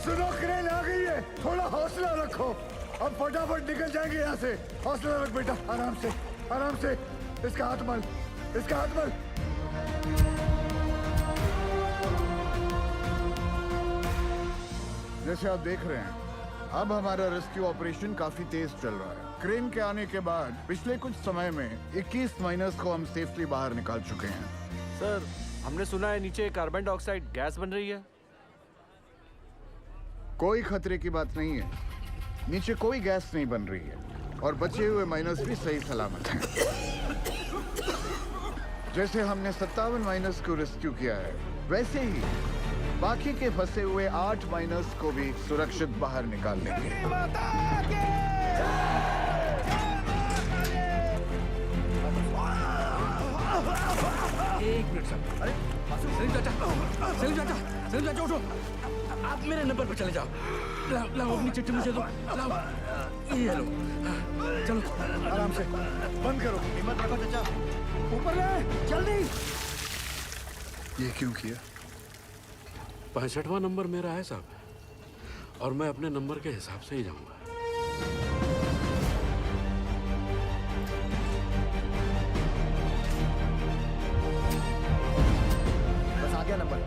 [SPEAKER 11] सुनो, क्रेन आ गई है, थोड़ा हौसला रखो। अब फटाफट निकल जाएंगे यहाँ से। हौसला रख बेटा, आराम से आराम से। इसका हाथ मल, इसका हाथ मल।
[SPEAKER 19] जैसे आप देख रहे हैं, अब हमारा रेस्क्यू ऑपरेशन काफी तेज चल रहा है। क्रेन के आने के बाद पिछले कुछ समय में 21 माइनर्स को हम सेफली बाहर निकाल चुके हैं।
[SPEAKER 3] सर, हमने सुना है नीचे कार्बन डाइऑक्साइड गैस बन रही है।
[SPEAKER 19] कोई खतरे की बात नहीं है, नीचे कोई गैस नहीं बन रही है और बचे हुए माइनर्स भी सही सलामत हैं। जैसे हमने 57 माइनर्स को रेस्क्यू किया है, वैसे ही बाकी के फंसे हुए 8 माइनर्स को भी सुरक्षित बाहर निकाल लेंगे।
[SPEAKER 17] एक मिनट सर। अरे सलीम चाचा, सलीम चाचा, सलीम चाचा उठो। आप मेरे नंबर पर चले जाओ। लाओ लाओ अपनी चिट्ठी मुझे दो। लाओ ये लो। चलो
[SPEAKER 11] आराम से, बंद करो।
[SPEAKER 5] हिम्मत रखो चाचा। ऊपर ले, जल्दी।
[SPEAKER 11] ये क्यों किया?
[SPEAKER 23] 65वां नंबर मेरा है साहब, और मैं अपने नंबर के हिसाब से ही जाऊंगा।
[SPEAKER 5] बस आ गया नंबर।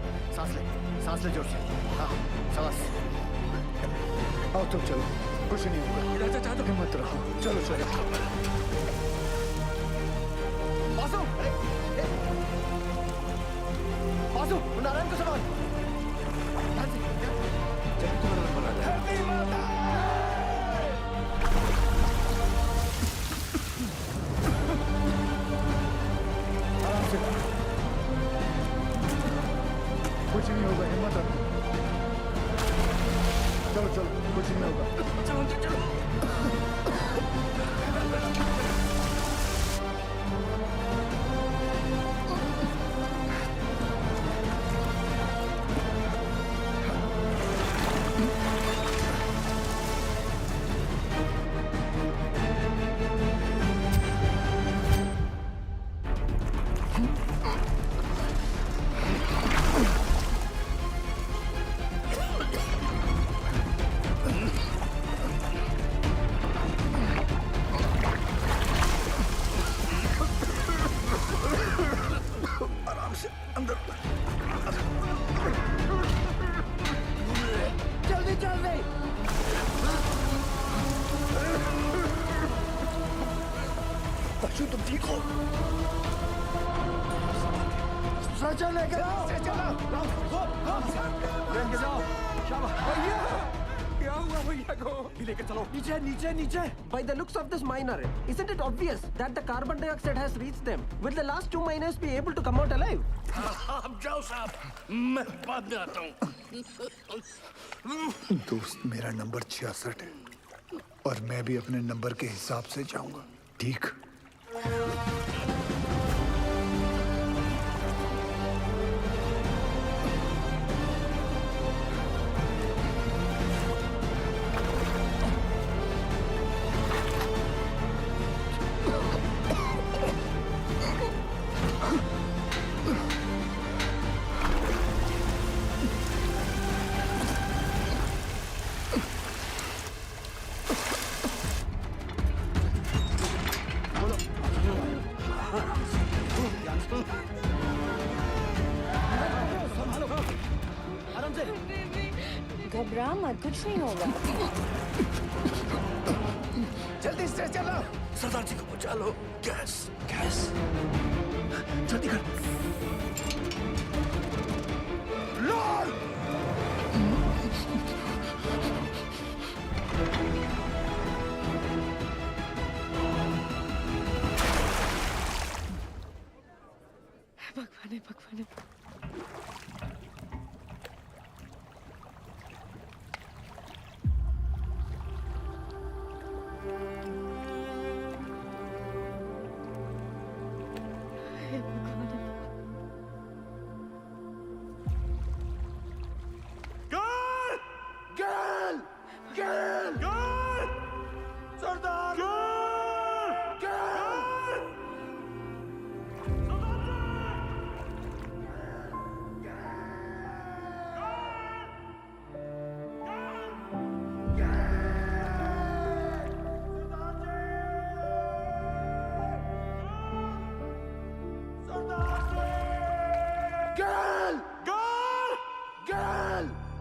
[SPEAKER 5] सांस ले जोर से। हाँ, सांस।
[SPEAKER 11] आओ तुम चलो, कुछ नहीं होगा।
[SPEAKER 17] चाचा तो
[SPEAKER 11] हिम्मत रखो, चलो चलो।
[SPEAKER 5] बासु, बासु, नारायण को संभाल।
[SPEAKER 17] जब तुम्हारा नंबर आ जाए।
[SPEAKER 11] आराम से, कुछ नहीं होगा, हिम्मत रखो। चलो चलो, कुछ नहीं होगा।
[SPEAKER 17] चलो चलो।
[SPEAKER 5] बच्चू तुम ठीक हो?
[SPEAKER 11] सचा लेकर आओ।
[SPEAKER 5] लेके जाओ।
[SPEAKER 17] भैया, क्या हुआ भैया को?
[SPEAKER 5] लेके चलो। नीचे नीचे नीचे।
[SPEAKER 17] By the looks of this miner, isn't it obvious that the carbon dioxide has reached them? Will the last 2 miners be able to come out alive?
[SPEAKER 9] आप जाओ साहब, मैं बाद में आता हूँ।
[SPEAKER 11] दोस्त, मेरा नंबर 66 है और मैं भी अपने नंबर के हिसाब से जाऊंगा, ठीक?
[SPEAKER 4] घबरा मत, कुछ नहीं होगा।
[SPEAKER 5] जल्दी से चलो।
[SPEAKER 9] सरदार जी को बचा लो। गैस गैस, जल्दी कर।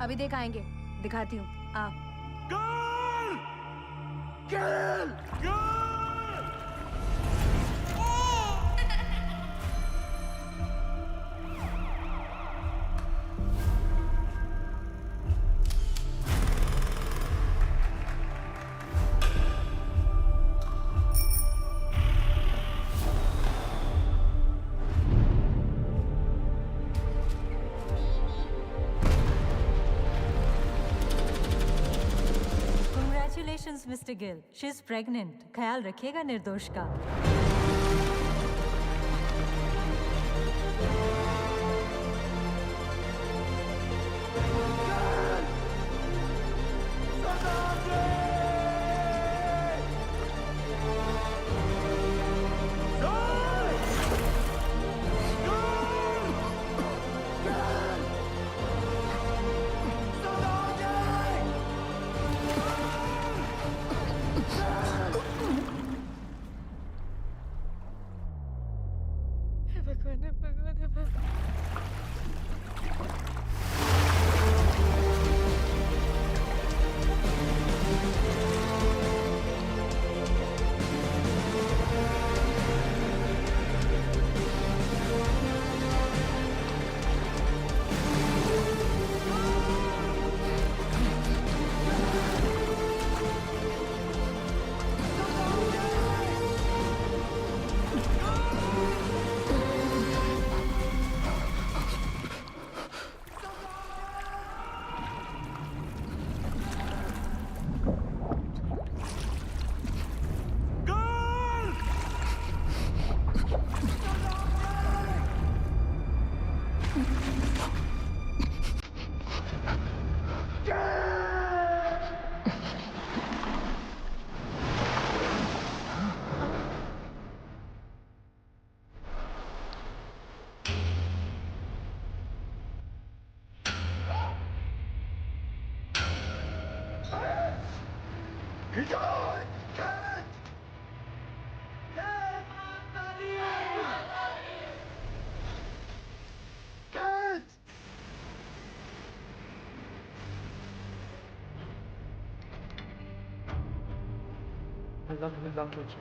[SPEAKER 4] अभी देख आएंगे, दिखाती हूँ। आ
[SPEAKER 2] Congratulations, Mr. Gill. She's pregnant. ख्याल रखिएगा निर्दोष का।
[SPEAKER 3] I love you language.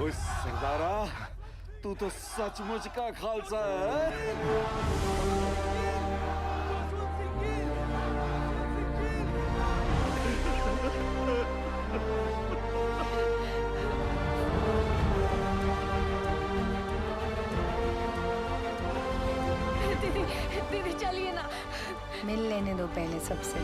[SPEAKER 5] सरदारा, तू तो सचमुच का खालसा है।
[SPEAKER 4] दीदी, दीदी चलिए ना। मिल लेने दो पहले सबसे।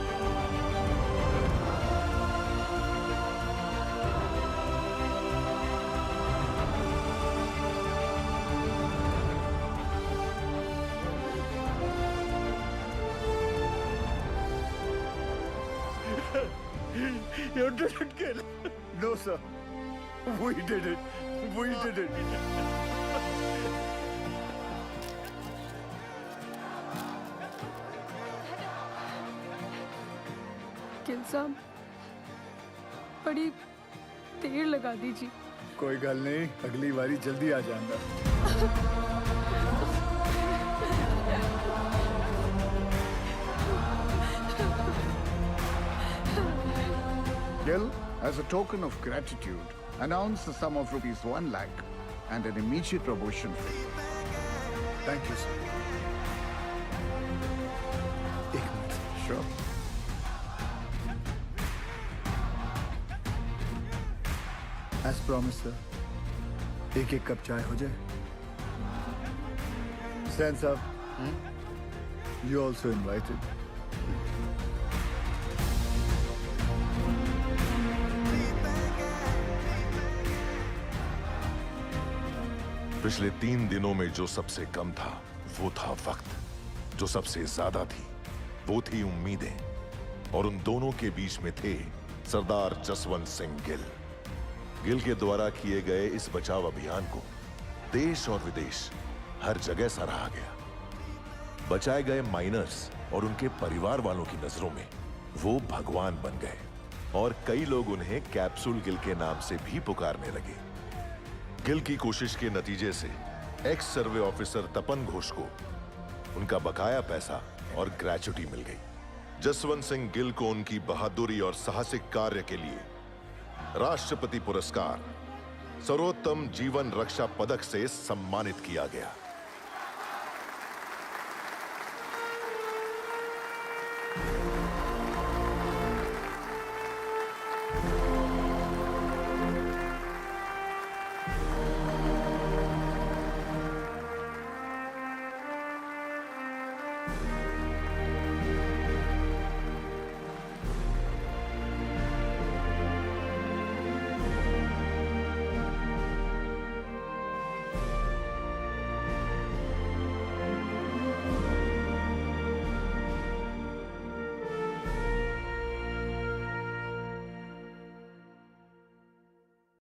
[SPEAKER 9] You didn't kill. No, sir. We did it. We did it.
[SPEAKER 18] Gill साहब, बड़ी देर लगा दीजिए।
[SPEAKER 11] कोई गल नहीं, अगली बारी जल्दी आ जाऊंगा।
[SPEAKER 19] Gill, as a token of gratitude, announce the sum of ₹1 lakh and an immediate promotion fee.
[SPEAKER 11] Thank you, sir. एक minute.
[SPEAKER 19] Sure.
[SPEAKER 11] As promised, sir. एक कप चाय हो जाए। Stan साहब, you also invited.
[SPEAKER 16] पिछले 3 दिनों में जो सबसे कम था वो था वक्त। जो सबसे ज्यादा थी वो थी उम्मीदें। और उन दोनों के बीच में थे सरदार जसवंत सिंह गिल। गिल के द्वारा किए गए इस बचाव अभियान को देश और विदेश हर जगह सराहा गया। बचाए गए माइनर्स और उनके परिवार वालों की नजरों में वो भगवान बन गए और कई लोग उन्हें कैप्सूल गिल के नाम से भी पुकारने लगे। गिल की कोशिश के नतीजे से एक्स सर्वे ऑफिसर तपन घोष को उनका बकाया पैसा और ग्रेच्युटी मिल गई। जसवंत सिंह गिल को उनकी बहादुरी और साहसिक कार्य के लिए राष्ट्रपति पुरस्कार सर्वोत्तम जीवन रक्षा पदक से सम्मानित किया गया।